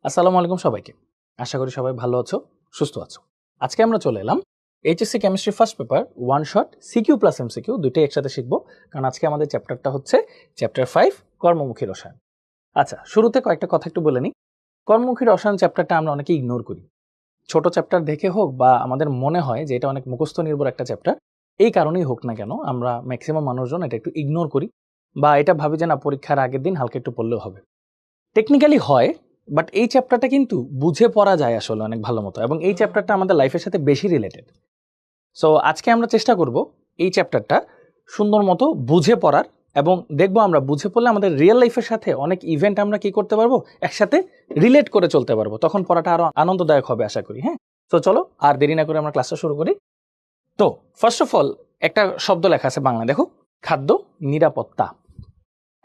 আসসালামু আলাইকুম সবাইকে। আশা করি সবাই ভালো আছো, সুস্থ আছো। আজকে আমরা চলে এলাম HSC chemistry first paper one shot CQ plus MCQ দুইটাই একসাথে শিখবো, কারণ আজকে আমাদের চ্যাপ্টারটা হচ্ছে চ্যাপ্টার 5 কর্মমুখী রসায়ন। আচ্ছা, শুরুতে কয়েকটা কথা একটু বলে নিই। কর্মমুখী রসায়ন চ্যাপ্টারটা আমরা অনেকে ইগনোর করি, ছোট চ্যাপ্টার দেখে হোক বা আমাদের মনে হয় যে এটা অনেক মুখস্থ নির্ভর একটা চ্যাপ্টার, এই কারণেই হোক না কেন আমরা ম্যাক্সিমাম মানুষজন এটা একটু ইগনোর করি বা এটা ভাবি যে না পরীক্ষার আগের দিন হালকা একটু পড়লেও হবে। টেকনিক্যালি হয়, বাট এই চ্যাপ্টারটা কিন্তু বুঝে পড়া যায় আসলে অনেক ভালো মতো, এবং এই চ্যাপ্টারটা আমাদের লাইফের সাথে বেশি রিলেটেড। সো আজকে আমরা চেষ্টা করব এই চ্যাপ্টারটা সুন্দর মতো বুঝে পড়ার, এবং দেখবো আমরা বুঝে পড়লে আমাদের রিয়েল লাইফের সাথে অনেক ইভেন্ট আমরা কি করতে পারবো, একসাথে রিলেট করে চলতে পারবো, তখন পড়াটা আরো আনন্দদায়ক হবে আশা করি। হ্যাঁ, তো চলো আর দেরি না করে আমরা ক্লাসটা শুরু করি। তো ফার্স্ট অফ অল একটা শব্দ লেখা আছে বাংলা, দেখো, খাদ্য নিরাপত্তা।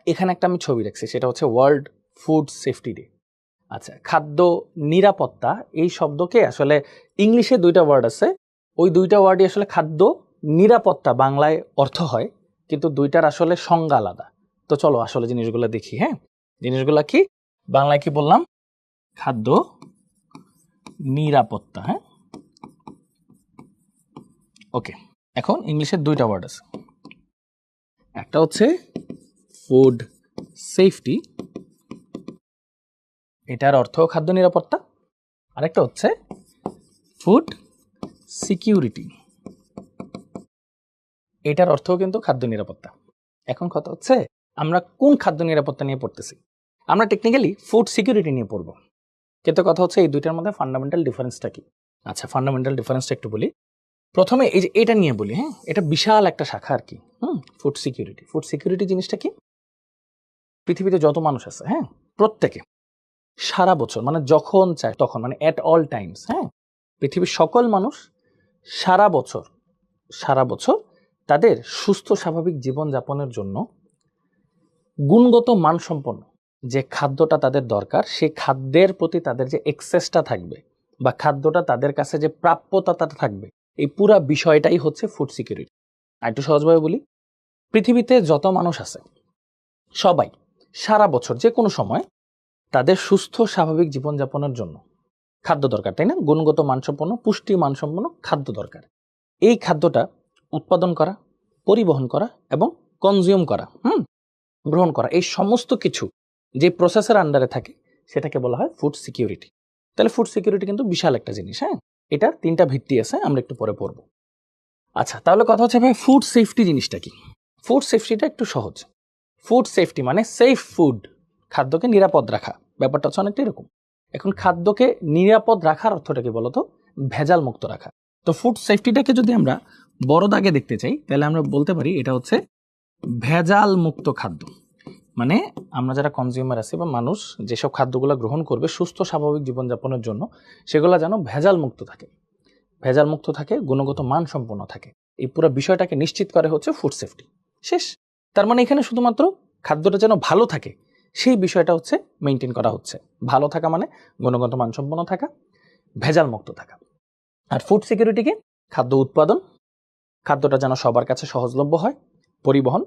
এখানে একটা আমি ছবি রাখছি, সেটা হচ্ছে ওয়ার্ল্ড ফুড সেফটি ডে। আচ্ছা, খাদ্য নিরাপত্তা এই শব্দকে আসলে ইংলিশে দুইটা ওয়ার্ড আছে, ওই দুইটা ওয়ার্ডই আসলে খাদ্য নিরাপত্তা বাংলায় অর্থ হয়, কিন্তু দুইটার আসলে সংজ্ঞা আলাদা। তো চলো আসলে জিনিসগুলো দেখি। হ্যাঁ, জিনিসগুলো কি বাংলায় কি বললাম, খাদ্য নিরাপত্তা। হ্যাঁ, ওকে। এখন ইংলিশের দুইটা ওয়ার্ড আছে, একটা হচ্ছে ফুড সেফটি, এটার অর্থ খাদ্য নিরাপত্তা, আরেকটা হচ্ছে ফুড সিকিউরিটি, এটার অর্থ কিন্তু খাদ্য নিরাপত্তা। এখন কথা হচ্ছে আমরা কোন খাদ্য নিরাপত্তা নিয়ে পড়তেছি। আমরা টেকনিক্যালি ফুড সিকিউরিটি নিয়ে পড়বো, কিন্তু কথা হচ্ছে এই দুইটার মধ্যে ফান্ডামেন্টাল ডিফারেন্সটা কি। আচ্ছা, ফান্ডামেন্টাল ডিফারেন্সটা একটু বলি। প্রথমে এই যে এটা নিয়ে বলি। হ্যাঁ, এটা বিশাল একটা শাখা আর কি। Food security. ফুড সিকিউরিটি জিনিসটা কি, পৃথিবীতে যত মানুষ আছে, হ্যাঁ, প্রত্যেকে সারা বছর, মানে যখন চায় তখন, মানে অ্যাট অল টাইমস, হ্যাঁ, পৃথিবীর সকল মানুষ সারা বছর তাদের সুস্থ স্বাভাবিক জীবনযাপনের জন্য গুণগত মানসম্পন্ন যে খাদ্যটা তাদের দরকার, সেই খাদ্যের প্রতি তাদের যে এক্সেসটা থাকবে বা খাদ্যটা তাদের কাছে যে প্রাপ্যতা থাকবে, এই পুরা বিষয়টাই হচ্ছে ফুড সিকিউরিটি। আর একটু সহজভাবে বলি, পৃথিবীতে যত মানুষ আছে সবাই সারা বছর যে কোনো সময় তাদের সুস্থ স্বাভাবিক জীবনযাপনের জন্য খাদ্য দরকার, তাই না? গুণগত মানসম্পন্ন, পুষ্টি মানসম্পন্ন খাদ্য দরকার। এই খাদ্যটা উৎপাদন করা, পরিবহন করা এবং কনজিউম করা, গ্রহণ করা, এই সমস্ত কিছু যে প্রসেসের আন্ডারে থাকে সেটাকে বলা হয় ফুড সিকিউরিটি। তাহলে ফুড সিকিউরিটি কিন্তু বিশাল একটা জিনিস। হ্যাঁ, এটার তিনটা ভিত্তি আছে, আমরা একটু পরে পড়বো। আচ্ছা, তাহলে কথা হচ্ছে ভাই ফুড সেফটি জিনিসটা কি। ফুড সেফটিটা একটু সহজ। ফুড সেফটি মানে সেফ ফুড, খাদ্যকে নিরাপদ রাখা, ব্যাপারটা হচ্ছে অনেকটা এরকম। এখন খাদ্যকে নিরাপদ রাখার অর্থটা কি বলতো, ভেজাল মুক্ত রাখা। তো ফুড সেফটিটাকে যদি আমরা বড় দাগে দেখতে চাই তাহলে আমরা বলতে পারি এটা হচ্ছে ভেজাল মুক্ত খাদ্য। মানে আমরা যারা কনজিউমার আছি বা মানুষ যেসব খাদ্যগুলো গ্রহণ করবে সুস্থ স্বাভাবিক জীবনযাপনের জন্য, সেগুলো যেন ভেজাল মুক্ত থাকে, গুণগত মান সম্পন্ন থাকে। এই পুরো বিষয়টাকে নিশ্চিত করে হচ্ছে ফুড সেফটি। শেষ। তার মানে এখানে শুধুমাত্র খাদ্যটা যেন ভালো থাকে সেই বিষয়টা হচ্ছে মেনটেন করা হচ্ছে। ভালো থাকা মানে গুণগত মানসম্পন্ন থাকা, ভেজাল মুক্ত থাকা। আর ফুড সিকিউরিটিকে খাদ্য উৎপাদন, খাদ্যটা যেন সবার কাছে সহজলভ্য হয়, পরিবহন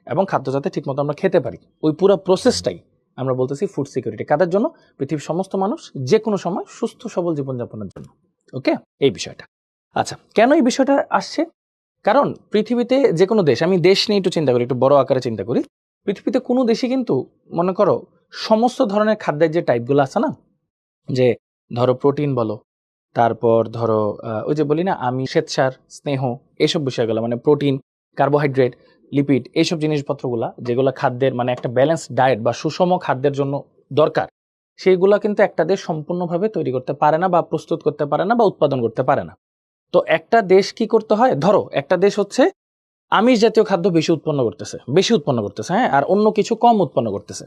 এবং খাদ্য যাতে ঠিকমতো আমরা খেতে পারি, ওই পুরো প্রসেসটাই আমরা বলতেছি ফুড সিকিউরিটি। কাদের জন্য? পৃথিবীর সমস্ত মানুষ যে কোনো সময় সুস্থ সবল জীবনযাপনের জন্য। ওকে, এই বিষয়টা। আচ্ছা, কেন এই বিষয়টা আসছে? কারণ পৃথিবীতে যে কোনো দেশ, আমি দেশ নিয়ে একটু চিন্তা করি, একটু বড় আকারে চিন্তা করি। পৃথিবীতে কোনো দেশই কিন্তু মনে করো সমস্ত ধরনের খাদ্যের যে টাইপগুলো আছে না, যে ধরো প্রোটিন বলো, তারপর ধরো ওই যে বলি না আমি শ্বেতসার, স্নেহ, এইসব বিষয়গুলো, মানে প্রোটিন, কার্বোহাইড্রেট, লিপিড, এইসব জিনিসপত্রগুলা যেগুলো খাদ্যের মানে একটা ব্যালেন্স ডায়েট বা সুষম খাদ্যের জন্য দরকার, সেইগুলা কিন্তু একটা দেশ সম্পূর্ণভাবে তৈরি করতে পারে না বা প্রস্তুত করতে পারে না বা উৎপাদন করতে পারে না। তো একটা দেশ কি করতে হয়, ধরো একটা দেশ হচ্ছে আমিষ জাতীয় খাদ্য বেশি উৎপন্ন করতেছে, হ্যাঁ, আর অন্য কিছু কম উৎপন্ন করতেছে।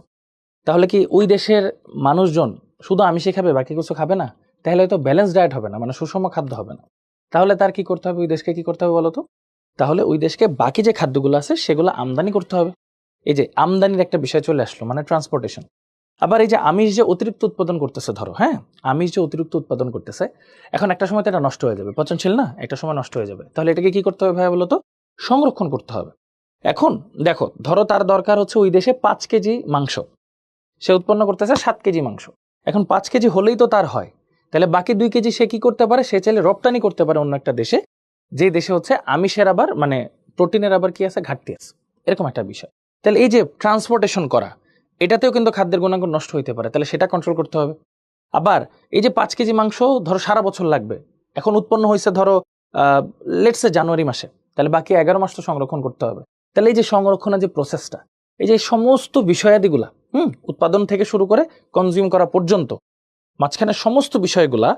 তাহলে কি ওই দেশের মানুষজন শুধু আমিষই খাবে, বাকি কিছু খাবে না? তাহলে হয়তো ব্যালেন্স ডায়েট হবে না, মানে সুষম খাদ্য হবে না। তাহলে তার কি করতে হবে, ওই দেশকে কি করতে হবে বলতো? তাহলে ওই দেশকে বাকি যে খাদ্যগুলো আছে সেগুলো আমদানি করতে হবে। এই যে আমদানির একটা বিষয় চলে আসলো, মানে ট্রান্সপোর্টেশন। আবার এই যে আমিষ যে অতিরিক্ত উৎপাদন করতেছে, ধরো, হ্যাঁ, আমিষ যে অতিরিক্ত উৎপাদন করতেছে, এখন একটা সময় তো এটা নষ্ট হয়ে যাবে, পচনশীল না, একটা সময় নষ্ট হয়ে যাবে। তাহলে এটাকে কি করতে হবে ভাই বলতো? সংরক্ষণ করতে হবে। এখন দেখো, ধরো তার দরকার হচ্ছে ওই দেশে 5 কেজি মাংস, সে উৎপন্ন করতেছে 7 কেজি মাংস। এখন 5 কেজি হলেই তো তার হয়, তাহলে বাকি 2 কেজি সে কি করতে পারে, সে চাইলে রপ্তানি করতে পারে অন্য একটা দেশে, যে দেশে হচ্ছে আমিষের আবার মানে প্রোটিনের আবার কি আছে, ঘাটতি আছে, এরকম একটা বিষয়। তাহলে এই যে ট্রান্সপোর্টেশন করা, এটাতেও কিন্তু খাদ্যের গুণাগুণ নষ্ট হইতে পারে, তাহলে সেটা কন্ট্রোল করতে হবে। আবার এই যে 5 কেজি মাংস ধরো সারা বছর লাগবে, এখন উৎপন্ন হয়েছে ধরো লেটসে জানুয়ারি মাসে, তাহলে বাকি 11 মাস তো সংরক্ষণ করতে হবে। তাহলে এই যে সংরক্ষণের যে প্রসেসটা, এই যে সমস্ত বিষয়াদিগুলা উৎপাদন থেকে শুরু করে কনজিউম করা পর্যন্ত মাঝখানে সমস্ত বিষয়গুলা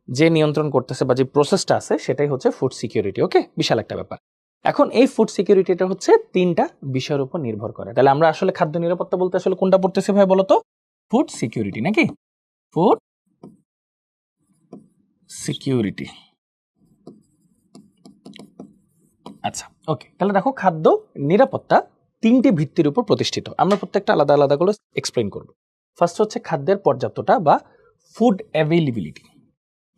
যে নিয়ন্ত্রণ করতেছে বা যে প্রসেসটা আছে, সেটাই হচ্ছে ফুড সিকিউরিটি। ওকে, বিশাল একটা ব্যাপার। এখন এই ফুড সিকিউরিটিটা হচ্ছে 3টা বিষয়ের উপর নির্ভর করে। তাহলে আমরা আসলে খাদ্য নিরাপত্তা বলতে আসলে কোনটা পড়তেছি ভাই বলতো? ফুড সিকিউরিটি নাকি? Food security. আচ্ছা, ওকে। তাহলে দেখো, খাদ্য নিরাপত্তা 3টি ভিত্তির উপর প্রতিষ্ঠিত। আমরা প্রত্যেকটা আলাদা আলাদা করে এক্সপ্লেইন করব। ফার্স্ট হচ্ছে খাদ্যের পর্যাপ্ততা বা ফুড অ্যাভেইলেবিলিটি।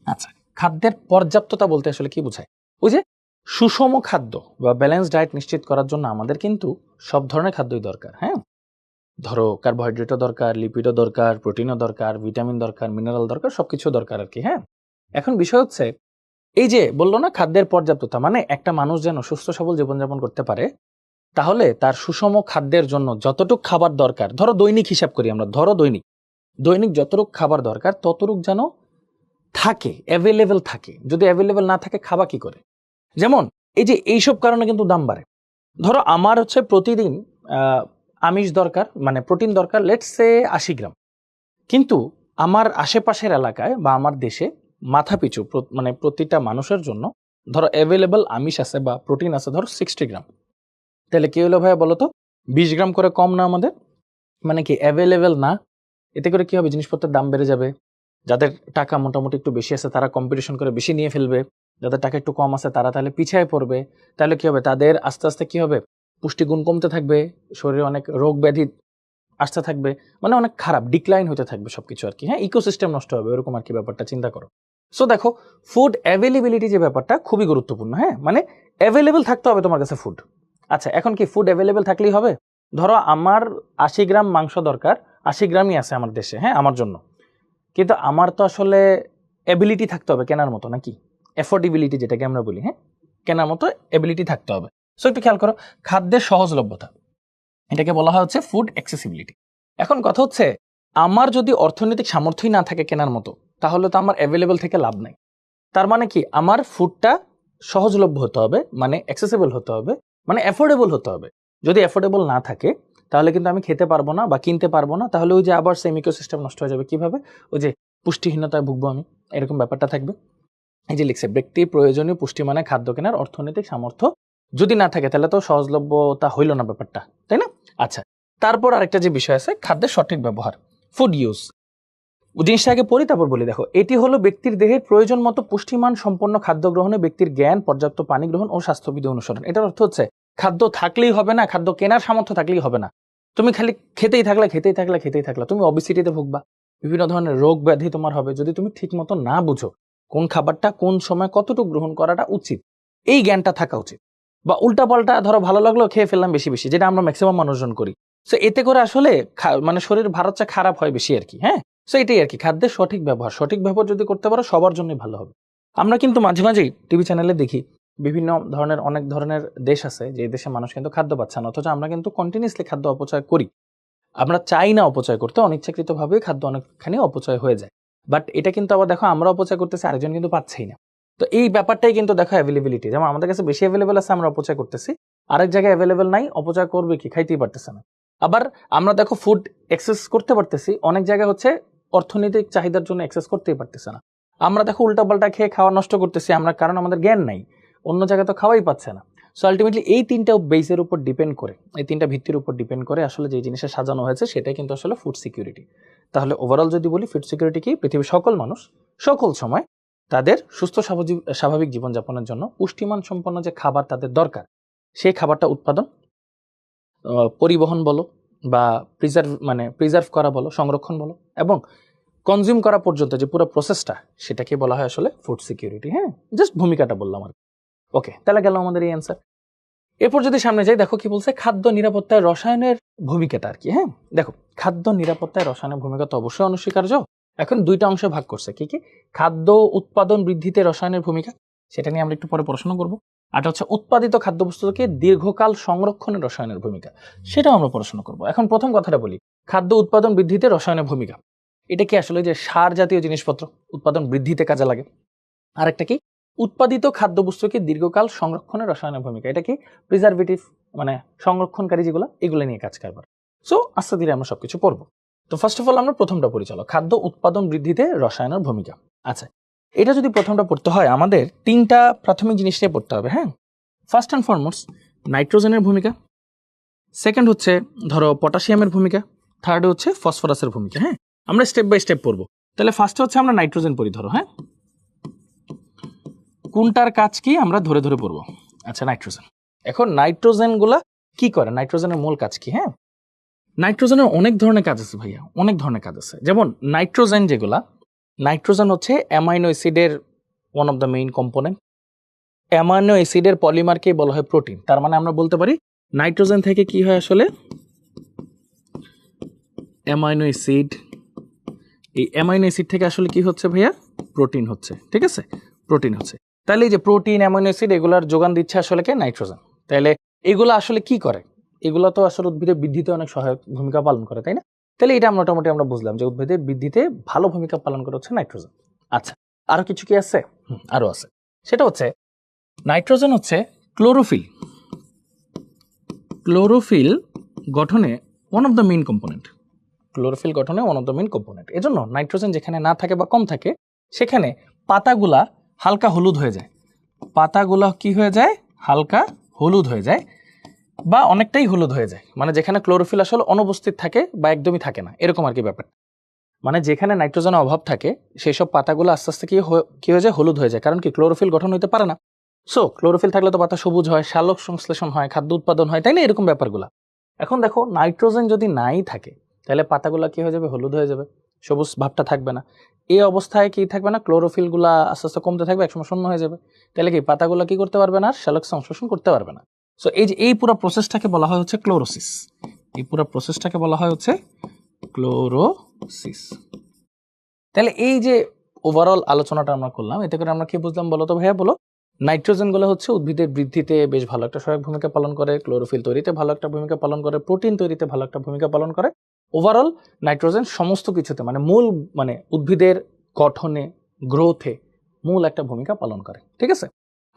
আচ্ছা, খাদ্যের পর্যাপ্ততা বলতে আসলে কি বোঝায়? ওই যে সুষম খাদ্য বা ব্যালেন্স ডায়েট নিশ্চিত করার জন্য আমাদের কিন্তু সব ধরনের খাদ্যই দরকার। হ্যাঁ, ধরো কার্বোহাইড্রেটও দরকার, লিপিডও দরকার, প্রোটিনও দরকার, ভিটামিন দরকার, মিনারেল দরকার, সবকিছু দরকার আর কি। হ্যাঁ, এখন বিষয় হচ্ছে এই যে বললো না খাদ্যের পর্যাপ্ততা, মানে একটা মানুষ যেন সুস্থ সবল জীবনযাপন করতে পারে, তাহলে তার সুষম খাদ্যের জন্য যতটুক খাবার দরকার, ধরো দৈনিক হিসাব করি আমরা, ধরো দৈনিক যতটুক খাবার দরকার ততটুক যেন থাকে, অ্যাভেলেবেল থাকে। যদি অ্যাভেলেবেল না থাকে খাবা কি করে? যেমন এই যে এইসব কারণে কিন্তু দাম বাড়ে। ধরো আমার হচ্ছে প্রতিদিন আমিষ দরকার, মানে প্রোটিন দরকার লেটস সে 80 গ্রাম, কিন্তু আমার আশেপাশের এলাকায় বা আমার দেশে মাথাপিছু মানে প্রতিটা মানুষের জন্য ধরো অ্যাভেলেবেল আমিষ আছে বা প্রোটিন আছে ধরো 60 গ্রাম। তাহলে কি হলো ভাইয়া বলো তো? 20 গ্রাম করে কম না আমাদের? মানে কি অ্যাভেলেবেল না? এতে করে কি হবে? জিনিসপত্রের দাম বেড়ে যাবে। যাদের টাকা মোটামুটি একটু বেশি আছে তারা কম্পিটিশন করে বেশি নিয়ে ফেলবে, যাদের টাকা একটু কম আছে তারা তাহলে পিছিয়ে পড়বে। তাহলে কি হবে? তাদের আস্তে আস্তে কি হবে? পুষ্টিগুণ কমতে থাকবে, শরীরে অনেক রোগ ব্যাধি আসতে থাকবে, মানে অনেক খারাপ ডিক্লাইন হতে থাকবে সবকিছু আর কি। হ্যাঁ, ইকোসিস্টেম নষ্ট হবে, এরকম আর কি ব্যাপারটা চিন্তা করো। সো দেখো, ফুড অ্যাভেলেবিলিটি যে ব্যাপারটা খুবই গুরুত্বপূর্ণ। হ্যাঁ, মানে অ্যাভেলেবেল থাকতে হবে তোমার কাছে ফুড। আচ্ছা, এখন কি ফুড অ্যাভেলেবেল থাকলেই হবে? ধরো আমার 80 গ্রাম মাংস দরকার, 80 গ্রামই আছে আমার দেশে, হ্যাঁ, আমার জন্য, কিন্তু আমার তো আসলে এবিলিটি থাকতে হবে কেনার মতো, নাকি অ্যাফোর্ডেবিলিটি যেটাকে আমরা বলি, হ্যাঁ, কেনার মতো এবিলিটি থাকতে হবে। সো একটু খেয়াল করো, খাদ্যের সহজলভ্যতা, এটাকে বলা হয় হচ্ছে ফুড অ্যাক্সেসিবিলিটি। এখন কথা হচ্ছে, আমার যদি অর্থনৈতিক সামর্থ্যই না থাকে কেনার মতো, তাহলে তো আমার অ্যাভেলেবল থেকে লাভ নাই। তার মানে কি, আমার ফুডটা সহজলভ্য হতে হবে, মানে অ্যাক্সেসিবল হতে হবে, মানে অ্যাফোর্ডেবল হতে হবে। যদি অ্যাফোর্ডেবল না থাকে তাহলে কিন্তু আমি খেতে পারবো না বা কিনতে পারবো না, তাহলে ওই যে আবার সেম ইকোসিস্টেম নষ্ট হয়ে যাবে। কিভাবে? ওই যে পুষ্টিহীনতায় ভুগবো আমি, এরকম ব্যাপারটা থাকবে। এই যে লিখছে, ব্যক্তির প্রয়োজনীয় পুষ্টিমানের খাদ্য কেনার অর্থনৈতিক সামর্থ্য যদি না থাকে তাহলে তো সহজলভ্যতা হইল না ব্যাপারটা, তাই না? আচ্ছা, তারপর আরেকটা যে বিষয় আছে, খাদ্যের সঠিক ব্যবহার, ফুড ইউজ। জিনিসটা আগে পড়ি তারপর বলি। দেখো, এটি হলো ব্যক্তির দেহের প্রয়োজন মতো পুষ্টিমান সম্পন্ন খাদ্য গ্রহণে ব্যক্তির জ্ঞান, পর্যাপ্ত পানি গ্রহণ ও স্বাস্থ্যবিধি অনুসরণ। এটার অর্থ হচ্ছে খাদ্য থাকলেই হবে না, খাদ্য কেনার সামর্থ্য থাকলেই হবে না। তুমি খালি খেতেই থাকলা, তুমি অবিসিটিতে ভুগবা, বিভিন্ন ধরনের রোগ ব্যাধি তোমার হবে যদি তুমি ঠিক মতো না বুঝো কোন খাবারটা কোন সময় কতটুকু গ্রহণ করাটা উচিত, এই জ্ঞানটা থাকা উচিত। বা উল্টাপাল্টা ধরো ভালো লাগলো খেয়ে ফেললাম বেশি বেশি, যেটা আমরা ম্যাক্সিমাম মানুষজন করি। সো এতে করে আসলে মানে শরীর ভারতটা খারাপ হয় বেশি আর কি। হ্যাঁ, সো এটাই আর কি, খাদ্যের সঠিক ব্যবহার যদি করতে পারো সবার জন্যই ভালো হবে। আমরা কিন্তু মাঝে মাঝেই টিভি চ্যানেলে দেখি বিভিন্ন ধরনের অনেক ধরনের দেশ আছে যে দেশে মানুষ কিন্তু খাদ্য পাচ্ছে না, অথচ আমরা কিন্তু কন্টিনিউসলি খাদ্য অপচয় করি। আমরা চাই না অপচয় করতে, অনিচ্ছাকৃতভাবে খাদ্য অনেকখানি অপচয় হয়ে যায়। বাট এটা কিন্তু আবার দেখো, আমরা অপচয় করতেছি, আরেকজন কিন্তু পাচ্ছেই না। তো এই ব্যাপারটাই কিন্তু দেখো অ্যাভেলেবিলিটি, যেমন আমাদের কাছে বেশি অ্যাভেলেবেল আছে আমরা অপচয় করতেছি, আরেক জায়গায় অ্যাভেলেবেল নাই, অপচয় করবে কি, খাইতেই পারতেছে না। আবার আমরা দেখো ফুড এক্সেস করতে পারতেছি, অনেক জায়গায় হচ্ছে অর্থনৈতিক চাহিদার জন্য এক্সেস করতেই পারতেছে না। আমরা দেখো উল্টাপাল্টা খেয়ে খাওয়া নষ্ট করতেছি আমরা, কারণ আমাদের জ্ঞান নাই, অন্য জায়গায় তো খাওয়াই পাচ্ছে না। সো আলটিমেটলি এই তিনটা বেসের উপর ডিপেন্ড করে, এই তিনটা ভিত্তির উপর ডিপেন্ড করে আসলে যে জিনিসটা সাজানো হয়েছে সেটাই কিন্তু আসলে ফুড সিকিউরিটি। তাহলে ওভারঅল যদি বলি, ফুড সিকিউরিটি কি? পৃথিবীর সকল মানুষ সকল সময় তাদের সুস্থ স্বাভাবিক জীবনযাপনের জন্য পুষ্টিমান সম্পন্ন যে খাবার তাদের দরকার, সেই খাবারটা উৎপাদন, পরিবহন বলো বা প্রিজার্ভ করা বলো, সংরক্ষণ বলো, এবং কনজিউম করা পর্যন্ত যে পুরো প্রসেসটা, সেটাকে বলা হয় আসলে ফুড সিকিউরিটি। হ্যাঁ, জাস্ট ভূমিকাটা বললাম আর। ওকে, তাহলে গেল আমাদের এই অ্যান্সার। এরপর যদি সামনে যাই, দেখো কি বলছে, খাদ্য নিরাপত্তায় রসায়নের ভূমিকাটা আর কি। হ্যাঁ, দেখো, খাদ্য নিরাপত্তায় রসায়নের ভূমিকা তো অবশ্যই অনস্বীকার্য। এখন দুইটা অংশে ভাগ করছে, কি কি? খাদ্য উৎপাদন বৃদ্ধিতে রসায়নের ভূমিকা, সেটা নিয়ে আমরা একটু পরে পড়াশোনা করবো। আর হচ্ছে উৎপাদিত খাদ্যবস্তুকে দীর্ঘকাল সংরক্ষণে রসায়নের ভূমিকা, সেটাও আমরা পড়াশোনা করবো। এখন প্রথম কথাটা বলি, খাদ্য উৎপাদন বৃদ্ধিতে রসায়নের ভূমিকা। এটা কি আসলে যে সার জাতীয় জিনিসপত্র উৎপাদন বৃদ্ধিতে কাজে লাগে। আরেকটা কি? উৎপাদিত খাদ্যবস্তুকে দীর্ঘকাল সংরক্ষণে রসায়নের ভূমিকা। এটা কি? প্রিজারভেটিভ, মানে সংরক্ষণকারী যেগুলো, এগুলো নিয়ে কাজ কারবার। সো আস্তে ধীরে আমরা সবকিছু পড়বো। তো ফার্স্ট অফ অল আমরা প্রথমটা পড়ি, চলো, খাদ্য উৎপাদন বৃদ্ধিতে রসায়নের ভূমিকা। আচ্ছা, এটা যদি প্রথমটা পড়তে হয় আমাদের তিনটা প্রাথমিক জিনিস নিয়ে পড়তে হবে। হ্যাঁ, ফার্স্ট অ্যান্ড ফরমোস্ট নাইট্রোজেনের ভূমিকা, সেকেন্ড হচ্ছে ধরো পটাশিয়ামের ভূমিকা, থার্ড হচ্ছে ফসফরাসের ভূমিকা। হ্যাঁ, আমরা স্টেপ বাই স্টেপ পড়বো। তাহলে ফার্স্টে হচ্ছে আমরা নাইট্রোজেন পড়ি, ধরো। হ্যাঁ, কোনটার কাজ কি আমরা ধরে ধরে পড়বো। আচ্ছা, নাইট্রোজেন। এখন নাইট্রোজেন গুলা কি করে, নাইট্রোজেনের মূল কাজ কি? হ্যাঁ, নাইট্রোজেনের অনেক ধরনের কাজ আছে ভাইয়া, অনেক ধরনের কাজ আছে। যেমন নাইট্রোজেন যেগুলা, নাইট্রোজেন হচ্ছে অ্যামাইনো অ্যাসিডের one of the main component. Amino অ্যাসিডের পলিমারকেই বলা হয় প্রোটিন। তার মানে আমরা বলতে পারি নাইট্রোজেন থেকে কি হয় আসলে অ্যামাইনো অ্যাসিড। এই অ্যামাইনো অ্যাসিড থেকে আসলে কি হচ্ছে ভাইয়া? প্রোটিন হচ্ছে। ঠিক আছে, প্রোটিন হচ্ছে। তাহলে এই যে প্রোটিন, অ্যামাইনো অ্যাসিড, এগুলার যোগান দিচ্ছে আসলে কে? নাইট্রোজেন। তাহলে এগুলো আসলে কি করে? এগুলো তো আসলে উদ্ভিদের বৃদ্ধিতে অনেক সহায়ক ভূমিকা পালন করে, তাই না? তাহলে এটা মোটামুটি আমরা বুঝলাম যে উদ্ভিদের বৃদ্ধিতে ভালো ভূমিকা পালন করে হচ্ছে নাইট্রোজেন। আচ্ছা, আরো কিছু কি আছে? আরো আছে। সেটা হচ্ছে নাইট্রোজেন হচ্ছে ক্লোরোফিল, ক্লোরোফিল গঠনে one of the main component. Chlorophyll গঠনে one of the main component. এজন্য নাইট্রোজেন যেখানে না থাকে বা কম থাকে, সেখানে পাতাগুলা হালকা হলুদ হয়ে যায়। পাতাগুলা কি হয়ে যায়? হালকা হলুদ হয়ে যায়, বা অনেকটাই হলুদ হয়ে যায়। মানে যেখানে ক্লোরোফিল আসলে অনুপস্থিত থাকে বা একদমই থাকে না, এরকম আর কি ব্যাপার। মানে যেখানে নাইট্রোজেনের অভাব থাকে সেই সব পাতাগুলো আস্তে আস্তে কি হয়ে যায়? হলুদ হয়ে যায়। কারণ কি? ক্লোরোফিল গঠন হইতে পারে না। সো ক্লোরোফিল থাকলে তো পাতা সবুজ হয়, শালক সংশ্লেষণ হয়, খাদ্য উৎপাদন হয়, তাই না? এরকম ব্যাপারগুলো। এখন দেখো, নাইট্রোজেন যদি নাই থাকে তাহলে পাতাগুলো কি হয়ে যাবে? হলুদ হয়ে যাবে, সবুজ ভাবটা থাকবে না। এই অবস্থায় কি থাকবে না? ক্লোরোফিলগুলা আস্তে আস্তে কমতে থাকবে, একসময় শূন্য হয়ে যাবে। তাহলে কি পাতাগুলো কি করতে পারবে না? শালক সংশ্লেষণ করতে পারবে না। সো এই পুরো প্রসেসটাকে বলা হয় হচ্ছে ক্লোরোসিস। এই পুরো প্রসেসটাকে বলা হয় হচ্ছে ক্লোরোসিস। তাহলে এই যে ওভারঅল আলোচনাটা আমরা করলাম, এতে করে আমরা কি বুঝলাম বলো তো ভাইয়া? বলো। নাইট্রোজেন গুলো হচ্ছে উদ্ভিদের বৃদ্ধিতে বেশ ভালো একটা সহায়ক ভূমিকা পালন করে, ক্লোরোফিল তৈরিতে ভালো একটা ভূমিকা পালন করে, প্রোটিন তৈরিতে ভালো একটা ভূমিকা পালন করে। ওভারঅল নাইট্রোজেন সমস্ত কিছুতে, মানে মূল, মানে উদ্ভিদের গঠনে, গ্রোথে মূল একটা ভূমিকা পালন করে। ঠিক আছে?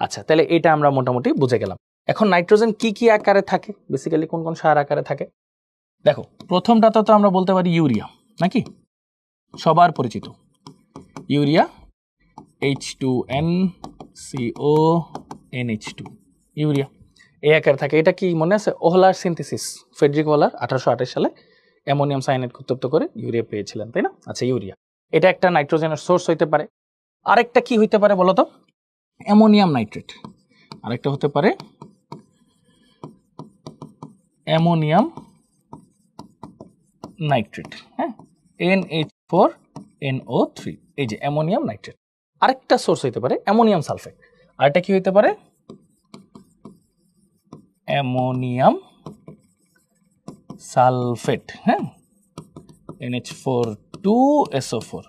আচ্ছা, তাহলে এটা আমরা মোটামুটি বুঝে গেলাম। এখন নাইট্রোজেন কি কি আকারে থাকে, বেসিক্যালি কোন কোন সার আকারে থাকে? দেখো, প্রথমটা তো আমরা বলতে পারি ইউরিয়া, নাকি? সবার পরিচিত ইউরিয়া, H2NCONH2, ইউরিয়া এই আকারে থাকে। এটা কি মনে আছে? ওহলার সিনথেসিস, ফ্রেডরিক ওহলার 1828 সালে অ্যামোনিয়াম সায়ানাইড উত্তপ্ত করে ইউরিয়া পেয়েছিলেন, তাই না? আচ্ছা, ইউরিয়া এটা একটা নাইট্রোজেনের সোর্স হইতে পারে। আরেকটা কি হইতে পারে বলতো? Ammonium nitrate. আরেকটা হতে পারে অ্যামোনিয়াম নাইট্রেট। হ্যাঁ, NH4NO3, এই যে অ্যামোনিয়াম নাইট্রেট। আরেকটা সোর্স হইতে পারে অ্যামোনিয়াম সালফেট। আরেকটা কি হইতে পারে? Ammonium sulphate. হ্যাঁ, NH4 2SO4।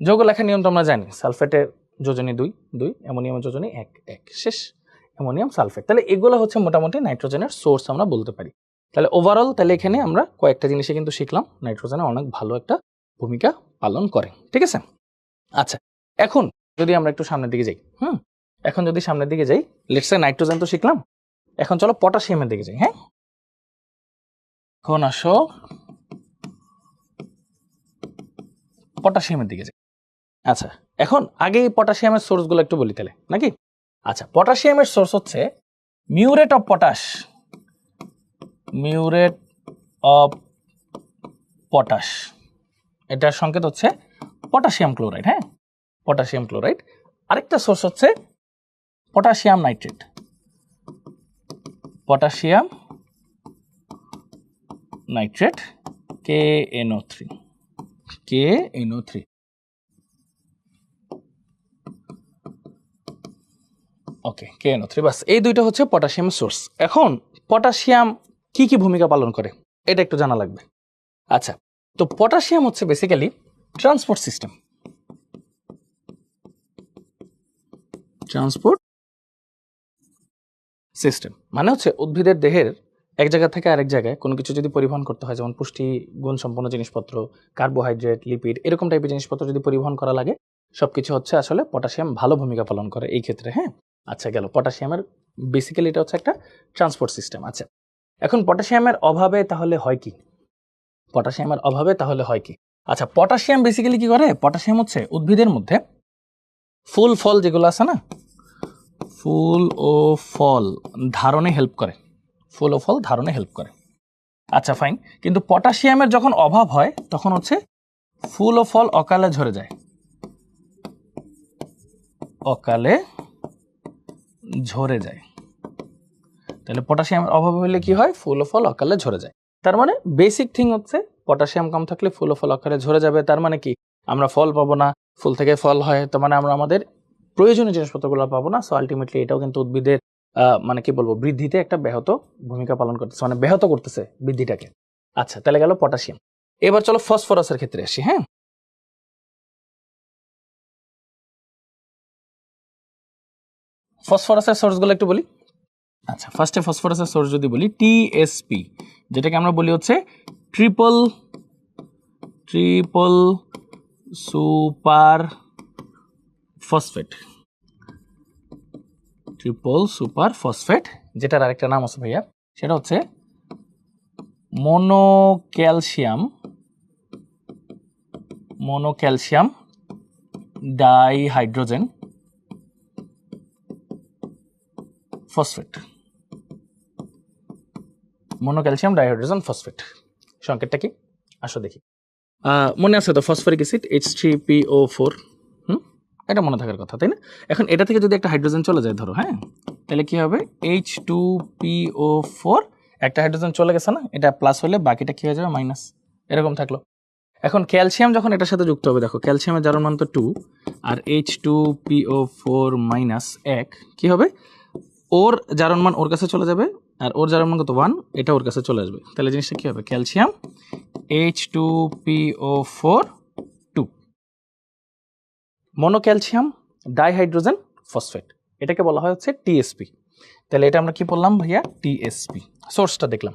যোগ লেখার নিয়ম তো আমরা জানি, সালফেটের যোজনী 2, অ্যামোনিয়ামের যোজনী 1, শেষ। Ammonium sulphate. তাহলে এগুলো হচ্ছে মোটামুটি নাইট্রোজেনের সোর্স আমরা বলতে পারি। তাহলে ওভারঅল তাহলে এখানে আমরা কয়েকটা জিনিসে কিন্তু শিখলাম নাইট্রোজেনের অনেক ভালো একটা ভূমিকা পালন করে। ঠিক আছে? আচ্ছা, এখন যদি আমরা একটু সামনের দিকে যাই, এখন যদি সামনের দিকে যাই, লেটস সে নাইট্রোজেন তো শিখলাম, এখন চলো পটাশিয়ামের দিকে যাই। হ্যাঁ, এখন আসো পটাশিয়ামের দিকে যাই। আচ্ছা, এখন আগে পটাশিয়ামের সোর্সগুলো একটু বলি তাহলে, নাকি? আচ্ছা, পটাশিয়ামের সোর্স হচ্ছে muriate of potash, muriate of potash. এটার সংকেত হচ্ছে পটাশিয়াম ক্লোরাইড। হ্যাঁ, পটাশিয়াম ক্লোরাইড। আরেকটা সোর্স হচ্ছে potassium nitrate, potassium nitrate, KNO3, KNO3। ওকে, KNO3। বাস, এই দুইটা হচ্ছে পটাশিয়াম সোর্স। এখন পটাশিয়াম কি ভূমিকা পালন করে এটা একটু জানা লাগবে। আচ্ছা, তো পটাশিয়াম হচ্ছে basically transport system. Transport system মানে হচ্ছে উদ্ভিদের দেহের এক জায়গা থেকে আরেক জায়গায় কোনো কিছু যদি পরিবহন করতে হয়, যেমন পুষ্টি গুণ সম্পন্ন জিনিসপত্র, কার্বোহাইড্রেট, লিপিড, এরকম টাইপের জিনিসপত্র যদি পরিবহন করা লাগে, সবকিছু হচ্ছে আসলে পটাশিয়াম ভালো ভূমিকা পালন করে এই ক্ষেত্রে। হ্যাঁ, আচ্ছা গেল পটাশিয়ামের বেসিক্যালি এটা হচ্ছে একটা ট্রান্সপোর্ট সিস্টেম। আচ্ছা, এখন পটাশিয়ামের অভাবে তাহলে হয় কি? পটাশিয়ামের অভাবে তাহলে হয় কি? আচ্ছা, পটাশিয়াম বেসিক্যালি কি করে? পটাশিয়াম হচ্ছে উদ্ভিদের মধ্যে ফুল ফল যেগুলো আছে না, ফুল ও ফল ধারণে হেল্প করে, ফুল ও ফল ধারণে হেল্প করে। আচ্ছা ফাইন, কিন্তু পটাশিয়ামের যখন অভাব হয় তখন হচ্ছে ফুল ও ফল অকালে ঝরে যায়, অকালে ঝরে যায়। তাহলে পটাশিয়ামের অভাব হলে কি হয়? ফুল ও ফল অকালে ঝরে যায়। তার মানে বেসিক থিং হচ্ছে পটাশিয়াম কম থাকলে ফুল ও ফল অকালে ঝরে যাবে। তার মানে কি? আমরা ফল পাবো না, ফুল থেকে ফল হয়, তার মানে আমরা আমাদের প্রয়োজনীয় জিনিসপত্রগুলো পাবো না। সো আলটিমেটলি এটাও কিন্তু উদ্ভিদের মানে কি বলবো, বৃদ্ধিতে একটা ব্যাহত ভূমিকা পালন করতেছে, মানে ব্যাহত করতেছে বৃদ্ধিটাকে। আচ্ছা, তাহলে গেল পটাশিয়াম। এবার চলো ফসফরাসের ক্ষেত্রে আসি। হ্যাঁ, ফসফরাসের সোর্সগুলো একটু বলি। আচ্ছা, ফার্স্টে ফসফরাসের সোর্স যদি বলি, টিএসপি, যেটাকে আমরা বলি হচ্ছে triple super phosphate, triple super phosphate, যেটার আরেকটা নাম আছে ভাইয়া, সেটা হচ্ছে মোনোক্যালসিয়াম ডাইহাইড্রোজেন ফসফেট, মোনোক্যালসিয়াম ডাইহাইড্রোজেন ফসফেট। সংকেতটা কি? আসো দেখি। মনে আছে তো ফসফরিক অ্যাসিড H3PO4, এটা মনে থাকার কথা, তাই না? এখন এটা থেকে যদি একটা হাইড্রোজেন চলে যায় ধরো, হ্যাঁ, তাহলে কি হবে? H2PO4, একটা হাইড্রোজেন চলে গেছে না, এটা প্লাস হলে বাকিটা কি হয়ে যাবে? মাইনাস, এরকম থাকলো। এখন ক্যালসিয়াম যখন এটার সাথে যুক্ত হবে, দেখো ক্যালসিয়ামের জারণ মান তো 2, আর H2PO4 মাইনাস 1 কি হবে? ওর জারণ মান ওর কাছে চলে যাবে, আর ওর জারণ মান কত? 1, এটা ওর কাছে চলে আসবে। তাহলে জিনিসটা কি হবে? ক্যালসিয়াম H2PO4 2, মোনোক্যালসিয়াম ডাইহাইড্রোজেন ফসফেট, এটাকে বলা হয় হচ্ছে টিএসপি। তাহলে এটা আমরা কি বললাম ভাইয়া? টিএসপি। সোর্সটা দেখলাম।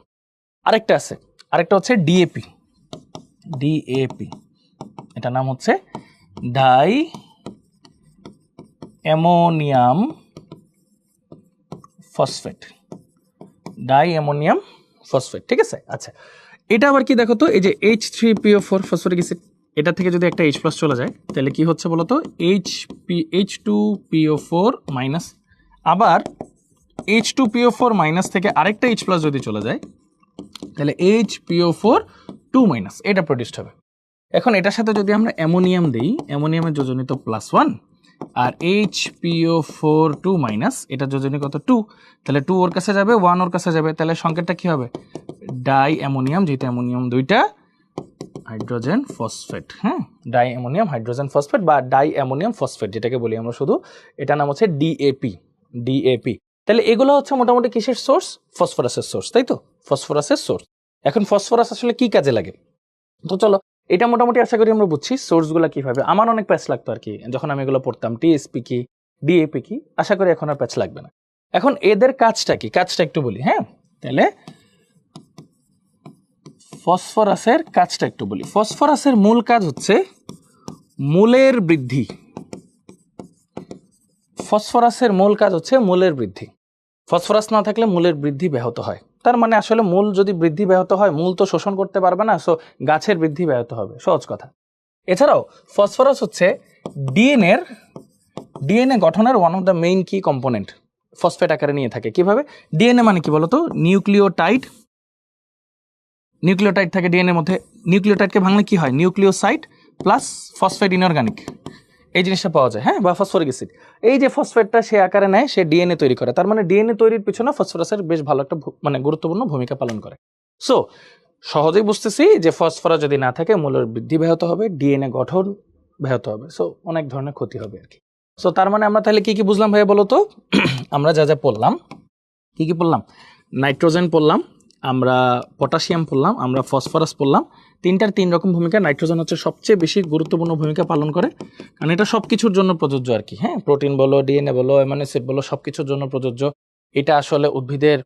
আরেকটা আছে, আরেকটা হচ্ছে ডিএপি, এটা নাম হচ্ছে ডাই অ্যামোনিয়াম ফসফেট, ঠিক আছে? আচ্ছা, এটা আবার কি দেখো তো, এই যে H3PO4 ফসফরিক অ্যাসিড, এটা থেকে যদি একটা H+ চলে যায়, তাহলে কি হচ্ছে বলো তো? H2PO4 মাইনাস, আবার H2PO4 মাইনাস থেকে আরেকটা H+ যদি চলে যায়, তাহলে HPO4 2 মাইনাস, এটা প্রডিউসড হবে। এখন এটার সাথে যদি আমরা অ্যামোনিয়াম দিই, অ্যামোনিয়ামের যোজনী তো +1, আর HPO4 2 মাইনাস, এটা যোজনী কত? 2, তাহলে 2 ওর কাছে যাবে, 1 ওর কাছে যাবে, তাহলে সংকেতটা কি হবে? ডাই অ্যামোনিয়াম, যেহেতু অ্যামোনিয়াম দুইটা, হাইড্রোজেন ফসফেট। হ্যাঁ, ডাই অ্যামোনিয়াম হাইড্রোজেন ফসফেট বা ডাই অ্যামোনিয়াম ফসফেট যেটাকে বলি আমরা শুধু, এটা নাম হচ্ছে ডিএপি। তাহলে এগুলো হচ্ছে মোটামুটি কিসের সোর্স? ফসফরাসের সোর্স, তাই তো? ফসফরাসের সোর্স। এখন ফসফরাস আসলে কি কাজে লাগে? তো চলো, এটা মোটামুটি আশা করি আমরা বুঝছি সোর্সগুলো কিভাবে। আমার অনেক প্যাচ লাগতো আর কি যখন আমি এগুলো পড়তাম, টিএসপি কি, ডিএপি কি। আশা করি এখন আর প্যাচ লাগবে না। এখন এদের কাজটা কি, কাজটা একটু বলি। হ্যাঁ, তাহলে ফসফরাসের কাজটা একটু বলি। ফসফরাসের মূল কাজ হচ্ছে মূলের বৃদ্ধি। ফসফরাসের মূল কাজ হচ্ছে মূলের বৃদ্ধি। ফসফরাস না থাকলে মূলের বৃদ্ধি ব্যাহত হয়। তার মানে আসলে মূল যদি বৃদ্ধি ব্যাহত হয়, মূল তো শোষণ করতে পারবে না, সো গাছের বৃদ্ধি ব্যাহত হবে, সহজ কথা। এছাড়াও ফসফরাস হচ্ছে ডিএনএ গঠনের ওয়ান অফ দ্য মেইন কি কম্পোনেন্ট, ফসফেট আকারে নিয়ে থাকে। কিভাবে? ডিএনএ মানে কি বলতো? নিউক্লিওটাইড থাকে ডিএনএর মধ্যে। নিউক্লিওটাইডকে ভাঙলে কি হয়? নিউক্লিওসাইড প্লাস ফসফেট ইনঅর্গানিক, এই জিনিসটা পাওয়া যায়। হ্যাঁ, বা ফসফরিক অ্যাসিড। এই যে ফসফেটটা সে আকারে নেয়, সে ডিএনএ তৈরি করে। তার মানে ডিএনএ তৈরির পিছনে ফসফরাসের বেশ ভালো একটা মানে গুরুত্বপূর্ণ ভূমিকা পালন করে। সো সহজেই বুঝতেছি যে ফসফরাস যদি না থাকে, মূলের বৃদ্ধি ব্যাহত হবে, ডিএনএ গঠন ব্যাহত হবে, সো অনেক ধরনের ক্ষতি হবে আর কি। সো তার মানে আমরা তাহলে কি কি বুঝলাম ভাইয়া বলো তো? আমরা যা যা পড়লাম, কি পড়লাম? নাইট্রোজেন পড়লাম, আমরা পটাশিয়াম পড়লাম, আমরা ফসফরাস পড়লাম, তিনটার তিন রকম ভূমিকা। নাইট্রোজেন হচ্ছে সবচেয়ে বেশি গুরুত্বপূর্ণ ভূমিকা পালন করে, কারণ এটা সব কিছুর জন্য প্রযোজ্য আর কি। হ্যাঁ, প্রোটিন বলো, ডিএনএ বলো, অ্যামাইনো অ্যাসিড বলো, সব কিছুর জন্য প্রযোজ্য। এটা আসলে উদ্ভিদের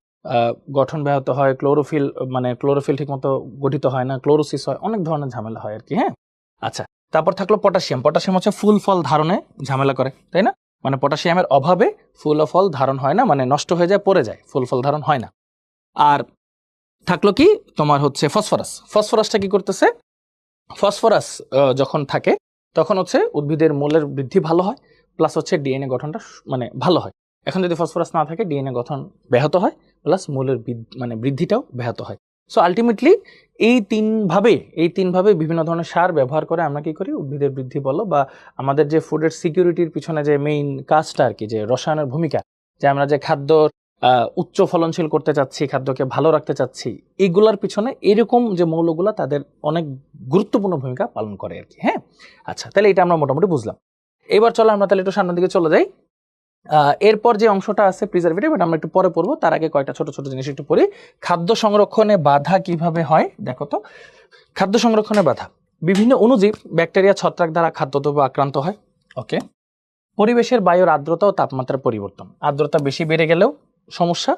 গঠন ব্যাহত হয়, ক্লোরোফিল ঠিকমতো গঠিত হয় না, ক্লোরোসিস হয়, অনেক ধরনের ঝামেলা হয় আর কি। হ্যাঁ, আচ্ছা, তারপর থাকলো পটাশিয়াম। পটাশিয়াম হচ্ছে ফুল ফল ধারণে ঝামেলা করে, তাই না? মানে পটাশিয়ামের অভাবে ফুল ও ফল ধারণ হয় না, মানে নষ্ট হয়ে যায়, পড়ে যায়, ফুল ফল ধারণ হয় না। আর থাকলো কি তোমার হচ্ছে ফসফরাস। ফসফরাসটা কি করতেছে? ফসফরাস যখন থাকে তখন হচ্ছে উদ্ভিদের মূলের বৃদ্ধি ভালো হয়, প্লাস হচ্ছে ডিএনএ গঠনটা মানে ভালো হয়। এখন যদি ফসফরাস না থাকে, ডিএনএ গঠন ব্যাহত হয়, প্লাস মূলের বৃদ্ধিটাও ব্যাহত হয়। সো আলটিমেটলি এই তিনভাবে বিভিন্ন ধরনের সার ব্যবহার করে আমরা কি করি, উদ্ভিদের বৃদ্ধি বলো বা আমাদের যে ফুডের সিকিউরিটির পিছনে যে মেইন কাজটা আর কি, যে রসায়নের ভূমিকা, যে আমরা যে খাদ্য উচ্চ ফলনশীল করতে চাচ্ছি, খাদ্যকে ভালো রাখতে চাচ্ছি, এইগুলার পিছনে এরকম যে মৌলগুলা তাদের অনেক গুরুত্বপূর্ণ ভূমিকা পালন করে আর কি। হ্যাঁ, আচ্ছা, তাহলে এটা আমরা মোটামুটি বুঝলাম। এবার চলো আমরা তাহলে একটু সামনের দিকে চলে যাই। এরপর যে অংশটা আছে প্রিজারভেটিভ, এটা আমরা একটু পরে পড়বো। তার আগে কয়টা ছোট ছোট জিনিস একটু পড়ি। খাদ্য সংরক্ষণে বাধা কিভাবে হয় দেখো তো। খাদ্য সংরক্ষণে বাধা, বিভিন্ন অণুজীব, ব্যাকটেরিয়া, ছত্রাক দ্বারা খাদ্যদ্রব্য আক্রান্ত হয়। ওকে, পরিবেশের বায়ুর আর্দ্রতা ও তাপমাত্রার পরিবর্তন। আর্দ্রতা বেশি বেড়ে গেলেও সমস্যা,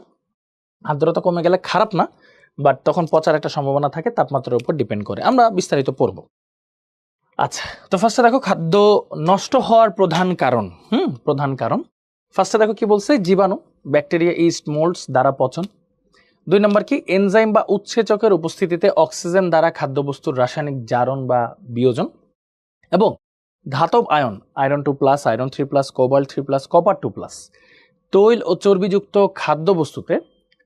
আর্দ্রতা কমে গেলে খারাপ না, বাট তখন পচার একটা সম্ভাবনা থাকে, তাপমাত্রার উপর ডিপেন্ড করে। আমরা বিস্তারিত পড়ব। আচ্ছা, তো ফার্স্টে দেখো খাদ্য নষ্ট হওয়ার প্রধান কারণ। ফার্স্টে দেখো কি বলছে, জীবাণু, ব্যাকটেরিয়া, ইস্ট, মোল্ডস দ্বারা পচন। 2 নম্বর কি, এনজাইম বা উৎসেচকের উপস্থিতিতে অক্সিজেন দ্বারা খাদ্যবস্তুর রাসায়নিক জারণ বা বিয়োজন। এবং ধাতব ion, iron 2+, iron 3+, cobalt 3+, copper 2+, তৈল ও চর্বিযুক্ত খাদ্যবস্তুতে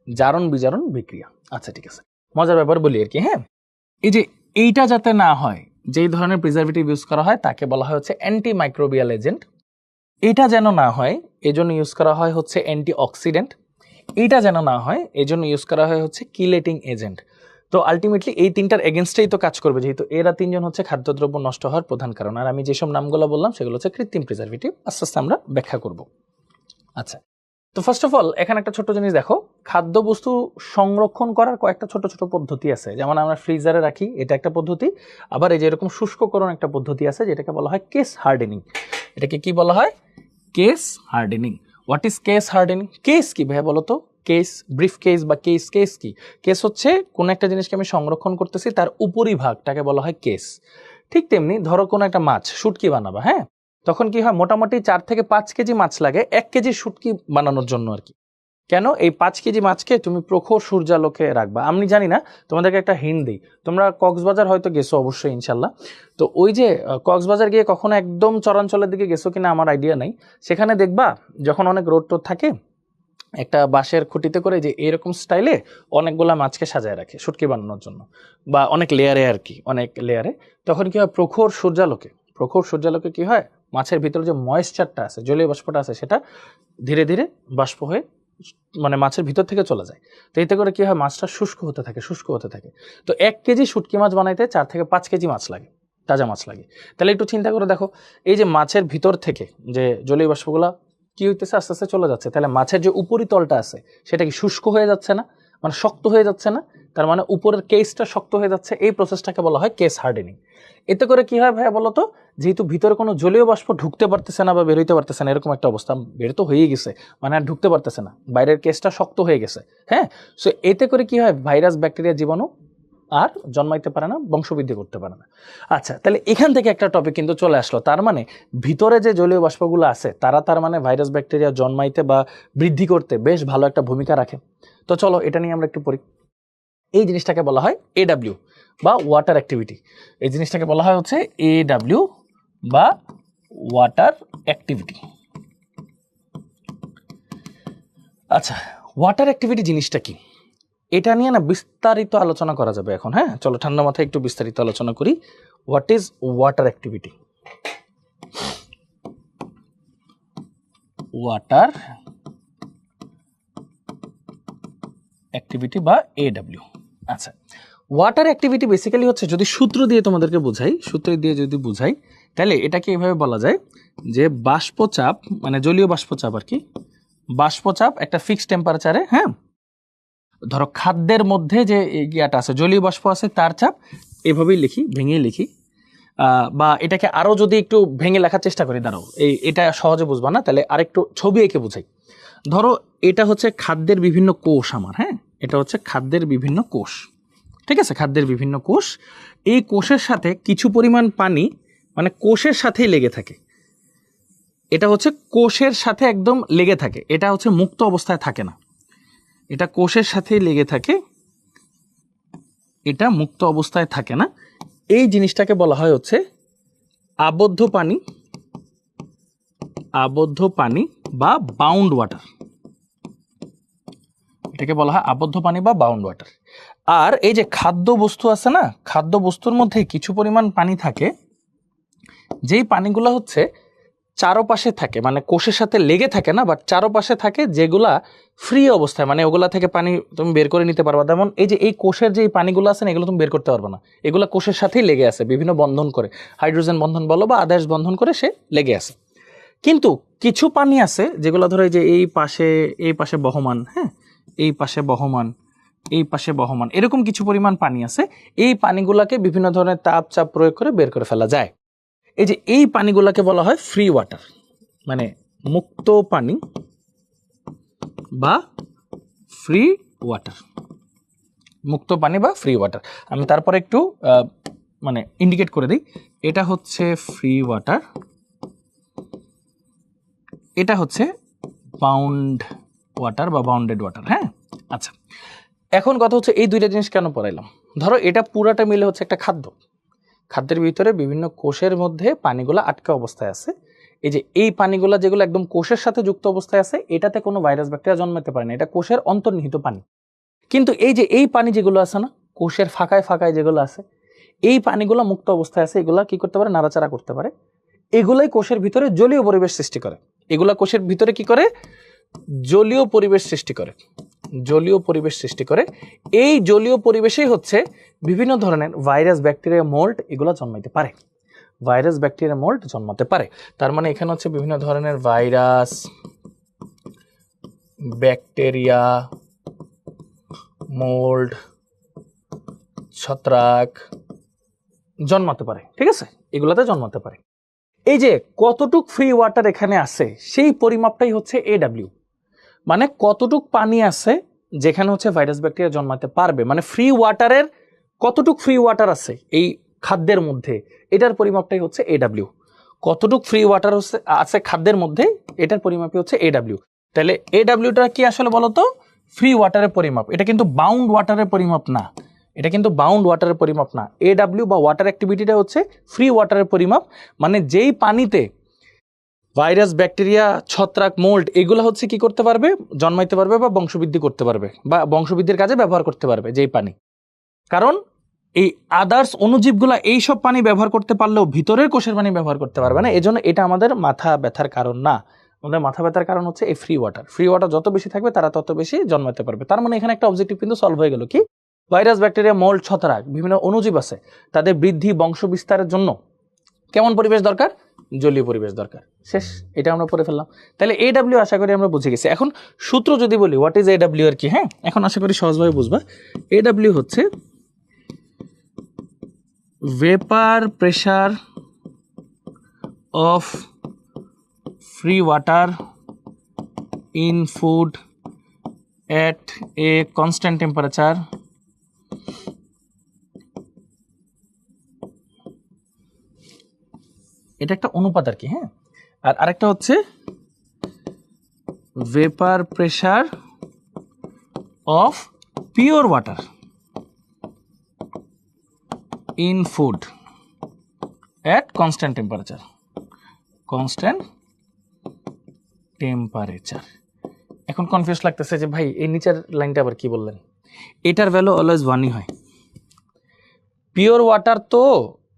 জারণ বিজারণ বিক্রিয়া। আচ্ছা, ঠিক আছে, মজার ব্যাপার বলি আর কি। হ্যাঁ, এই যে এইটা যাতে না হয়, যেই ধরনের প্রিজারভেটিভ ইউজ করা হয় তাকে বলা হয় হচ্ছে অ্যান্টি মাইক্রোবিয়াল এজেন্ট। এটা যেন না হয় এজন্য ইউজ করা হয় হচ্ছে অ্যান্টি অক্সিডেন্ট। এইটা যেন না হয় এজন্য ইউজ করা হয় হচ্ছে কিলেটিং এজেন্ট। তো আলটিমেটলি এই তিনটার এগেনস্টেই তো কাজ করবে, যেহেতু এরা তিনজন হচ্ছে খাদ্যদ্রব্য নষ্ট হওয়ার প্রধান কারণ। আর আমি যেসব নামগুলো বললাম সেগুলো হচ্ছে কৃত্রিম প্রিজারভেটিভ, আস্তে আস্তে আমরা ব্যাখ্যা করব। আচ্ছা, তো ফার্স্ট অফ অল এখানে একটা ছোট জিনিস দেখো, খাদ্যবস্তু সংরক্ষণ করার কয়েকটা ছোট ছোট পদ্ধতি আছে। যেমন আমরা ফ্রিজারে রাখি, এটা একটা পদ্ধতি। আবার এই যে এরকম শুষ্ককরণ একটা পদ্ধতি আছে, যেটাকে বলা হয় কেস হার্ডেনিং। এটাকে কি বলা হয়? Case hardening. What is case hardening? Case কি ভাই বলো তো? কেস, ব্রিফ কেস বা কেস কি? কেস হচ্ছে কোন একটা জিনিসকে আমি সংরক্ষণ করতেছি, তার উপরিভাগটাকে বলা হয় কেস। ঠিক তেমনি ধরো কোনো একটা মাছ, শুটকি বানাবা, হ্যাঁ, তখন কি হয়, মোটামুটি 4 থেকে 5 কেজি মাছ লাগে 1 কেজি শুটকি বানানোর জন্য আর কি। কেন? এই 5 কেজি মাছকে তুমি প্রখর সূর্যালোকে রাখবা। আমি জানি না, তোমাদেরকে একটা হিন্ট দিই। তোমরা কক্সবাজার হয়তো গেছো অবশ্যই, ইনশাল্লাহ। তো ওই যে কক্সবাজার গিয়ে কখনো একদম চরাঞ্চলের দিকে গেছো কিনা আমার আইডিয়া নাই, সেখানে দেখবা যখন অনেক রোড টোড থাকে, একটা বাঁশের খুঁটিতে করে যে এরকম স্টাইলে অনেকগুলা মাছকে সাজায় রাখে শুটকি বানানোর জন্য, বা অনেক লেয়ারে আর কি, অনেক লেয়ারে। তখন কি হয়, প্রখর সূর্যালোকে কি হয়, মাছের ভিতরে যে ময়েশ্চারটা আছে, জলীয় বাষ্পটা আছে, সেটা ধীরে ধীরে বাষ্প হয়ে মানে মাছের ভিতর থেকে চলে যায়। তো এতে করে কি হয়, মাছটা শুষ্ক হতে থাকে। তো 1 কেজি শুটকি মাছ বানাইতে 4 থেকে 5 কেজি মাছ লাগে, তাজা মাছ লাগে। তাহলে একটু চিন্তা করে দেখো, এই যে মাছের ভিতর থেকে যে জলীয় বাষ্পগুলা কি হইতেছে, আস্তে আস্তে চলে যাচ্ছে, তাহলে মাছের যে উপরিতলটা আছে সেটা কি শুষ্ক হয়ে যাচ্ছে না, মানে শক্ত হয়ে যাচ্ছে না? তার মানে উপরের কেসটা শক্ত হয়ে যাচ্ছে। এই প্রসেসটাকে বলা হয় কেস হার্ডেনিং। এতে করে কি হয় ভাইয়া বলো তো, যেহেতু ভিতরে কোনো জলীয় বাষ্প ঢুকতে পারতেছে না বা বের হইতে পারতেছে না, এরকম একটা অবস্থা, বের তো হয়ে গেছে, মানে আর ঢুকতে পারতেছে না, বাইরের কেসটা শক্ত হয়ে গেছে। হ্যাঁ, সো এতে করে কি হয়, ভাইরাস, ব্যাকটেরিয়া, জীবাণু আর জন্মাইতে পারে না, বংশবৃদ্ধি করতে পারে না। আচ্ছা, তাহলে এখান থেকে একটা টপিক কিন্তু চলে আসলো, তার মানে ভিতরে যে জলীয় বাষ্পগুলো আছে তার মানে ভাইরাস, ব্যাকটেরিয়া জন্মাইতে বা বৃদ্ধি করতে বেশ ভালো একটা ভূমিকা রাখে। তো চলো এটা নিয়ে আমরা একটু পড়ি। এই জিনিসটাকে বলা হয় এডাব্লিউ বা ওয়াটার অ্যাক্টিভিটি। এই জিনিসটাকে বলা হয় হচ্ছে এডাব্লিউ বা ওয়াটার অ্যাক্টিভিটি। আচ্ছা, ওয়াটার অ্যাক্টিভিটি জিনিসটা কি, এটা নিয়ে না বিস্তারিত আলোচনা করা যাবে এখন। হ্যাঁ, চলো ঠান্ডা মাথায় একটু বিস্তারিত আলোচনা করি। What is water activity? Water activity বা এডাব্লিউ। আচ্ছা, ওয়াটার অ্যাক্টিভিটি বেসিক্যালি হচ্ছে, যদি সূত্র দিয়ে তোমাদেরকে বুঝাই, তাহলে এটাকে এভাবে বলা যায় যে বাষ্পচাপ, মানে জলীয় বাষ্পচাপ আর কি, বাষ্পচাপ একটা ফিক্সড টেম্পারেচারে, হ্যাঁ, ধরো খাদ্যের মধ্যে যে ইয়াটা আছে, জলীয় বাষ্প আছে, তার চাপ এভাবেই লিখি, ভেঙেই লিখি, বা এটাকে আরও যদি একটু ভেঙে লেখার চেষ্টা করি, দাঁড়াও এটা সহজে বুঝবা না, তাহলে আরেকটু ছবি এঁকে বুঝাই। ধরো এটা হচ্ছে খাদ্যের বিভিন্ন কোষ আমার, হ্যাঁ, এটা হচ্ছে খাদ্যের বিভিন্ন কোষ, ঠিক আছে, খাদ্যের বিভিন্ন কোষ। এই কোষের সাথে কিছু পরিমাণ পানি মানে কোষের সাথেই লেগে থাকে, এটা হচ্ছে কোষের সাথে একদম লেগে থাকে, এটা হচ্ছে মুক্ত অবস্থায় থাকে না, এটা কোষের সাথেই লেগে থাকে, এটা মুক্ত অবস্থায় থাকে না। এই জিনিসটাকে বলা হয় হচ্ছে আবদ্ধ পানি, আবদ্ধ পানি বা বাউন্ড ওয়াটার, এটাকে বলা হয় আবদ্ধ পানি বা বাউন্ড ওয়াটার। আর এই যে খাদ্য বস্তু আছে না, খাদ্য বস্তুর মধ্যে কিছু পরিমাণ পানি থাকে, যেই পানিগুলো হচ্ছে চারপাশে থাকে, মানে কোষের সাথে লেগে থাকে না, বাট চারপাশে থাকে, যেগুলা ফ্রি অবস্থায়, মানে ওগুলা থেকে পানি তুমি বের করে নিতে পারবা। যেমন এই যে এই কোষের যে পানিগুলো আছে না, এগুলো তুমি বের করতে পারবে না, এগুলো কোষের সাথেই লেগে আছে, বিভিন্ন বন্ধন করে, হাইড্রোজেন বন্ধন বলো বা আদার্স বন্ধন করে সে লেগে আছে। কিন্তু কিছু পানি আছে যেগুলো ধরো এই যে এই পাশে বহমান, হ্যাঁ, এই পাশে বহমান, এই পাশে বহমান, এরকম কিছু পরিমাণ পানি আছে, এই পানিগুলাকে বিভিন্ন ধরনের তাপ চাপ প্রয়োগ করে বের করে ফেলা যায়। এই যে এই পানিগুলাকে বলা হয় ফ্রি ওয়াটার, মানে মুক্ত পানি বা ফ্রি ওয়াটার, মুক্ত পানি বা ফ্রি ওয়াটার। আমি তারপরে একটু মানে ইন্ডিকেট করে দিই, এটা হচ্ছে ফ্রি ওয়াটার, এটা হচ্ছে বাউন্ড ওয়াটার বা বাউন্ডেড ওয়াটার, হ্যাঁ। আচ্ছা, এখন কথা হচ্ছে এই দুইটা জিনিস কেন পড়াইলাম। ধরো এটা পুরাটা মিলে হচ্ছে একটা খাদ্য, খাদ্যের ভিতরে বিভিন্ন কোষের মধ্যে পানিগুলো আটকা অবস্থায় আছে। এই যে এই পানিগুলো যেগুলো একদম কোষের সাথে যুক্ত অবস্থায় আছে, এটাতে কোনো ভাইরাস ব্যাকটেরিয়া জন্মাতে পারে না, এটা কোষের অন্তর্নিহিত পানি। কিন্তু এই যে এই পানি যেগুলো আছে না, কোষের ফাঁকায় ফাঁকায় যেগুলো আছে, এই পানিগুলো মুক্ত অবস্থায় আছে, এগুলা কি করতে পারে, নাড়াচাড়া করতে পারে, এগুলাই কোষের ভিতরে জলীয় পরিবেশ সৃষ্টি করে, এগুলা কোষের ভিতরে কি করে, জলীয় পরিবেশ সৃষ্টি করে, জলীয় পরিবেশ সৃষ্টি করে। এই জলীয় পরিবেশেই হচ্ছে বিভিন্ন ধরনের ভাইরাস ব্যাকটেরিয়া মোল্ড এগুলো জন্মাইতে পারে, ভাইরাস ব্যাকটেরিয়া মোল্ড জন্মাতে পারে। তার মানে এখানে হচ্ছে বিভিন্ন ধরনের ভাইরাস ব্যাকটেরিয়া মোল্ড ছত্রাক জন্মাতে পারে, ঠিক আছে, এগুলাতে জন্মাতে পারে। এই যে কতটুক ফ্রি ওয়াটার এখানে আছে, সেই পরিমাপটাই হচ্ছে AW, মানে কতটুক পানি আছে যেখানে হচ্ছে ভাইরাস ব্যাকটেরিয়া জন্মাতে পারবে, মানে ফ্রি ওয়াটারের কতটুক ফ্রি ওয়াটার আছে এই খাদ্যের মধ্যে, এটার পরিমাপটাই হচ্ছে AW। কতটুক ফ্রি ওয়াটার আছে খাদ্যের মধ্যে, এটার পরিমাপই হচ্ছে AW। তাহলে AWটা কি আসলে বলতো, ফ্রি ওয়াটারের পরিমাপ, এটা কিন্তু বাউন্ড ওয়াটারের পরিমাপ না, এটা কিন্তু বাউন্ড ওয়াটারের পরিমাপ না। AW বা ওয়াটার অ্যাক্টিভিটিটা হচ্ছে ফ্রি ওয়াটারের পরিমাপ, মানে যেই পানিতে ভাইরাস ব্যাকটেরিয়া ছত্রাক মোল্ড এগুলো হচ্ছে কি করতে পারবে, জন্মাইতে পারবে বা বংশবৃদ্ধি করতে পারবে বা বংশবৃদ্ধির কাজে ব্যবহার করতে পারবে যেই পানি। কারণ এই আদার্স অণুজীবগুলা এইসব পানি ব্যবহার করতে পারলেও ভিতরের কোষের পানি ব্যবহার করতে পারবে না, এজন্য এটা আমাদের মাথা ব্যথার কারণ না। আমাদের মাথা ব্যথার কারণ হচ্ছে এই ফ্রি ওয়াটার, ফ্রি ওয়াটার যত বেশি থাকবে তারা তত বেশি জন্মাতে পারবে। তার মানে এখানে একটা অবজেক্টিভ কিন্তু সলভ হয়ে গেল, কি ভাইরাস ব্যাকটেরিয়া মোল্ড ছত্রাক বিভিন্ন অণুজীব আছে, তাদের বৃদ্ধি বংশ বিস্তারের জন্য কেমন পরিবেশ দরকার, জলীয় পরিবেশ দরকার। শেষ, এটা আমরা পড়ে ফেললাম। তাহলে AW আশা করি আমরা বুঝে গেছি। এখন সূত্র যদি বলি হোয়াট ইজ AW আর কি, হ্যাঁ, এখন আশা করি সহজভাবে বুঝবা। AW হচ্ছে vapor pressure of free water in food at a constant temperature এটা একটা অনুপাত আর কি, হ্যাঁ। আর আরেকটা হচ্ছে vapor pressure of pure water in food at constant temperature, constant temperature। এখন কনফিউজ লাগতেছে যে ভাই এই নিচের লাইনটা আবার কি বললেন, এটার ভ্যালু অলওয়েজ 1ই হয়। পিওর ওয়াটার তো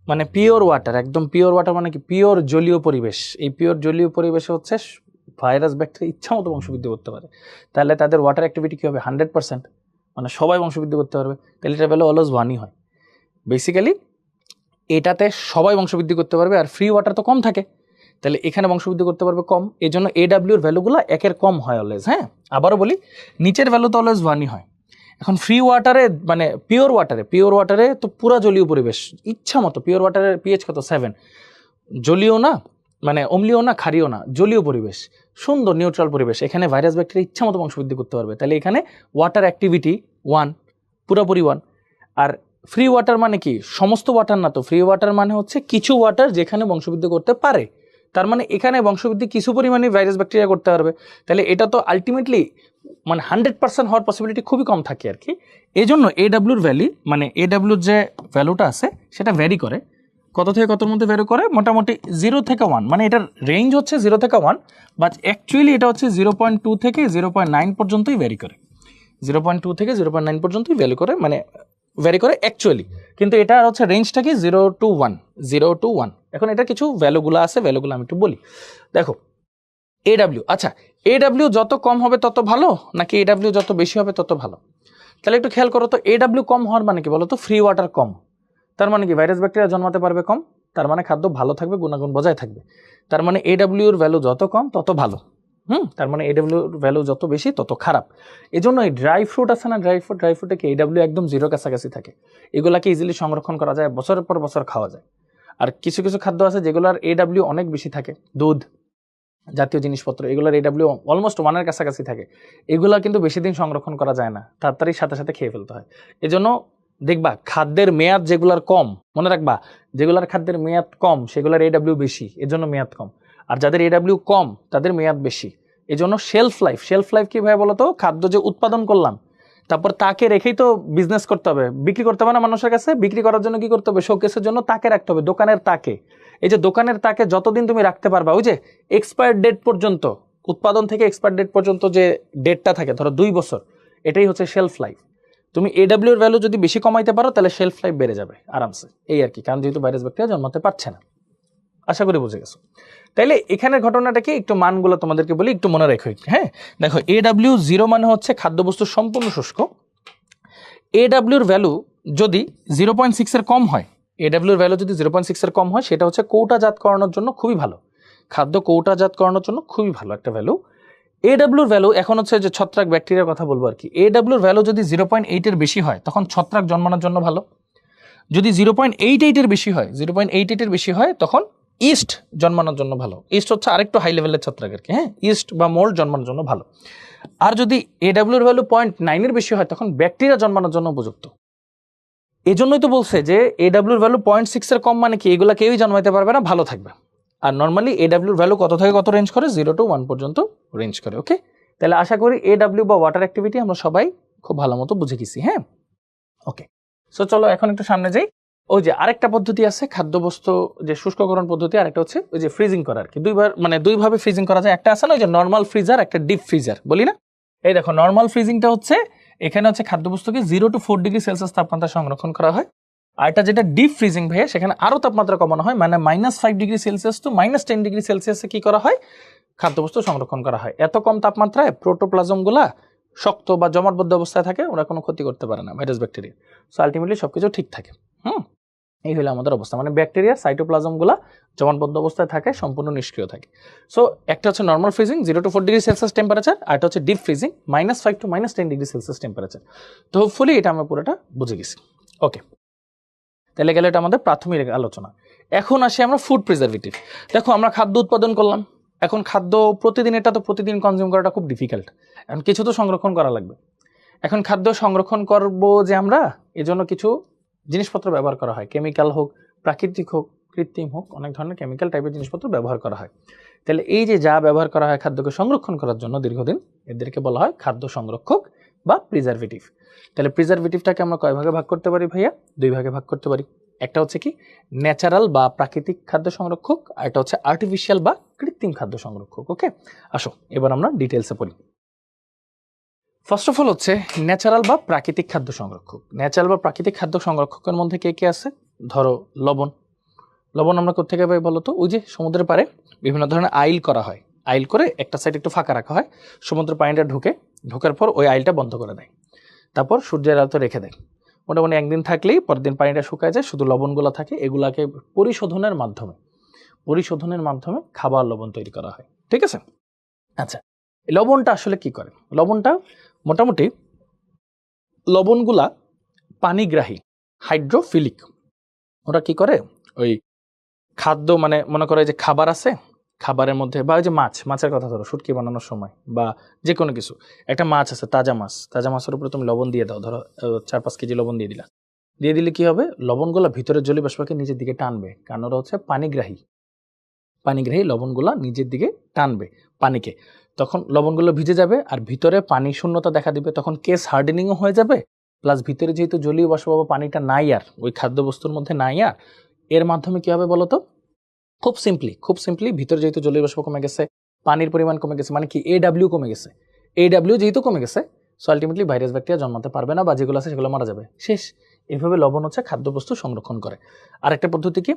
মানে পিওর ওয়াটার, একদম পিওর ওয়াটার মানে কি, পিওর জলীয় পরিবেশ। এই পিওর জলীয় পরিবেশে হচ্ছে ভাইরাস ব্যাকটেরিয়া ইচ্ছা মতো বংশবৃদ্ধি করতে পারে, তাহলে তাদের ওয়াটার অ্যাক্টিভিটি কী হবে, 100%, মানে সবাই বংশবৃদ্ধি করতে পারবে, তাহলে এটার ভ্যালু অলওয়েজ 1ই হয়। বেসিক্যালি এটাতে সবাই বংশবৃদ্ধি করতে পারবে, আর ফ্রি ওয়াটার তো কম থাকে, তাহলে এখানে বংশবৃদ্ধি করতে পারবে কম, এই জন্য AW এর ভ্যালুগুলো 1-এর কম হয় অলওয়েজ। হ্যাঁ, আবারও বলি, নিচের ভ্যালু তো অলওয়েজ 1ই হয়। এখন ফ্রি ওয়াটারে মানে পিওর ওয়াটারে তো পুরা জলীয় পরিবেশ, ইচ্ছা মতো। পিওর ওয়াটারের পিএইচ কত 7, জলীয় না মানে অম্লীয় না ক্ষারীয় না, জলীয় পরিবেশ, সুন্দর নিউট্রাল পরিবেশ। এখানে ভাইরাস ব্যাকটেরিয়া ইচ্ছা মতো বংশবৃদ্ধি করতে পারবে। তাহলে এখানে ওয়াটার অ্যাক্টিভিটি 1, পুরোপুরি 1। আর ফ্রি ওয়াটার মানে কি? সমস্ত ওয়াটার না তো। ফ্রি ওয়াটার মানে হচ্ছে কিছু ওয়াটার যেখানে বংশবৃদ্ধি করতে পারে। তার মানে এখানে বংশবৃদ্ধি কিছু পরিমাণে ভাইরাস ব্যাকটেরিয়া করতে পারবে। তাহলে এটা তো আলটিমেটলি মানে 100% হওয়ার পসিবিলিটি খুবই কম থাকে আর কি। এই জন্য এডাব্লিউর ভ্যালু মানে এডাব্লিউর যে ভ্যালুটা আছে সেটা ভ্যারি করে। কত থেকে কতর মধ্যে ভ্যারি করে? মোটামুটি 0 থেকে 1, মানে এটার রেঞ্জ হচ্ছে 0 থেকে 1, বাট অ্যাকচুয়ালি এটা হচ্ছে 0.2 থেকে 0.9 পর্যন্তই ভ্যারি করে। 0.2 থেকে 0.9 পর্যন্তই ভ্যালু করে, মানে ভ্যারি করে অ্যাকচুয়ালি। কিন্তু এটা হচ্ছে রেঞ্জটা কি 0 to 1। এখন এটা কিছু ভ্যালুগুলো আছে, ভ্যালুগুলো আমি একটু বলি। দেখো এডাব্লিউ, আচ্ছা এডাব্লিউ যত কম হবে তত ভালো নাকি এডাব্লিউ যত বেশি হবে তত ভালো? তাহলে একটু খেয়াল করো তো, এডাব্লিউ কম হওয়ার মানে কি বলো তো? ফ্রি ওয়াটার কম, তার মানে কি ভাইরাস ব্যাকটেরিয়া জন্মাতে পারবে কম, তার মানে খাদ্য ভালো থাকবে, গুণাগুণ বজায় থাকবে। তার মানে এডাব্লিউর ভ্যালু যত কম তত ভালো। তার মানে এডাব্লিউর ভ্যালু যত বেশি তত খারাপ। এই জন্য এই ড্রাই ফ্রুট আছে না, ড্রাই ফ্রুটে কি এডাব্লিউ একদম 0 কাছাকাছি থাকে। এগুলাকে ইজিলি সংরক্ষণ করা যায়, বছরের পর বছর খাওয়া যায়। আর কিছু কিছু খাদ্য আছে যেগুলোর এডাব্লিউ অনেক বেশি থাকে, দুধ জাতীয় জিনিসপত্র, এগুলোর এডাব্লিউ অলমোস্ট 1-এর কাছাকাছি থাকে। এগুলা কিন্তু বেশি দিন সংরক্ষণ করা যায় না, তাড়াতাড়ি সাথে সাথে খেয়ে ফেলতে হয়। এজন্য দেখবা খাদ্যের মেয়াদ যেগুলার কম, মনে রাখবা যেগুলার খাদ্যের মেয়াদ কম সেগুলোর এডাব্লিউ বেশি, এজন্য মেয়াদ কম। আর যাদের এডাব্লিউ কম তাদের মেয়াদ বেশি। এজন্য শেলফ লাইফ কি ভাই বলতো? খাদ্য যে উৎপাদন করলাম তারপর তাকে রেখেই তো বিজনেস করতে হবে, বিক্রি করতে হবে না মানুষের কাছে। বিক্রি করার জন্য কি করতে হবে? শোকেসের জন্য তাকে রাখতে হবে, দোকানের তাকে। এই যে দোকানের তাকে যতদিন তুমি রাখতে পারবা, ওই যে এক্সপায়ার ডেট পর্যন্ত, উৎপাদন থেকে এক্সপায়ার ডেট পর্যন্ত যে ডেটটা থাকে, ধরো 2 বছর, এটাই হচ্ছে শেলফ লাইফ। তুমি এডাব্লিউর ভ্যালু যদি বেশি কমাইতে পারো তাহলে শেলফ লাইফ বেড়ে যাবে আরামসে, এই আর কি। কারণ যেহেতু ভাইরাস ব্যাকটেরিয়া জন্মাতে পারছে না। আশা করি বুঝে গেছো। তাইলে এখানের ঘটনাটা কি, একটু মানগুলো তোমাদেরকে বলি, একটু মনে রেখো। হ্যাঁ দেখো, এডাব্লিউ 0 মানে হচ্ছে খাদ্যবস্তু সম্পূর্ণ শুষ্ক। এডাব্লিউর ভ্যালু যদি 0.6-এর কম হয়, এডাব্লিউর ভ্যালু যদি 0.6-এর কম হয়, সেটা হচ্ছে কৌটাজাত করানোর জন্য খুবই ভালো। খাদ্য কৌটাজাত করানোর জন্য খুবই ভালো একটা ভ্যালু। এডাব্লিউর ভ্যালু এখন হচ্ছে যে ছত্রাক ব্যাকটেরিয়ার কথা বলবো আর কি। এডাব্লিউর ভ্যালু যদি 0.8-এর বেশি হয় তখন ছত্রাক জন্মানোর জন্য ভালো। যদি 0.88-এর বেশি হয়, 0.88-এর বেশি হয় তখন ইস্ট জন্মানোর জন্য ভালো। ইস্ট হচ্ছে আরেকটু হাই লেভেলের ছত্রাক আর কি। হ্যাঁ, ইস্ট বা মোল্ড জন্মানোর জন্য ভালো। আর যদি এডাব্লিউর ভ্যালু 0.9-এর বেশি হয় তখন ব্যাকটেরিয়া জন্মানোর জন্য উপযুক্ত। এই জন্যই তো বলছে যে এডাব্লিউর ভ্যালু 0.6-এর কম মানে কি, এগুলা কেউই জন্মাইতে পারবে না, ভালো থাকবে। আর নর্মালি এডাব্লিউর ভ্যালু কত থেকে কত রেঞ্জ করে? 0 to 1 পর্যন্ত রেঞ্জ করে। ওকে, তাহলে আশা করি এডাব্লিউ বা ওয়াটার অ্যাক্টিভিটি আমরা সবাই খুব ভালো মতো বুঝে গেছি। হ্যাঁ, ওকে। সো চলো এখন একটু সামনে যাই। ওই যে আরেকটা পদ্ধতি আছে খাদ্যবস্তু যে শুষ্ককরণ পদ্ধতি, আরেকটা হচ্ছে ওই যে ফ্রিজিং করা আর কি। দুইভাবে ফ্রিজিং করা যায়। একটা আছে না ওই যে নর্মাল ফ্রিজার, একটা ডিপ ফ্রিজার বলি না। এই দেখো নর্মাল ফ্রিজিংটা হচ্ছে এখানে হচ্ছে খাদ্যবস্তুকে 0 to 4 ডিগ্রি সেলসিয়াস তাপমাত্রা সংরক্ষণ করা হয়। আর এটা যেটা ডিপ ফ্রিজিং ভাইয়া, সেখানে আরো তাপমাত্রা কমানো হয়, মানে -5 ডিগ্রি সেলসিয়াস to -10 ডিগ্রি সেলসিয়াসে কি করা হয়? খাদ্যবস্তু সংরক্ষণ করা হয়। এত কম তাপমাত্রায় প্রোটোপ্লাজমগুলা শক্ত বা জমাটবদ্ধ অবস্থায় থাকে, ওরা কোনো ক্ষতি করতে পারে না ভাইরাস ব্যাকটেরিয়া। সো আলটিমেটলি সবকিছু ঠিক থাকে। এই হলো আমাদের অবস্থা, মানে ব্যাকটেরিয়ার সাইটোপ্লাজমগুলা জমাটবদ্ধ অবস্থায় থাকে, সম্পূর্ণ নিষ্ক্রিয় থাকে। সো একটা হচ্ছে normal freezing 0 to 4 degree Celsius temperature, আর একটা হচ্ছে deep freezing -5 to -10 degree Celsius temperature. তো হোপফুলি এটা আমরা পুরোটা বুঝে গেছি। ওকে, তাহলে গেলে এটা আমাদের প্রাথমিক আলোচনা। এখন আসি আমরা ফুড প্রিজারভেটিভ। দেখো আমরা খাদ্য উৎপাদন করলাম, এখন খাদ্য প্রতিদিন, এটা তো প্রতিদিন কনজিউম করাটা খুব ডিফিকাল্ট। এখন কিছু তো সংরক্ষণ করা লাগবে। এখন খাদ্য সংরক্ষণ করব যে আমরা, এজন্য কিছু জিনিসপত্র ব্যবহার করা হয়, কেমিক্যাল হোক, প্রাকৃতিক হোক, কৃত্রিম হোক, অনেক ধরনের কেমিক্যাল টাইপের জিনিসপত্র ব্যবহার করা হয়। তাহলে এই যে যা ব্যবহার করা হয় খাদ্যকে সংরক্ষণ করার জন্য দীর্ঘদিন, এদেরকে বলা হয় খাদ্য সংরক্ষক বা প্রিজারভেটিভ। তাহলে প্রিজারভেটিভটাকে আমরা কয় ভাগে ভাগ করতে পারি ভাইয়া? 2 ভাগে ভাগ করতে পারি। একটা হচ্ছে কি ন্যাচারাল বা প্রাকৃতিক খাদ্য সংরক্ষক, আর একটা হচ্ছে আর্টিফিশিয়াল বা কৃত্রিম খাদ্য সংরক্ষক। ওকে, আসো এবার আমরা ডিটেলসে পড়ি। ফার্স্ট অফ অল হচ্ছে ন্যাচারাল বা প্রাকৃতিক খাদ্য সংরক্ষক। ন্যাচারাল বা প্রাকৃতিক খাদ্য সংরক্ষকের মধ্যে কে কে আছে? ধরো লবণ। লবণ আমরা কোথেকে পাই বলো তো? ওই যে সমুদ্রের পাড়ে বিভিন্ন ধরনের আইল করা হয়, আইল করে একটা সাইড একটু ফাঁকা রাখা হয়, সমুদ্রের পানিটা ঢোকার পর ওই আইলটা বন্ধ করে দেয়, তারপর সূর্যের আলোতে রেখে দেয়। মোটামুটি একদিন থাকলেই পরের দিন পানিটা শুকায় যায়, শুধু লবণগুলো থাকে। এগুলাকে পরিশোধনের মাধ্যমে খাবার লবণ তৈরি করা হয়। ঠিক আছে, আচ্ছা লবণটা আসলে কি করে? লবণটা মোটামুটি লবণগুলা পানিগ্রাহী, হাইড্রোফিলিক। ওরা কি করে, ওই খাদ্য মানে মনে করে যে খাবার আছে, খাবারের মধ্যে বা ওই যে মাছের কথা ধরো, শুটকি বানানোর সময় বা যে কোনো কিছু, একটা মাছ আছে, তাজা মাছের উপরে তুমি লবণ দিয়ে দাও, ধরো 4-5 কেজি লবণ দিয়ে দিলে কি হবে, লবণগুলা ভিতরের জলীয় বাষ্পকে নিজের দিকে টানবে, কারণ ওরা হচ্ছে পানিগ্রাহী লবণগুলা নিজের দিকে টানবে পানিকে, তখন লবণগুলো ভিজে যাবে আর ভিতরে পানি শূন্যতা দেখা দিবে, তখন কেস হার্ডেনিংও হয়ে যাবে, প্লাস ভিতরে যেহেতু জলীয় বাষ্প বা পানিটা নাই আর ওই খাদ্যবস্তুর মধ্যে নাই আর, এর মাধ্যমে কি হবে বলতো, খুব সিম্পলি ভিতরে যেহেতু জলীয় বাষ্প কমে গেছে, পানির পরিমাণ কমে গেছে, মানে কি AW কমে গেছে, AW যেহেতু কমে গেছে, সো আলটিমেটলি ভাইরাস ব্যাকটেরিয়া জন্মাতে পারবে না, বা যেগুলো আছে সেগুলো মারা যাবে, শেষ। এইভাবে লবণ হচ্ছে খাদ্যবস্তু সংরক্ষণ করে। আরেকটা পদ্ধতি কি,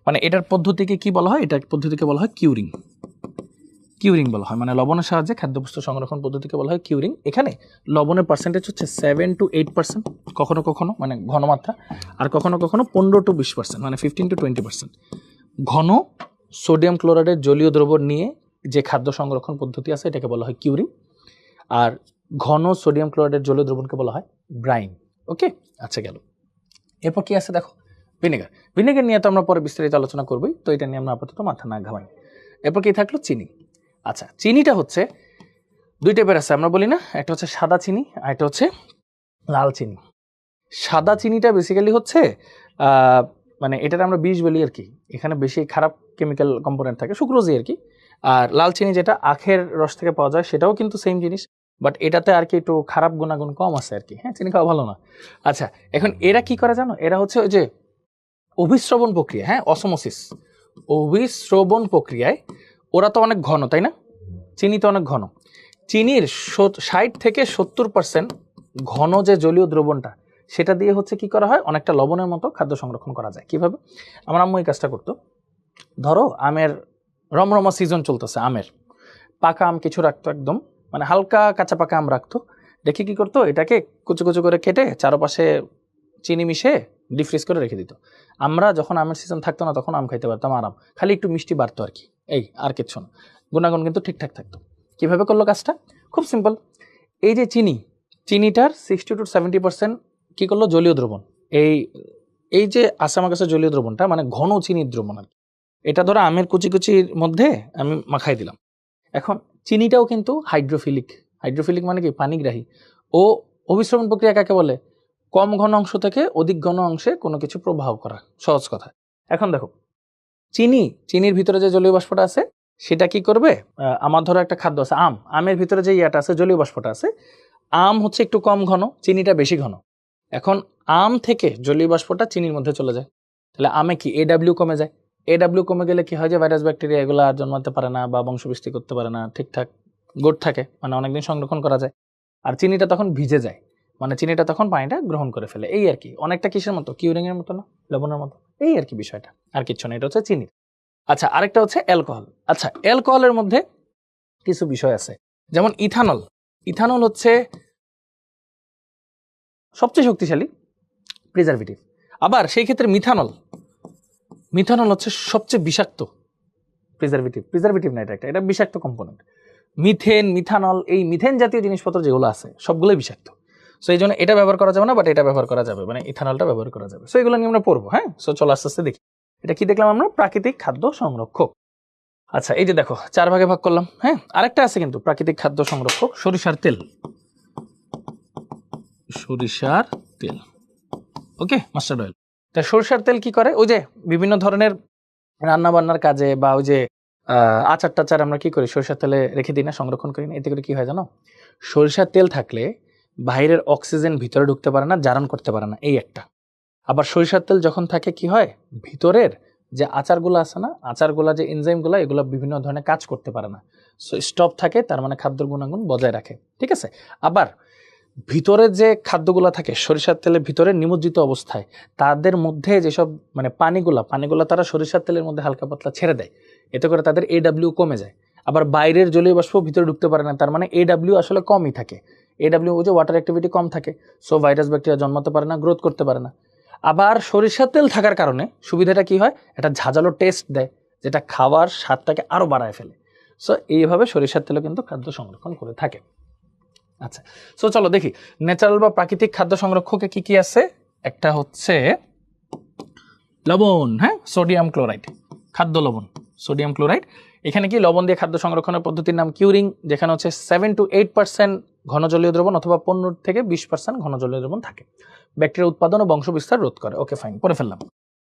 মানে এটার পদ্ধতিকে কি বলা হয়, এটার পদ্ধতিকে বলা হয় কিউরিং বলা হয়, মানে লবণের সাহায্যে খাদ্যবস্তু সংরক্ষণ পদ্ধতিকে বলা হয় কিউরিং। এখানে লবণের পার্সেন্টেজ হচ্ছে 7 to 8%, কখনো মানে ঘনমাত্রা, আর কখনো 15 to 20%, মানে 15 to 20%। ঘন সোডিয়াম ক্লোরাইডের জলীয় দ্রবণ নিয়ে যে খাদ্য সংরক্ষণ পদ্ধতি আছে এটাকে বলা হয় কিউরিং, আর ঘন সোডিয়াম ক্লোরাইডের জলীয় দ্রবণকে বলা হয় ব্রাইন। ওকে, আচ্ছা গেল। এরপর কি আছে দেখো, ভিনেগার নিয়ে তো আমরা পরে বিস্তারিত আলোচনা করবই, তো এটা নিয়ে আমরা আপাতত মাথা না ঘামাই। এরপর কি থাকলো, চিনি। আচ্ছা, চিনিটা হচ্ছে 2 টাইপের আছে, আমরা বলি না, একটা হচ্ছে সাদা চিনি আর একটা হচ্ছে লাল চিনি। সাদা চিনিটা বেসিক্যালি হচ্ছে মানে এটাতে আমরা বিষ বলি আর কি, এখানে বেশি খারাপ কেমিক্যাল কম্পোনেন্ট থাকে, সুক্রোজই আর কি। আর লাল চিনি যেটা আখের রস থেকে পাওয়া যায়, সেটাও কিন্তু সেম জিনিস, বাট এটাতে আর কি একটু খারাপ গুণাগুণ কম আছে আর কি। হ্যাঁ, চিনি খাওয়া ভালো না। আচ্ছা, এখন এরা কি করে জানো, এরা হচ্ছে ওই যে অভিস্রবণ প্রক্রিয়া, হ্যাঁ, অসমোসিস, অভিস্রবণ প্রক্রিয়ায় ওরা তো অনেক ঘন, তাই না, চিনি তো অনেক ঘন, চিনির 60 থেকে 70% ঘন যে জলীয় দ্রবণটা, সেটা দিয়ে হচ্ছে কি করা হয়, অনেকটা লবণের মতো খাদ্য সংরক্ষণ করা যায়। কিভাবে, আমার আম্মু এই কাজটা করতো। ধরো আমের রমরমা সিজন চলতেছে, আমের পাকা আম কিছু রাখতো, একদম মানে হালকা কাঁচা পাকা আম রাখতো, রেখে কি করতো, এটাকে কুচু কুচু করে কেটে চারপাশে চিনি মিশে ডিফ্রিজ করে রেখে দিত। আমরা যখন আমের সিজন থাকতো না তখন আম খাইতে পারতাম আরাম, খালি একটু মিষ্টি বাড়তো আর কি, এই আর কিচ্ছু না, গুণাগুণ কিন্তু ঠিকঠাক থাকতো। কিভাবে করলো কাজটা, খুব সিম্পল। এই যে চিনিটার 60 to 70% কি করলো, জলীয় দ্রবণ, এই যে আছে আমার কাছে জলীয় দ্রবণটা, মানে ঘন চিনির দ্রবণ আর কি, এটা ধরো আমের কুচির মধ্যে আমি মাখাই দিলাম। এখন চিনিটাও কিন্তু হাইড্রোফিলিক মানে কি, পানিগ্রাহী। ও অভিস্রবণ প্রক্রিয়া কাকে বলে, কম ঘন অংশ থেকে অধিক ঘন অংশে কোনো কিছু প্রবাহ করা, সহজ কথা। এখন দেখো, চিনির ভিতরে যে জলীয় বাষ্পটা আছে সেটা কি করবে, আমার ধরো একটা খাদ্য আছে আমের ভিতরে যে ইয়াটা আছে, জলীয় বাষ্পটা আছে, আম হচ্ছে একটু কম ঘন, চিনিটা বেশি ঘন। এখন আম থেকে জলীয় বাষ্পটা চিনির মধ্যে চলে যায়, তাহলে আমে কি AW কমে যায়। AW কমে গেলে কি হয়, যে ভাইরাস ব্যাকটেরিয়া এগুলো আর জন্মাতে পারে না বা বংশবৃদ্ধি করতে পারে না, ঠিকঠাক গোট থাকে, মানে অনেকদিন সংরক্ষণ করা যায়। আর চিনিটা তখন ভিজে যায়, মানে চিনিটা তখন পানিটা গ্রহণ করে ফেলে, এই আর কি। অনেকটা কিসের মতো, কিউরিং এর মতো না, লবণের মতো, এই আর কি বিষয়টা, আর কিচ্ছু না। এটা হচ্ছে চিনি। আচ্ছা, আরেকটা হচ্ছে অ্যালকোহল। আচ্ছা, অ্যালকোহলের মধ্যে কিছু বিষয় আছে, যেমন ইথানল হচ্ছে সবচেয়ে শক্তিশালী প্রিজারভেটিভ। আবার সেই ক্ষেত্রে মিথানল হচ্ছে সবচেয়ে বিষাক্ত প্রিজারভেটিভ না, এটা বিষাক্ত কম্পোনেন্ট। মিথানল, এই মিথেন জাতীয় জিনিসপত্র যেগুলো আছে সবগুলোই বিষাক্ত। সো এই জন্য এটা ব্যবহার করা যাবে না, বাট এটা ব্যবহার করা যাবে, মানে ইথানলটা ব্যবহার করা যাবে। সো এগুলো নিয়ে আমরা পড়বো। হ্যাঁ, সো চলো আস্তে আস্তে দেখি। এটা কি দেখলাম আমরা, প্রাকৃতিক খাদ্য সংরক্ষক। আচ্ছা, এই যে দেখো 4 ভাগে ভাগ করলাম। হ্যাঁ, আরেকটা আছে কিন্তু প্রাকৃতিক খাদ্য সংরক্ষক, সরিষার তেল। ওকে, মাস্টার্ড অয়েল। তা সরিষার তেল কি করে, ওই যে বিভিন্ন ধরনের রান্না বান্নার কাজে, বা ওই যে আচার টাচার আমরা কি করি, সরিষার তেলে রেখে দিই না, সংরক্ষণ করি না। এতে করে কি হয় জানো, সরিষার তেল থাকলে বাইরের অক্সিজেন ভিতরে ঢুকতে পারে না, জারণ করতে পারে না, এই একটা। আবার সরিষার তেল যখন থাকে কি হয়, ভিতরের যে আচারগুলো আছে না, আচারগুলা যে এনজাইমগুলো, এগুলো বিভিন্ন ধরনের কাজ করতে পারে না, সো স্টপ থাকে, তার মানে খাদ্যের গুণাগুণ বজায় রাখে। ঠিক আছে। আবার ভিতরের যে খাদ্যগুলো থাকে সরিষার তেলের ভিতরে নিমজ্জিত অবস্থায়, তাদের মধ্যে যেসব মানে পানিগুলা তারা সরিষার তেলের মধ্যে হালকা পাতলা ছেড়ে দেয়, এতে করে তাদের AW কমে যায়। আবার বাইরের জলীয় বাষ্প ভিতরে ঢুকতে পারে না, তার মানে AW আসলে কমই থাকে। AW যে ওয়াটার অ্যাক্টিভিটি কম থাকে, সো ভাইরাস ব্যাকটেরিয়া জন্মাতে পারে না, গ্রোথ করতে পারে না। আবার সরিষার তেল থাকার কারণে সুবিধাটা কি হয়, একটা ঝাঁঝালো টেস্ট দেয়, যেটা খাওয়ার স্বাদটাকে আরো বাড়ায় ফেলে। সো এইভাবে সরিষার তেলও কিন্তু খাদ্য সংরক্ষণ করে থাকে। আচ্ছা, সো চলো দেখি ন্যাচারাল বা প্রাকৃতিক খাদ্য সংরক্ষকে কি কি আছে। একটা হচ্ছে লবণ, হ্যাঁ, সোডিয়াম ক্লোরাইড, খাদ্য লবণ, সোডিয়াম ক্লোরাইড। এখানে কি লবণ দিয়ে খাদ্য সংরক্ষণের পদ্ধতির নাম কিউরিং, যেখানে হচ্ছে 7 to 8% ঘন জলীয় দ্রবণ অথবা 15 থেকে 20% ঘন জলীয় দ্রবণ থাকে, ব্যাকটেরিয়া উৎপাদন ও বংশবিস্তার রোধ করে। ওকে ফাইন, পরে ফেললাম।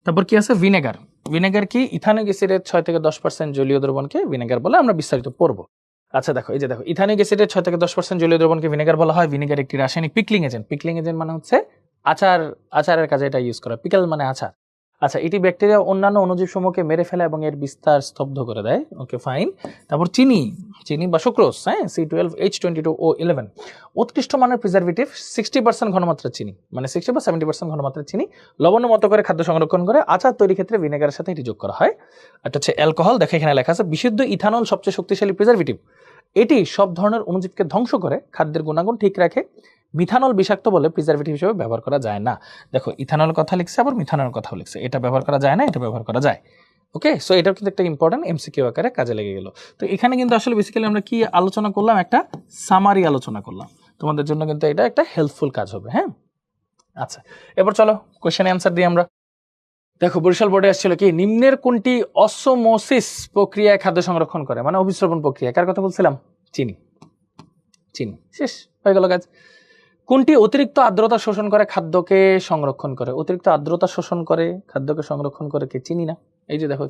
তারপর কি আছে ভিনেগার। ভিনেগার কি ইথানিক অ্যাসিডের 6 থেকে 10% জলীয় দ্রবণকে ভিনেগার বলে, আমরা বিস্তারিত পড়বো। আচ্ছা দেখো, এই যে দেখো ইথানিক অ্যাসিডের 6 থেকে 10% জলীয় দ্রবণকে ভিনেগার বলা হয়। ভিনেগার একটি রাসায়নিক পিকলিং এজেন্ট। পিকলিং এজেন্ট মানে হচ্ছে আচারের কাজে এটা ইউজ করা, পিকল মানে আচার। আচ্ছা, এটি ব্যাকটেরিয়া অন্যান্য অণুজীব সমূহকে মেরে ফেলে এবং এর বিস্তার স্তব্ধ করে দেয়। Okay fine. তারপর চিনি বা সুক্রোজ, হ্যাঁ, C12H22O11 উৎকৃষ্ট মানের প্রিজারভেটিভ, 60% ঘনমাত্রার চিনি, মানে 60 বা 70% ঘনমাত্রার চিনি লবণের মতো করে খাদ্য সংরক্ষণ করে। আচার তৈরির ক্ষেত্রে ভিনেগারের সাথে এটি যোগ করা হয়। এটা হচ্ছে অ্যালকোহল। দেখো এখানে লেখা আছে বিশুদ্ধ ইথানল সবচেয়ে শক্তিশালী প্রিজারভেটিভ। এটি সব ধরনের অণুজীবকে ধ্বংস করে খাদ্যের গুণাগুণ ঠিক রাখে। মিথানল বিষাক্ত বলে প্রিজারভেটিভ হিসেবে ব্যবহার করা যায় না। দেখো ইথানল কথা লিখছে, আবার মিথানল কথা লিখছে, এটা ব্যবহার করা যায় না, এটা ব্যবহার করা যায়। ওকে, সো এটাও কিন্তু একটা ইম্পর্টেন্ট এমসিকিউ আকারে কাজে লেগে গেল। তো এখানে কিন্তু আসলে বেসিক্যালি আমরা কি আলোচনা করলাম, একটা সামারি আলোচনা করলাম, তোমাদের জন্য কিন্তু এটা একটা হেল্পফুল কাজ হবে। হ্যাঁ, আচ্ছা এবার চলো কোশ্চেনে অ্যান্সার দিই আমরা। দেখো বরিশাল বোর্ডে আসছিল কি, নিম্নের কোনটি অসমোসিস প্রক্রিয়ায় খাদ্য সংরক্ষণ করে, মানে অভিস্রবণ প্রক্রিয়া। কার কথা বলছিলাম? চিনি। শেষ হয়ে গেল কাজ। কোনটি অতিরিক্ত আর্দ্রতা শোষণ করে খাদ্যকে সংরক্ষণ করে? অতিরিক্ত আর্দ্রতা শোষণ করে খাদ্যকে সংরক্ষণ করে কি? চিনি না? এই যে দেখো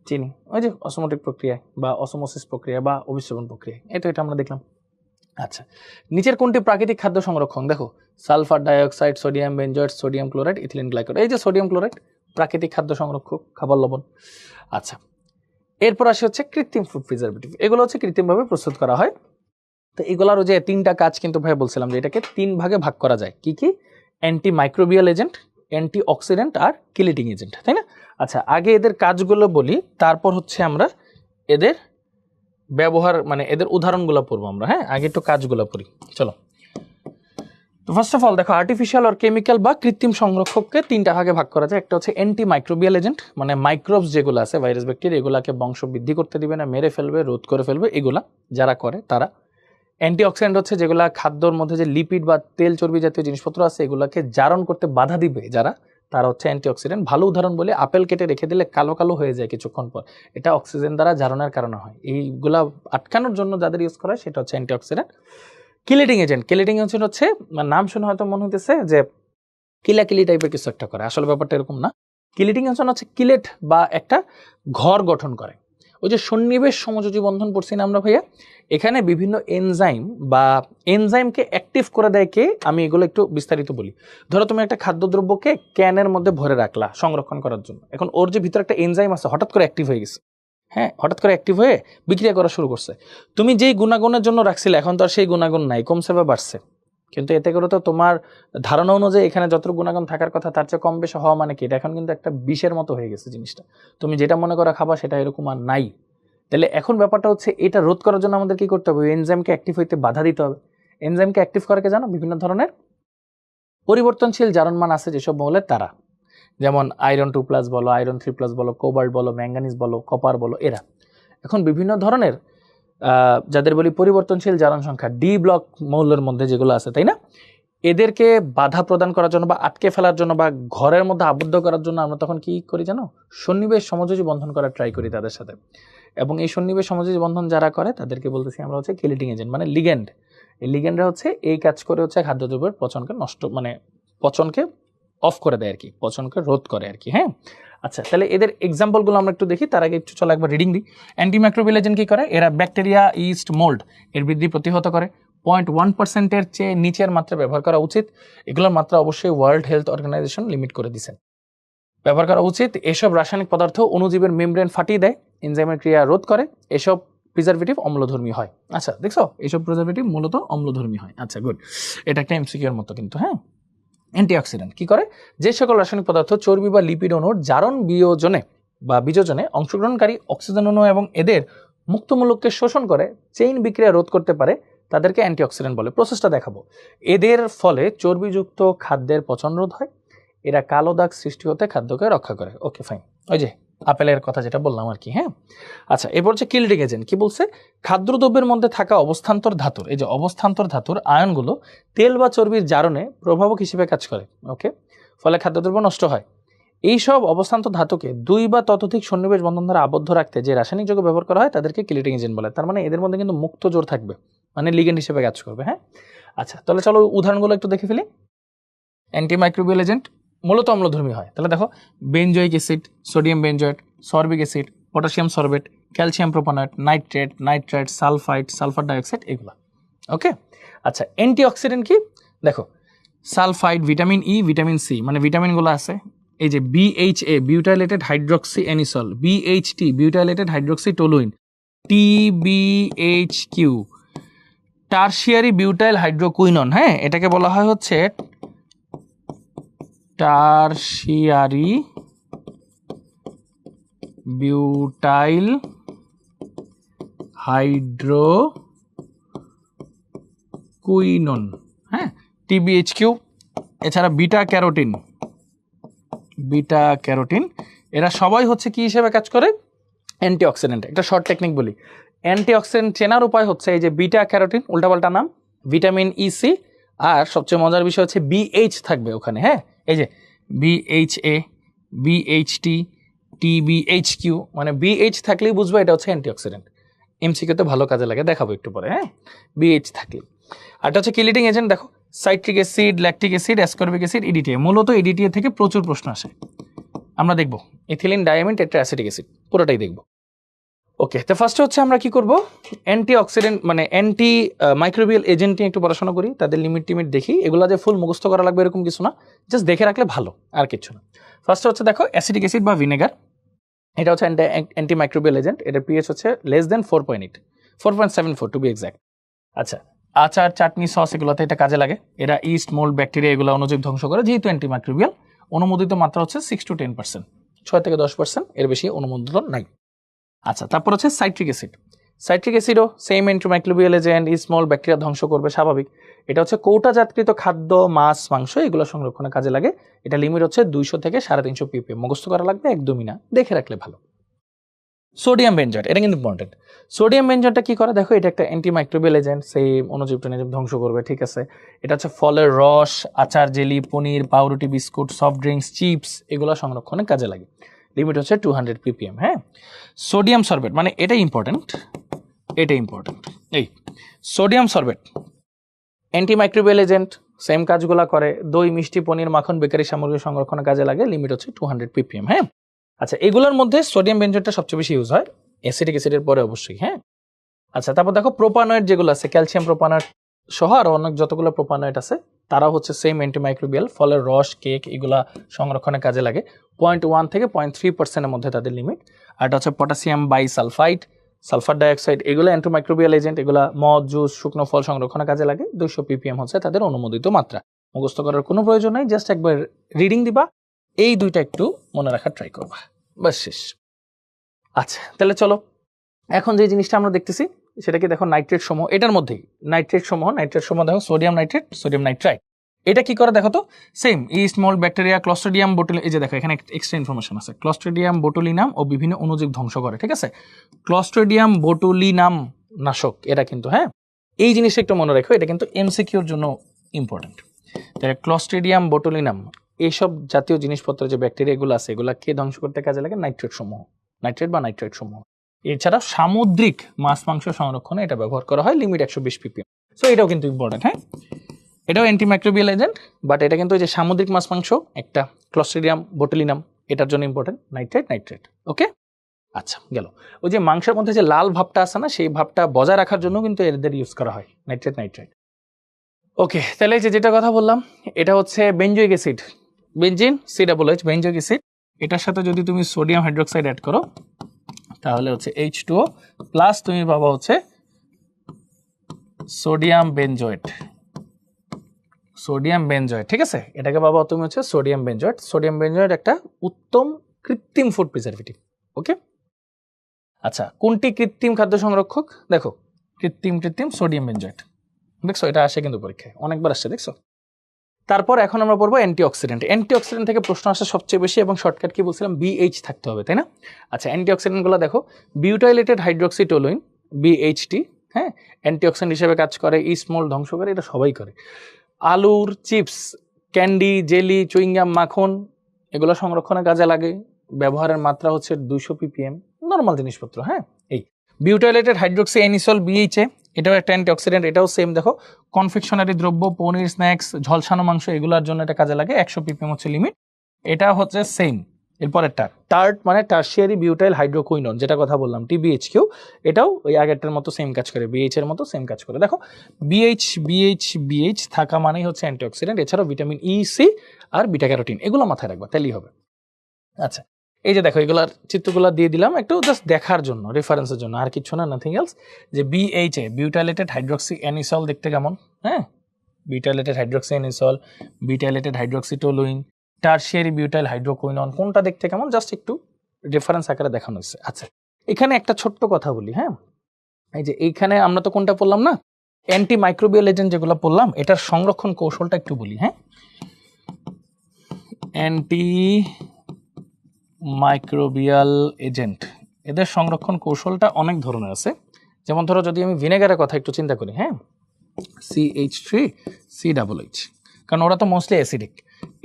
চিনি, ওই যে অসমোটিক প্রক্রিয়া বা অসমোসিস প্রক্রিয়া বা অভিস্রবণ প্রক্রিয়া, এটা আমরা দেখলাম। আচ্ছা, নিচের কোনটি প্রাকৃতিক খাদ্য সংরক্ষণ? দেখো sulphur dioxide, sodium benzoate, sodium chloride, ethylene glycol. এই যে সোডিয়াম ক্লোরাইড প্রাকৃতিক খাদ্য সংরক্ষক, খাবার লবণ। আচ্ছা, এরপর আসে হচ্ছে কৃত্রিম ফুড প্রিজারভেটিভ। এগুলো হচ্ছে কৃত্রিমভাবে প্রস্তুত করা হয়। তো এগুলারও যে 3টা কাজ কিন্তু ভাই বলছিলাম যে এটাকে 3 ভাগে ভাগ করা যায়। কি কি? Antimicrobial agent, antioxidant আর কিলেটিং এজেন্ট, তাই না? আচ্ছা, আগে এদের কাজগুলো বলি, তারপর হচ্ছে আমরা এদের ব্যবহার, মানে এদের উদাহরণগুলো পড়বো আমরা। হ্যাঁ, আগে একটু কাজগুলো পড়ি, চলো। তো ফার্স্ট অফ অল দেখো, আর্টিফিশিয়াল আর কেমিক্যাল বা কৃত্রিম সংরক্ষককে 3টা ভাগে ভাগ করা যায়। একটা হচ্ছে অ্যান্টি মাইক্রোবিয়াল এজেন্ট, মানে মাইক্রোবস যেগুলো আছে, ভাইরাস ব্যাকটেরিয়া, এগুলাকে বংশ বৃদ্ধি করতে দিবে না, মেরে ফেলবে, রোধ করে ফেলবে, এগুলা যারা করে তারা। অ্যান্টিঅক্সিডেন্ট হচ্ছে যেগুলা খাদ্যর মধ্যে যে লিপিড বা তেল চর্বি জাতীয় জিনিসপত্র আছে এগুলাকে জারণ করতে বাধা দিবে যারা, তারা হচ্ছে অ্যান্টিঅক্সিডেন্ট। ভালো উদাহরণ বলে, আপেল কেটে রেখে দিলে কালো কালো হয়ে যায় কিছুক্ষণ পর, এটা অক্সিজেন দ্বারা জারণের কারণে হয়। এইগুলা আটকানোর জন্য যাদের ইউজ করা হয় সেটা হচ্ছে অ্যান্টিঅক্সিডেন্ট। কিলেটিং এজেন্ট হচ্ছে, নাম শুনে হয়তো মনে হইতেছে যে কিলাকিলি টাইপের কিছু একটা করে, আসলে ব্যাপারটা এরকম না। কিলেটিং এজেন্ট হচ্ছে কিলেট বা একটা ঘর গঠন করে। ওই যে সন্নিবেশ সমযোজী বন্ধন পড়ছি না আমরা ভাইয়া, এখানে বিভিন্ন এনজাইমকে অ্যাক্টিভ করে দেয় কে? আমি এগুলো একটু বিস্তারিত বলি। ধরো তুমি একটা খাদ্যদ্রব্যকে ক্যানের মধ্যে ভরে রাখলা সংরক্ষণ করার জন্য, এখন ওর যে ভিতরে একটা এনজাইম আছে হঠাৎ করে অ্যাক্টিভ হয়ে গেছে, হ্যাঁ, হঠাৎ করে অ্যাক্টিভ হয়ে বিক্রিয়া করা শুরু করছে। তুমি যেই গুণাগুণের জন্য রাখছিলে এখন তো আর সেই গুণাগুণ নাই, কমছে বা বাড়ছে, কিন্তু এতে করে তো তোমার ধারণা অনুযায়ী এখানে যত গুণাগুণ থাকার কথা তার চেয়ে কম বেশি হওয়া মানে কি, এটা এখন কিন্তু একটা বিষের মতো হয়ে গেছে জিনিসটা। তুমি যেটা মনে করা খাবা সেটা এরকম আর নাই। তাহলে এখন ব্যাপারটা হচ্ছে এটা রোধ করার জন্য আমাদের কি করতে হবে? এনজাইমকে অ্যাক্টিভ হইতে বাধা দিতে হবে। এনজাইমকে অ্যাক্টিভ করাকে জানো, বিভিন্ন ধরনের পরিবর্তনশীল জারণমান আছে যেসব মৌলের, তারা যেমন আয়রন 2+ বলো, আয়রন 3+ বলো, কোবাল্ট বলো, ম্যাঙ্গানিজ বলো, কপার বলো, এরা এখন বিভিন্ন ধরনের যাদের বলি পরিবর্তনশীল জারণ সংখ্যা, ডি ব্লক মৌলের মধ্যে যেগুলো আছে, তাই না? এদেরকে বাধা প্রদান করার জন্য বা আটকে ফেলার জন্য বা ঘরের মধ্যে আবদ্ধ করার জন্য আমরা তখন কি করি জানো? সন্নিবেশ সমযোজী বন্ধন করার ট্রাই করি তাদের সাথে। এবং এই সন্নিবেশ সমযোজী বন্ধন যারা করে তাদেরকে বলতেছি আমরা হচ্ছে কিলেটিং এজেন্ট, মানে লিগ্যান্ড। এই লিগ্যান্ডরা হচ্ছে এই কাজ করে হচ্ছে খাদ্যদ্রব্যের পচনকে পচনকে অফ করে দেয় আর কি, পচনকে রোধ করে আর কি। হ্যাঁ, আচ্ছা, তাহলে এদের এক্সাম্পলগুলো আমরা একটু দেখি, তার আগে একটু চলো একবার রিডিং দিই। অ্যান্টিমাইক্রোবিয়াল এজেন্ট কি করে? এরা ব্যাকটেরিয়া, ইস্ট, মোল্ড এর বৃদ্ধি প্রতিহত করে। 0.1%-এর চেয়ে নিচের মাত্রা ব্যবহার করা উচিত। এগুলোর মাত্রা অবশ্যই ওয়ার্ল্ড হেলথ অর্গানাইজেশন লিমিট করে দিয়েছেন, ব্যবহার করা উচিত। এসব রাসায়নিক পদার্থ অণুজীবের মেমব্রেন ফাটিয়ে দেয়, এনজাইমের ক্রিয়া রোধ করে। এসব প্রিজারভেটিভ অম্লধর্মী হয়। আচ্ছা দেখছো, এইসব প্রিজারভেটিভ মূলত অম্লধর্মী হয়। আচ্ছা গুড, এটা একটা এমসিকিউর মতো কিন্তু। হ্যাঁ, অ্যান্টিঅক্সিডেন্ট কি করে? যে সকল রাসায়নিক পদার্থ চর্বি বা লিপিড অণুর জারণ বিয়োজনে অংশগ্রহণকারী অক্সিজেন অণু এবং এদের মুক্তমূলককে শোষণ করে চেইন বিক্রিয়া রোধ করতে পারে, তাদেরকে অ্যান্টিঅক্সিডেন্ট বলে। প্রসেসটা দেখাবো। এদের ফলে চর্বিযুক্ত খাদ্যের পচন রোধ হয়, এরা কালো দাগ সৃষ্টি হতে খাদ্যকে রক্ষা করে। ওকে ফাইন, ওই যে আপেলের কথা যেটা বললাম আর কি। হ্যাঁ, আচ্ছা, এরপর হচ্ছে কিল্ডিং এজেন্ট। কি বলছে? খাদ্যদ্রব্যের মধ্যে থাকা অবস্থান্তর ধাতুর, এই যে অবস্থান্তর ধাতুর আয়নগুলো তেল বা চর্বির জারণে প্রভাবক হিসেবে কাজ করে। ওকে, ফলে খাদ্যদ্রব্য নষ্ট হয়। এইসব অবস্থান্তর ধাতুকে 2 বা ততোধিক সন্নিবেশ বন্ধন দ্বারা আবদ্ধ রাখতে যে রাসায়নিক যৌগ ব্যবহার করা হয় তাদেরকে কিল্ডিং এজেন্ট বলে। তার মানে এদের মধ্যে কিন্তু মুক্ত জোর থাকবে, মানে লিগেন্ড হিসেবে কাজ করবে। হ্যাঁ, আচ্ছা, তাহলে চলো উদাহরণগুলো একটু দেখে ফেলি। অ্যান্টিমাইক্রোবিয়াল এজেন্ট মূলত অম্লধর্মী হয়। তাহলে দেখো, benzoic acid, sodium benzoate, sorbic acid, potassium sorbate, calcium propanoate, nitrate, sulphide, sulphur dioxide, এগুলো। ওকে, আচ্ছা, অ্যান্টিঅক্সিডেন্ট কি? দেখো, sulphide, vitamin E, vitamin C, মানে ভিটামিনগুলো আছে। এই যে BHA, butylated hydroxy anisole, BHT, butylated hydroxy toluene, TBHQ, tertiary butyl hydroquinone. হ্যাঁ, এটাকে বলা হয় হচ্ছে টারশিয়ারি বিউটাইল হাইড্রোকুইনন। হ্যাঁ, টিবিএইচকিউ। এছাড়া বিটা ক্যারোটিন, এরা সবাই হচ্ছে কি হিসেবে কাজ করে? অ্যান্টিঅক্সিডেন্ট। একটা শর্ট টেকনিক বলি, অ্যান্টিঅক্সিডেন্ট চেনার উপায় হচ্ছে এই যে বিটা ক্যারোটিন, উল্টাপাল্টা নাম, ভিটামিন ই, সি, আর সবচেয়ে মজার বিষয় হচ্ছে বিএইচ থাকবে ওখানে। হ্যাঁ, এই যে বিএইচএ, বিএইচটি, টিবিএইচকিউ, মানে বিএইচ থাকলেই বুঝবো এটা হচ্ছে অ্যান্টিঅক্সিডেন্ট। এমসিকিউতে ভালো কাজে লাগে, দেখাবো একটু পরে। হ্যাঁ, বিএইচ থাকলে। আর এটা হচ্ছে কিলিটিং এজেন্ট। দেখো, citric acid, lactic acid, ascorbic acid, EDTA. মূলত ইডিটিএ থেকে প্রচুর প্রশ্ন আসে, আমরা দেখব। ইথিলিন ডায়ামিন টেট্রাঅ্যাসিটিক অ্যাসিড, পুরোটাই দেখব। ওকে, তো ফার্স্টে হচ্ছে আমরা কি করব? অ্যান্টিঅক্সিডেন্ট মানে অ্যান্টি মাইক্রোবিয়াল এজেন্ট নিয়ে একটু পড়াশোনা করি, তাদের লিমিট দেখি। এগুলো যে ফুল মুখস্থ করা লাগবে এরকম কিছু না, জাস্ট দেখে রাখলে ভালো, আর কিছু না। ফার্স্ট হচ্ছে দেখো, অ্যাসিটিক অ্যাসিড বা ভিনেগার, এটা হচ্ছে অ্যান্টি মাইক্রোবিয়াল এজেন্ট। এটার পিএইচ হচ্ছে less than 4.8, 4.74 to be exact. আচ্ছা, আচার, চাটনি, সস, এগুলোতে এটা কাজে লাগে। এরা ইস্ট, মোল্ড, ব্যাকটেরিয়া এগুলো অণুজীব ধ্বংস করে। যেহেতু অ্যান্টি মাইক্রোবিয়াল, অনুমোদিত মাত্রা হচ্ছে 6 to 10%, 6 থেকে 10%, এর বেশি অনুমোদিত নাই। আচ্ছা, তারপর হচ্ছে সাইট্রিক অ্যাসিড। সাইট্রিক অ্যাসিডও same antimicrobial agent, small bacteria ধ্বংস করবে, স্বাভাবিক। এটা হচ্ছে কৌটাজাতকৃত খাদ্য, মাছ, মাংস, এগুলো সংরক্ষণে কাজে লাগে। এটা লিমিট হচ্ছে 200 থেকে 350 ppm। মুখস্থ করা লাগবে, একদমই না, দেখে রাখলে ভালো। সোডিয়াম বেনজয়েট, এটা কিন্তু ইম্পর্টেন্ট। সোডিয়াম বেনজয়েটটা কি করে? দেখো, এটা একটা অ্যান্টিমাইক্রোবিয়াল এজেন্ট, সেম অণুজীব টণুজীব ধ্বংস করবে, ঠিক আছে। এটা হচ্ছে ফলের রস, আচার, জেলি, পনির, পাউরুটি, বিস্কুট, সফট ড্রিঙ্কস, চিপস, এগুলো সংরক্ষণে কাজে লাগে। লিমিট হচ্ছে 200 ppm। হ্যাঁ, সোডিয়াম সরবেট, মানে এটা ইম্পর্টেন্ট। এই sodium sorbate antimicrobial agent, same কাজগুলো করে। দই, মিষ্টি, পনির, মাখন, বেকারি সামগ্রী সংরক্ষণে কাজে লাগে। লিমিট হচ্ছে 200 ppm। হ্যাঁ, আচ্ছা, এগুলোর মধ্যে সোডিয়াম বেনজয়েটটা সবচেয়ে বেশি ইউজ হয়, অ্যাসিটিক অ্যাসিডের পরে অবশ্যই। হ্যাঁ, আচ্ছা, তারপর দেখো, প্রোপানয়েড যেগুলো আছে, ক্যালসিয়াম প্রোপানয়েড সহ আরো অনেক যতগুলো প্রোপানয়েড আছে, তারাও হচ্ছে সেম অ্যান্টিমাইক্রোবিয়াল। ফলের রস, কেক, এগুলা সংরক্ষণে কাজে লাগে। 0.1 থেকে 0.3%-এর মধ্যে তাদের লিমিট। আর এটা হচ্ছে পটাশিয়াম বাইসালফাইড, সালফার ডাইঅক্সাইড, এগুলো অ্যান্টিমাইক্রোবিয়াল এজেন্ট। এগুলা মদ, জুস, শুকনো ফল সংরক্ষণে কাজে লাগে। 200 ppm হচ্ছে তাদের অনুমোদিত মাত্রা। মুখস্থ করার কোনো প্রয়োজন নাই, জাস্ট একবার রিডিং দিবা, এই দুইটা একটু মনে রাখার ট্রাই করবা, বাস, শেষ। আচ্ছা, তাহলে চলো, এখন যে জিনিসটা আমরা দেখতেছি সেটাকে দেখো, নাইট্রেট সমূহ। এটার মধ্যেই নাইট্রেট সমূহ দেখো, সোডিয়াম নাইট্রেট, সোডিয়াম নাইট্রাইট। এটা কি করে দেখো তো? Same yeast, mould, bacteria, Clostridium বোটুলি, এই যে দেখো এখানে এক্সট্রা ইনফরমেশন আছে। ক্লস্ট্রিডিয়াম বোটুলিনাম ও বিভিন্ন অণুজীব ধ্বংস করে, ঠিক আছে। ক্লস্ট্রিডিয়াম বোটুলিনাম নাশক এটা কিন্তু। হ্যাঁ, এই জিনিসটা একটু মনে রাখো, এটা কিন্তু এমসিকিউর জন্য ইম্পর্টেন্ট। তাহলে ক্লস্ট্রিডিয়াম বোটুলিনাম, এইসব জাতীয় জিনিসপত্র যে ব্যাকটেরিয়াগুলো আছে, এগুলাকে ধ্বংস করতে কাজে লাগে নাইট্রেট সমূহ, নাইট্রেট বা নাইট্রেট সমূহ। এছাড়া সামুদ্রিক মাছ, মাংস সংরক্ষণে এটা ব্যবহার করা হয়। Limit 120 ppm। সো এটাও কিন্তু ইম্পর্টেন্ট। হ্যাঁ, এটাও অ্যান্টিমাইক্রোবিয়াল এজেন্ট, বাট এটা কিন্তু যে সামুদ্রিক মাছ, মাংস, একটা ক্লস্ট্রিডিয়াম বোটুলিনাম, এটার জন্য ইম্পর্টেন্ট নাইট্রেট। ওকে, আচ্ছা, গেল। ওই যে মাংসের মধ্যে যে লাল ভাবটা আছে না, সেই ভাবটা বজায় রাখার জন্য কিন্তু এদের ইউজ করা হয়, নাইট্রেট। ওকে, তাহলে যেটা কথা বললাম, এটা হচ্ছে benzoic acid, benzene, COOH, benzoic acid. এটার সাথে যদি তুমি সোডিয়াম হাইড্রোক্সাইড অ্যাড করো, তাহলে হচ্ছে H2O প্লাস তুমি পাবা হচ্ছে সোডিয়াম বেনজয়েট, ঠিক আছে। এটাকে পাবা তুমি হচ্ছে সোডিয়াম বেনজয়েট একটা উত্তম কৃত্রিম ফুড প্রিজারভেটিভ। ওকে, আচ্ছা, কোনটি কৃত্রিম খাদ্য সংরক্ষক? দেখো, কৃত্রিম সোডিয়াম বেনজয়েট, দেখছো এটা আসে কিন্তু পরীক্ষায় অনেকবার আসছে, দেখছো। তারপর এখন আমরা পড়বো অ্যান্টিঅক্সিডেন্ট। অ্যান্টিঅক্সিডেন্ট থেকে প্রশ্ন আসা সবচেয়ে বেশি এবং শর্টকাট কি বলছিলাম, বিএইচ থাকতে হবে, তাই না? আচ্ছা, অ্যান্টিঅক্সিডেন্টগুলো দেখো, বিউটাইলেটেড হাইড্রোক্সি টলুইন, বিএইচটি, হ্যাঁ, অ্যান্টিঅক্সিডেন্ট হিসেবে কাজ করে, ইস্মল ধ্বংস করে, এটা সবাই করে। আলুর চিপস, ক্যান্ডি, জেলি, চুইংগাম, মাখন, এগুলো সংরক্ষণে কাজে লাগে। ব্যবহারের মাত্রা হচ্ছে 200 ppm, নর্মাল জিনিসপত্র। হ্যাঁ, এই বিউটাইলেটেড হাইড্রোক্সি অ্যানিসল, বিএইচএ, এটাও একটা অ্যান্টিঅক্সিডেন্ট, এটাও সেম। দেখো, কনফেকশনারি দ্রব্য, পনির, স্ন্যাক্স, ঝলসানো মাংস, এগুলোর জন্য এটা কাজে লাগে। 100 ppm হচ্ছে লিমিট। এটা হচ্ছে সেম। এরপরেরটা টার্ট মানে টার্সিয়ারি বিউটাইল হাইড্রোকুইনন, যেটা কথা বললাম, টিবিএইচকিউ, এটাও ওই আগেরটার মতো সেম কাজ করে, বিএইচ এর মতো সেম কাজ করে। দেখো, বিএইচ থাকা মানেই হচ্ছে অ্যান্টিঅক্সিডেন্ট। এছাড়াও ভিটামিন ই, সি আর বিটা ক্যারোটিন, এগুলো মাথায় রাখবা, তাহলেই হবে। আচ্ছা, এই যে দেখো, এগুলার চিত্রগুলো দিয়ে দিলাম একটু জাস্ট দেখার জন্য, রেফারেন্সের জন্য, আর কিছু না, নাথিং এলস। যে বিএইচএ, বিউটাইলেটেড হাইড্রোক্সি অ্যানিসল, দেখতে কেমন? হ্যাঁ, বিউটাইলেটেড hydroxy anisole, বিউটাইলেটেড hydroxy toluene, tertiary butyl hydroquinone, কোনটা দেখতে কেমন জাস্ট একটু রেফারেন্স আকারে দেখানো হয়েছে। আচ্ছা, এখানে একটা ছোট্ট কথা বলি। হ্যাঁ, এই যে এইখানে আমরা তো কোনটা পড়লাম না, অ্যান্টি মাইক্রোবিয়াল এজেন্ট যেগুলো পড়লাম, এটার সংরক্ষণ কৌশলটা একটু বলি। হ্যাঁ, অ্যান্টি মাইক্রোবিয়াল এজেন্ট, এদের সংরক্ষণ কৌশলটা অনেক ধরনের আছে। যেমন ধরো, যদি আমি ভিনেগারের কথা একটু চিন্তা করি, হ্যাঁ, CH3CH, কারণ ওরা তো মোস্টলি অ্যাসিডিক।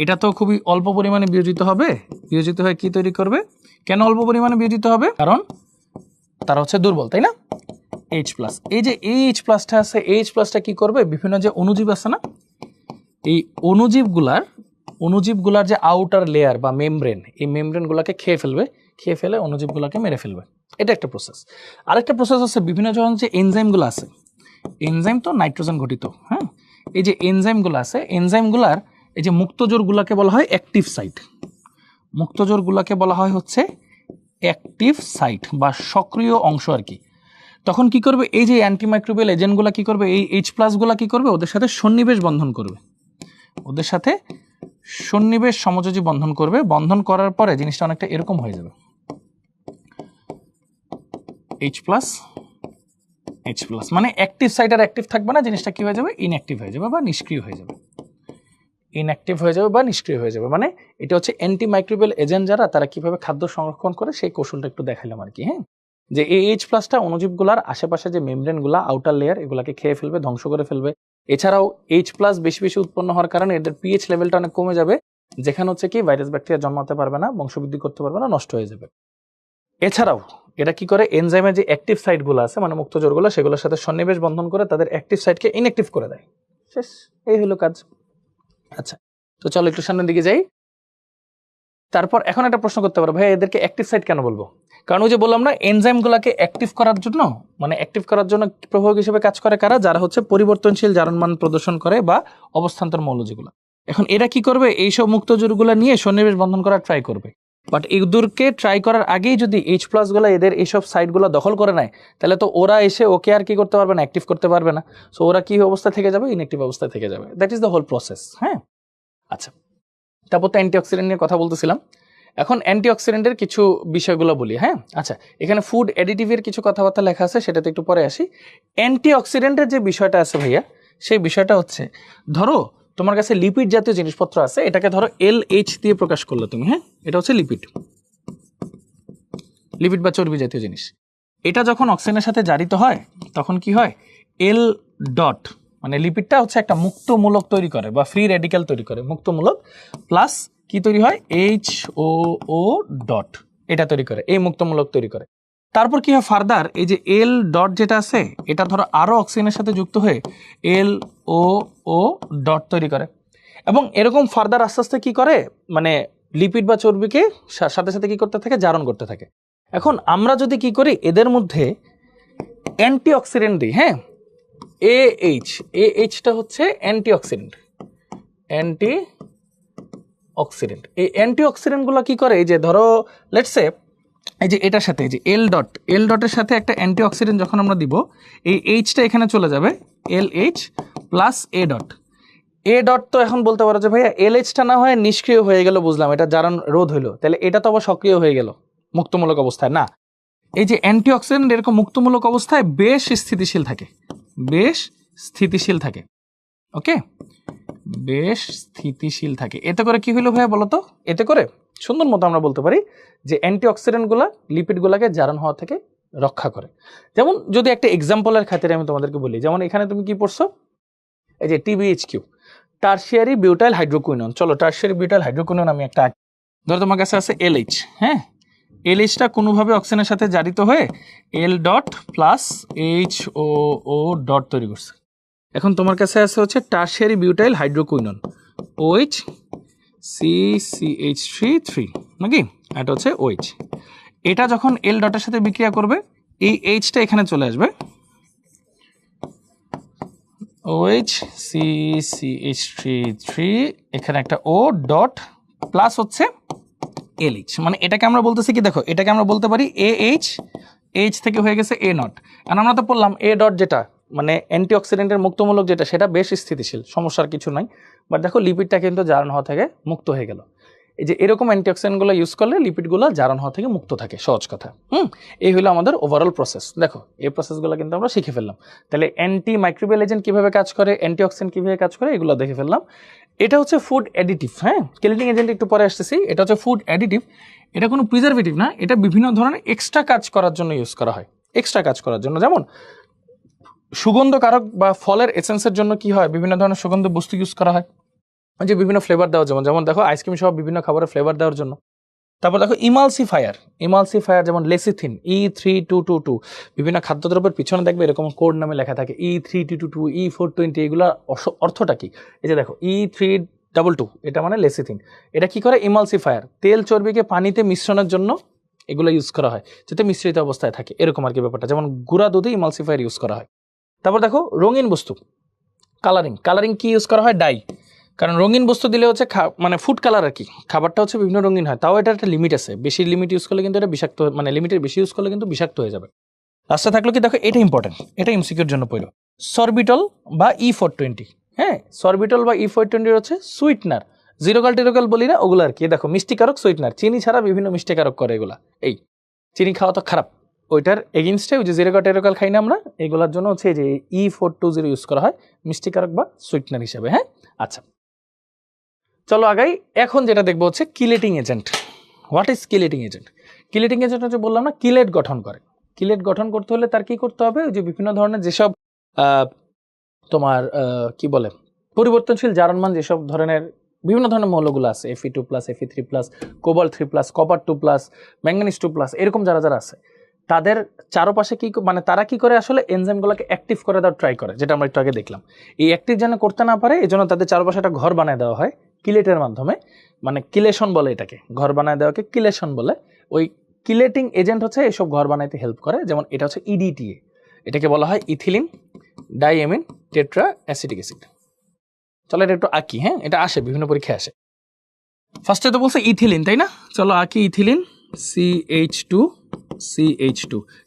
এটা তো খুবই অল্প পরিমাণে বিয়োজিত হবে, বিয়োজিত হয়ে কি তৈরি করবে? কেন অল্প পরিমাণে বিয়োজিত হবে? কারণ তারা হচ্ছে দুর্বল, তাই না? H+, এই যে H+টা আছে, H+টা কি করবে? বিভিন্ন যে অণুজীব আছে না, এই অণুজীবগুলার যে আউটার লেয়ার বা মেমব্রেন, এই মেমব্রেনগুলোকে খেয়ে ফেলবে, খেয়ে ফেলে অণুজীবগুলোকে মেরে ফেলবে। এটা একটা প্রসেস। আরেকটা প্রসেস আছে, বিভিন্ন ধরনের যে এনজাইমগুলো আছে, এনজাইম তো নাইট্রোজেন ঘটিত। হ্যাঁ, এই যে এনজাইমগুলো আছে, এনজাইমগুলার এই যে মুক্তজোরগুলোকে বলা হয় অ্যাক্টিভ সাইট। মুক্তজোরগুলোকে বলা হয় হচ্ছে অ্যাক্টিভ সাইট বা সক্রিয় অংশ আর কি। তখন কি করবে? এই যে অ্যান্টিমাইক্রোবিয়াল এজেন্টগুলো কি করবে? এই H+গুলো কি করবে? ওদের সাথে সন্নিবেশ বন্ধন করবে, ওদের সাথে সন্নিবেশ সমযোজী বন্ধন করবে। বন্ধন করার পরে জিনিসটা অনেকটা এরকম হয়ে যাবে, H+, মানে অ্যাক্টিভ সাইট আর অ্যাক্টিভ থাকবে না, জিনিসটা কি হয়ে যাবে? ইনঅ্যাক্টিভ হয়ে যাবে বা নিষ্ক্রিয় হয়ে যাবে। ইনঅ্যাক্টিভ হয়ে যাবে বা নিষ্ক্রিয় হয়ে যাবে। মানে এটা হচ্ছে অ্যান্টিমাইক্রোবিয়াল এজেন্ট যারা, তারা কিভাবে খাদ্য সংরক্ষণ করে সেই কৌশলটা একটু দেখাইলাম আর কি। হ্যাঁ, যে এই H+টা অণুজীবগুলার আশেপাশে যে মেমব্রেনগুলা, আউটার লেয়ার, এগুলাকে খেয়ে ফেলবে, ধ্বংস করে ফেলবে। এছাড়াও H+ বেশি বেশি উৎপন্ন হওয়ার কারণে এদের পিএইচ লেভেলটা অনেক কমে যাবে, যেখানে হচ্ছে কি ভাইরাস ব্যাকটেরিয়া জন্মাতে পারবে না, বংশবৃদ্ধি করতে পারবে না, নষ্ট হয়ে যাবে। এছাড়াও এরা কি করে? এনজাইমের যে অ্যাক্টিভ সাইটগুলো আছে, মানে মুক্তজোরগুলো, সেগুলোর সাথে সন্নিবেশ বন্ধন করে তাদের অ্যাক্টিভ সাইটকে ইনঅ্যাক্টিভ করে দেয়। শেষ, এই হলো কাজ। আচ্ছা, তো চলো একটু সামনের দিকে যাই। তারপর এখন একটা প্রশ্ন করতে পারো, ভাই এদেরকে অ্যাক্টিভ সাইট কেন বলবো? কারণ ওই যে বললাম না, এনজাইমগুলোকে অ্যাক্টিভ করার জন্য, মানে অ্যাক্টিভ করার জন্য প্রভাবক হিসেবে কাজ করে কারা? যারা হচ্ছে পরিবর্তনশীল জারণমান প্রদর্শন করে বা অবস্থান্তর মৌল যেগুলো। এখন এরা কি করবে? এইসব মুক্তজোরগুলো নিয়ে সন্নিবেশ বন্ধন করার ট্রাই করবে। বাট এদেরকে ট্রাই করার আগেই যদি H+ গুলো এদের এইসব সাইটগুলো দখল করে নেয়, তাহলে তো ওরা এসে ওকে আর কি করতে পারবে না, অ্যাক্টিভ করতে পারবে না। সো ওরা কি অবস্থা থেকে যাবে? ইনঅ্যাক্টিভ অবস্থায় থেকে যাবে। That is the whole process. হ্যাঁ, আচ্ছা, তারপর তো অ্যান্টিঅক্সিডেন্ট নিয়ে কথা বলতেছিলাম। এখন অ্যান্টিঅক্সিডেন্টের কিছু বিষয়গুলো বলি। হ্যাঁ, আচ্ছা, এখানে ফুড অ্যাডিটিভের কিছু কথাবার্তা লেখা আছে, সেটাতে একটু পরে আসি। অ্যান্টিঅক্সিডেন্টের যে বিষয়টা আছে ভাইয়া, সেই বিষয়টা হচ্ছে, ধরো তোমার কাছে লিপিড জাতীয় জিনিসপত্র আছে, এটাকে ধরো LH দিয়ে প্রকাশ করলো তুমি। হ্যাঁ, এটা হচ্ছে লিপিড বা চর্বি জাতীয় জিনিস। এটা যখন অক্সিজেনের সাথে জারিত হয়, তখন কি হয়? L ডট, মানে লিপিডটা হচ্ছে একটা মুক্তমূলক তৈরি করে বা ফ্রি রেডিক্যাল তৈরি করে, মুক্তমূলক, প্লাস কি তৈরি হয়? HOO ডট, এটা তৈরি করে, এই মুক্তমূলক তৈরি করে। তারপর কি হয় ফার্দার? এই যে L ডট যেটা আছে, এটা ধরো আরো অক্সিজেনের সাথে যুক্ত হয়ে LOO ডট তৈরি করে, এবং এরকম ফার্দার আস্তে আস্তে কি করে, মানে লিপিড বা চর্বিকে সাথে সাথে কি করতে থাকে? জারণ করতে থাকে। এখন আমরা যদি কি করি, এদের মধ্যে অ্যান্টিঅক্সিডেন্ট দিই। হ্যাঁ, AHটা হচ্ছে অ্যান্টিঅক্সিডেন্ট। এই অ্যান্টিঅক্সিডেন্টগুলো কি করে? এই যে ধরো লেটস সে, এই যে এটার সাথে, এই যে L ডটের সাথে একটা অ্যান্টিঅক্সিডেন্ট যখন আমরা দিব, এই Hটা এখানে চলে যাবে, LH প্লাস A ডট। তো এখন বলতে পারো যে ভাইয়া LHটা না হয় নিষ্ক্রিয় হয়ে গেল, বুঝলাম, এটা জারণ রোধ হইলো, তাহলে এটা তো আবার সক্রিয় হয়ে গেল মুক্তমূলক অবস্থায়। না, এই যে অ্যান্টিঅক্সিডেন্ট এরকম মুক্তমূলক অবস্থায় বেশ স্থিতিশীল থাকে। ওকে, বেশ স্থিতিশীল থাকে। এতে করে কি হইলো ভাইয়া বলো তো? এতে করে সুন্দর মতো আমরা বলতে পারি যে অ্যান্টিঅক্সিডেন্টগুলা লিপিডগুলোকে জারণ হওয়া থেকে রক্ষা করে। যেমন যদি একটা এক্সাম্পলের খাতিরে আমি তোমাদেরকে বলি, যেমন এখানে তুমি কি পড়ছো, এই যে টিবিএইচকিউ, টারশিয়ারি বিউটাইল হাইড্রোকুইনন। চলো টারশিয়ারি বিউটাইল হাইড্রোকুইনন আমি একটা, ধরো তোমার কাছে আছে এলএইচ, হ্যাঁ, এলএইচটা কোনোভাবে অক্সিজেনের সাথে জারিত হয়ে L dot plus H O dot তৈরি করছে। এখন তোমার কাছে আছে হচ্ছে tertiary butyl hydroquinone, OH CCH3 নাকি, এটা হচ্ছে ওএইচ। এটা যখন এল ডটের সাথে বিক্রিয়া করবে, এই এইচটা এখানে চলে আসবে, OH CCH3 এখানে একটা ও ডট প্লাস হচ্ছে LH, মানে এটাকে আমরা বলতেছি কি, দেখো এটাকে আমরা বলতে পারি AH, এইচ থেকে হয়ে গেছে A নট। আর আমরা তো বললাম A ডট যেটা মানে অ্যান্টিঅক্সিডেন্টের মুক্তমূলক যেটা, সেটা বেশ স্থিতিশীল, সমস্যার কিছু নাই। বাট দেখো লিপিডটা কিন্তু জারণ হওয়া থেকে মুক্ত হয়ে গেল। এই যে এরকম অ্যান্টিঅক্সিডেন্টগুলো ইউজ করলে লিপিডগুলো জারণ হওয়া থেকে মুক্ত থাকে, সহজ কথা। এই হলো আমাদের ওভারঅল প্রসেস। দেখো এই প্রসেসগুলো কিন্তু আমরা শিখে ফেললাম। তাহলে অ্যান্টি মাইক্রোবিয়াল এজেন্ট কীভাবে কাজ করে, অ্যান্টিঅক্সিডেন্ট কীভাবে কাজ করে, এগুলো দেখে ফেললাম। এটা হচ্ছে ফুড অ্যাডিটিভ, হ্যাঁ, কেলেটিং এজেন্ট একটু পরে আসতেছি। এটা হচ্ছে ফুড অ্যাডিটিভ, এটা কোনো প্রিজারভেটিভ না, এটা বিভিন্ন ধরনের এক্সট্রা কাজ করার জন্য ইউজ করা হয়, এক্সট্রা কাজ করার জন্য। যেমন সুগন্ধকারক বা ফলের এসেন্সের জন্য কি হয়, বিভিন্ন ধরনের সুগন্ধ বস্তু ইউজ করা হয়, যে বিভিন্ন ফ্লেভার দেওয়ার জন্য, যেমন দেখো আইসক্রিম সহ বিভিন্ন খাবারের ফ্লেভার দেওয়ার জন্য। তারপর দেখো ইমালসিফায়ার যেমন লেসিথিন E3222, বিভিন্ন খাদ্যদ্রব্যের পিছনে দেখবে এরকম কোড নামে লেখা থাকে E3222, E420, এগুলো অর্থটা কি? এই যে দেখো E322, এটা মানে লেসিথিন। এটা কি করে? ইমালসিফায়ার, তেল চর্বিকে পানিতে মিশ্রণের জন্য এগুলো ইউজ করা হয় যাতে মিশ্রিত অবস্থায় থাকে, এরকম আর কি ব্যাপারটা। যেমন গুঁড়া দুধে ইমালসিফায়ার ইউজ করা হয়। তারপর দেখো রঙিন বস্তু, কালারিং কি ইউজ করা হয়? ডাই। কারণ রঙিন বস্তু দিলে হচ্ছে মানে ফুড কালার আর কি, খাবারটা হচ্ছে বিভিন্ন রঙিন হয়, তাও এটা একটা লিমিট আছে, বেশি লিমিট ইউজ করলে কিন্তু এটা বিষাক্ত, মানে লিমিটের বেশি ইউজ করলে কিন্তু বিষাক্ত হয়ে যাবে। লাস্টে থাকলো কি, দেখো এটা ইম্পর্টেন্ট, এটা এমসিকিউর জন্য পড়লো, সরবিটল বা E420। হ্যাঁ, সরবিটল বা E420 হচ্ছে সুইটনার, জিরোকাল টিরোকাল বলি না ওগুলো আর কি। দেখো মিষ্টিকারক সুইটনার, চিনি ছাড়া বিভিন্ন মিষ্টিকারক করে এগুলা। এই চিনি খাওয়া তো খারাপ, ওইটার এগেনস্টে ওই যে জিরোকাল টেরোকাল খাই না আমরা, এগুলোর জন্য হচ্ছে যে E420 ইউজ করা হয় মিষ্টিকারক বা সুইটনার হিসেবে। হ্যাঁ, আচ্ছা চলো আগাই। এখন যেটা দেখবো হচ্ছে chelating agent. What is chelating agent? Chelating agent হচ্ছে বললাম না, কিলেট গঠন করে। কিলেট গঠন করতে হলে তার কি করতে হবে, ওই যে বিভিন্ন ধরনের যেসব তোমার কি বলে পরিবর্তনশীল জারণমান যেসব ধরনের বিভিন্ন ধরনের মৌলগুলো আছে, Fe2+, Fe3+, Cobalt3+, Copper2+, Manganese2+, এরকম যারা যারা আছে তাদের চারপাশে কি মানে তারা কি করে আসলে এনজাইমগুলোকে অ্যাক্টিভ করে দেওয়ার ট্রাই করে, যেটা আমরা একটু আগে দেখলাম। এই অ্যাক্টিভ যেন করতে না পারে এই জন্য তাদের চারপাশে একটা ঘর বানায় দেওয়া হয় কিলেটের মাধ্যমে, মানে কিলেশন বলে এটাকে, ঘর বানায় দেওয়াকে কিলেশন বলে। ওই কিলেটিং এজেন্ট হচ্ছে এসব ঘর বানাইতে হেল্প করে। যেমন এটা হচ্ছে EDTA, এটাকে বলা হয় ইথিলিন ডাইএমিন টেট্রা অ্যাসিটিক অ্যাসিড। চলো এটা একটু আঁকি, হ্যাঁ, এটা আসে বিভিন্ন পরীক্ষায় আসে। ফার্স্টে তো বলছে ইথিলিন, তাই না? চলো আঁকি ইথিলিন,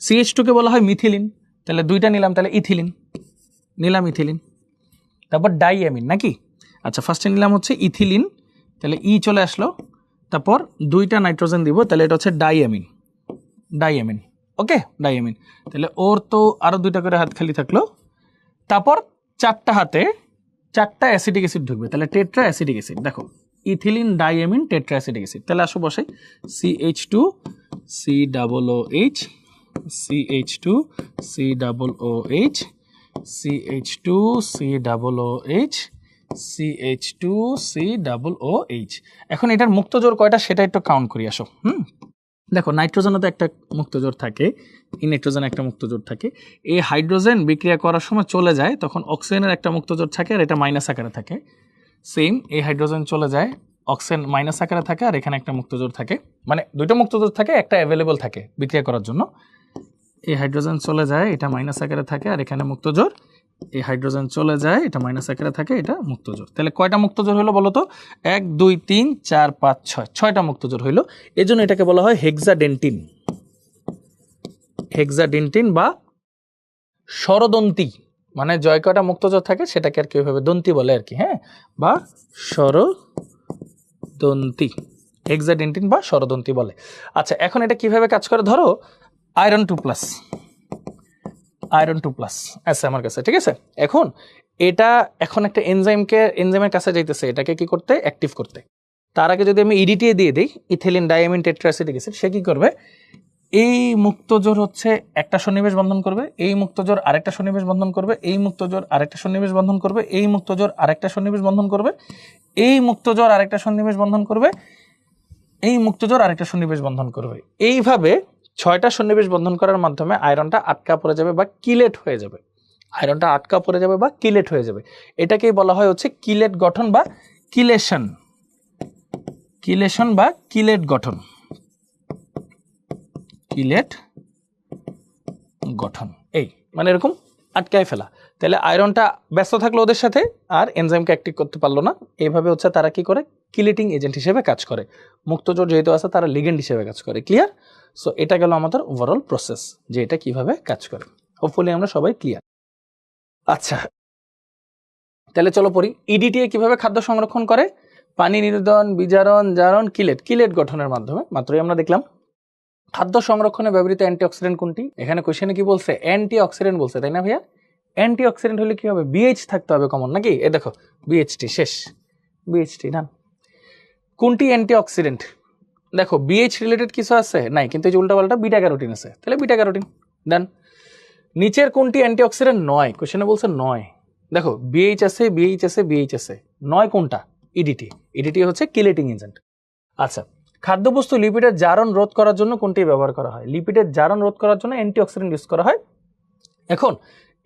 CH2 কে বলা হয় মিথিলিন, তাহলে দুইটা নিলাম, তাহলে ইথিলিন নিলাম, ইথিলিন। তারপর ডাইঅ্যামিন নাকি, আচ্ছা ফার্স্টে নিলাম হচ্ছে ইথিলিন, তাহলে ই চলে আসলো, তারপর দুইটা নাইট্রোজেন দিব, তাহলে এটা হচ্ছে ডাইঅ্যামিন, ওকে ডাইঅ্যামিন। তাহলে ওর তো আরও দুইটা করে হাত খালি থাকলো, তারপর চারটা হাতে চারটা অ্যাসিডিক অ্যাসিড ঢুকবে, তাহলে টেট্রা অ্যাসিডিক অ্যাসিড। দেখো ethylene diamine tetra acidic acid, তাহলে আসো বসাই CH2COOH, CH2COOH, CH2COOH, CH2COOH। এখন এটার মুক্ত জোর কয়টা সেটা একটু কাউন্ট করি, আসো। দেখো নাইট্রোজেনে তো একটা মুক্ত জোর থাকে, নাইট্রোজেন একটা মুক্ত জোর থাকে। এই হাইড্রোজেন বিক্রিয়া করার সময় চলে যায়, তখন অক্সিজেনের একটা মুক্ত জোর থাকে আর এটা মাইনাস আকারে থাকে। সেম এই হাইড্রোজেন চলে যায়, অক্সিজেন মাইনাস আকারে থাকে আর এখানে একটা মুক্ত জোর থাকে, মানে দুইটা মুক্ত জোর থাকে, একটা অ্যাভেলেবল থাকে বিক্রিয়া করার জন্য। এই হাইড্রোজেন চলে যায়, এটা মাইনাস আকারে থাকে আর এখানে মুক্ত জোর। এই হাইড্রোজেন চলে যায়, এটা মাইনাস আকারে থাকে, এটা মুক্ত জোর। তাহলে কয়টা মুক্ত জোর হলো বলো তো? 1 2 3 4 5 6, 6টা মুক্ত জোর হইলো। এই জন্য এটাকে বলা হয় হেক্সাডেন্টিন বা স্বরদন্তি, মানে জয় কয়টা মুক্ত জোর থাকে সেটাকে আর কি ওইভাবে দন্তি বলে আর কি, হ্যাঁ, বা স্বরদন্তি, হেক্সাডেন্টিন বা স্বরদন্তি বলে। আচ্ছা এখন এটা কিভাবে কাজ করে, ধরো আয়রন 2+ আছে আমার কাছে, ঠিক আছে। এখন এটা এখন একটা এনজাইমের কাছে যাইতেছে এটাকে কি করতে, অ্যাক্টিভ করতে। তার আগে যদি আমি ইডিটি দিয়ে দিই, ইথিলিন ডাইঅ্যামিন টেট্রাএসিটিক অ্যাসিড, সে কি করবে, এই মুক্তজোড় হচ্ছে একটা সন্নিবেশ বন্ধন করবে, এই মুক্তজোড় আরেকটা সন্নিবেশ বন্ধন করবে, এই মুক্তজোড় আরেকটা সন্নিবেশ বন্ধন করবে, এই মুক্তজোড় আরেকটা সন্নিবেশ বন্ধন করবে, এই মুক্তজোড় আরেকটা সন্নিবেশ বন্ধন করবে, এই মুক্তজোড় আরেকটা সন্নিবেশ বন্ধন করবে। এইভাবে 6টা সন্নিবেশ বন্ধন করার মাধ্যমে আয়রনটা আটকা পড়ে যাবে বা কিলেট হয়ে যাবে, আয়রনটা আটকা পড়ে যাবে বা কিলেট হয়ে যাবে। এটাকেই বলা হয় হচ্ছে কিলেট গঠন বা কিলেশন, কিলেশন বা কিলেট গঠন, কিলেট গঠন। এই মানে এরকম আটকায় ফেলা। তাহলে আয়রনটা ব্যস্ত থাকলো ওদের সাথে আর এনজাইমকে অ্যাক্টিভ করতে পারলো না। এইভাবে হচ্ছে তারা কি করে, কিলেটিং এজেন্ট হিসেবে কাজ করে। মুক্তজোড় যেহেতু আছে তারা লিগেন্ড হিসেবে কাজ করে। ক্লিয়ার? সো এটা গেল আমাদের ওভারঅল প্রসেস যে এটা কিভাবে কাজ করে। হোপফুলি আমরা সবাই ক্লিয়ার। আচ্ছা, তাহলে চলো পড়ি। ইডিটিএ কিভাবে খাদ্য সংরক্ষণ করে? পানি নির্দন, বিজারণ, জারণ, কিলেট গঠনের মাধ্যমে। মাত্রই আমরা দেখলাম। খাদ্য সংরক্ষণে ব্যবহৃত অ্যান্টিঅক্সিডেন্ট কোনটি? এখানে কোশ্চেনে কি বলছে, অ্যান্টিঅক্সিডেন্ট বলছে, তাই না ভাইয়া? অ্যান্টিঅক্সিডেন্ট হলে কি হবে, বিএইচ থাকতে হবে কমন নাকি? এ দেখো বিএইচটি শেষ, বিএইচটি না। কোনটি অ্যান্টিঅক্সিডেন্ট? দেখো বিএইচ রিলেটেড কিছু আছে নাই, কিন্তু এই যে উল্টাপাল্টা বিটা ক্যারোটিন আছে, তাহলে বিটা ক্যারোটিন দেন। নিচের কোনটি অ্যান্টিঅক্সিডেন্ট নয়? কোশ্চেনে বলছে নয়। দেখো বিএইচ আছে, বিএইচ আছে, বিএইচ আছে, নয় কোনটা? ইডিটি। ইডিটি হচ্ছে কিলেটিং এজেন্ট। আচ্ছা, খাদ্যবস্তু লিপিডের জারণ রোধ করার জন্য কোনটি ব্যবহার করা হয়? লিপিডের জারণ রোধ করার জন্য অ্যান্টিঅক্সিডেন্ট ইউজ করা হয়। এখন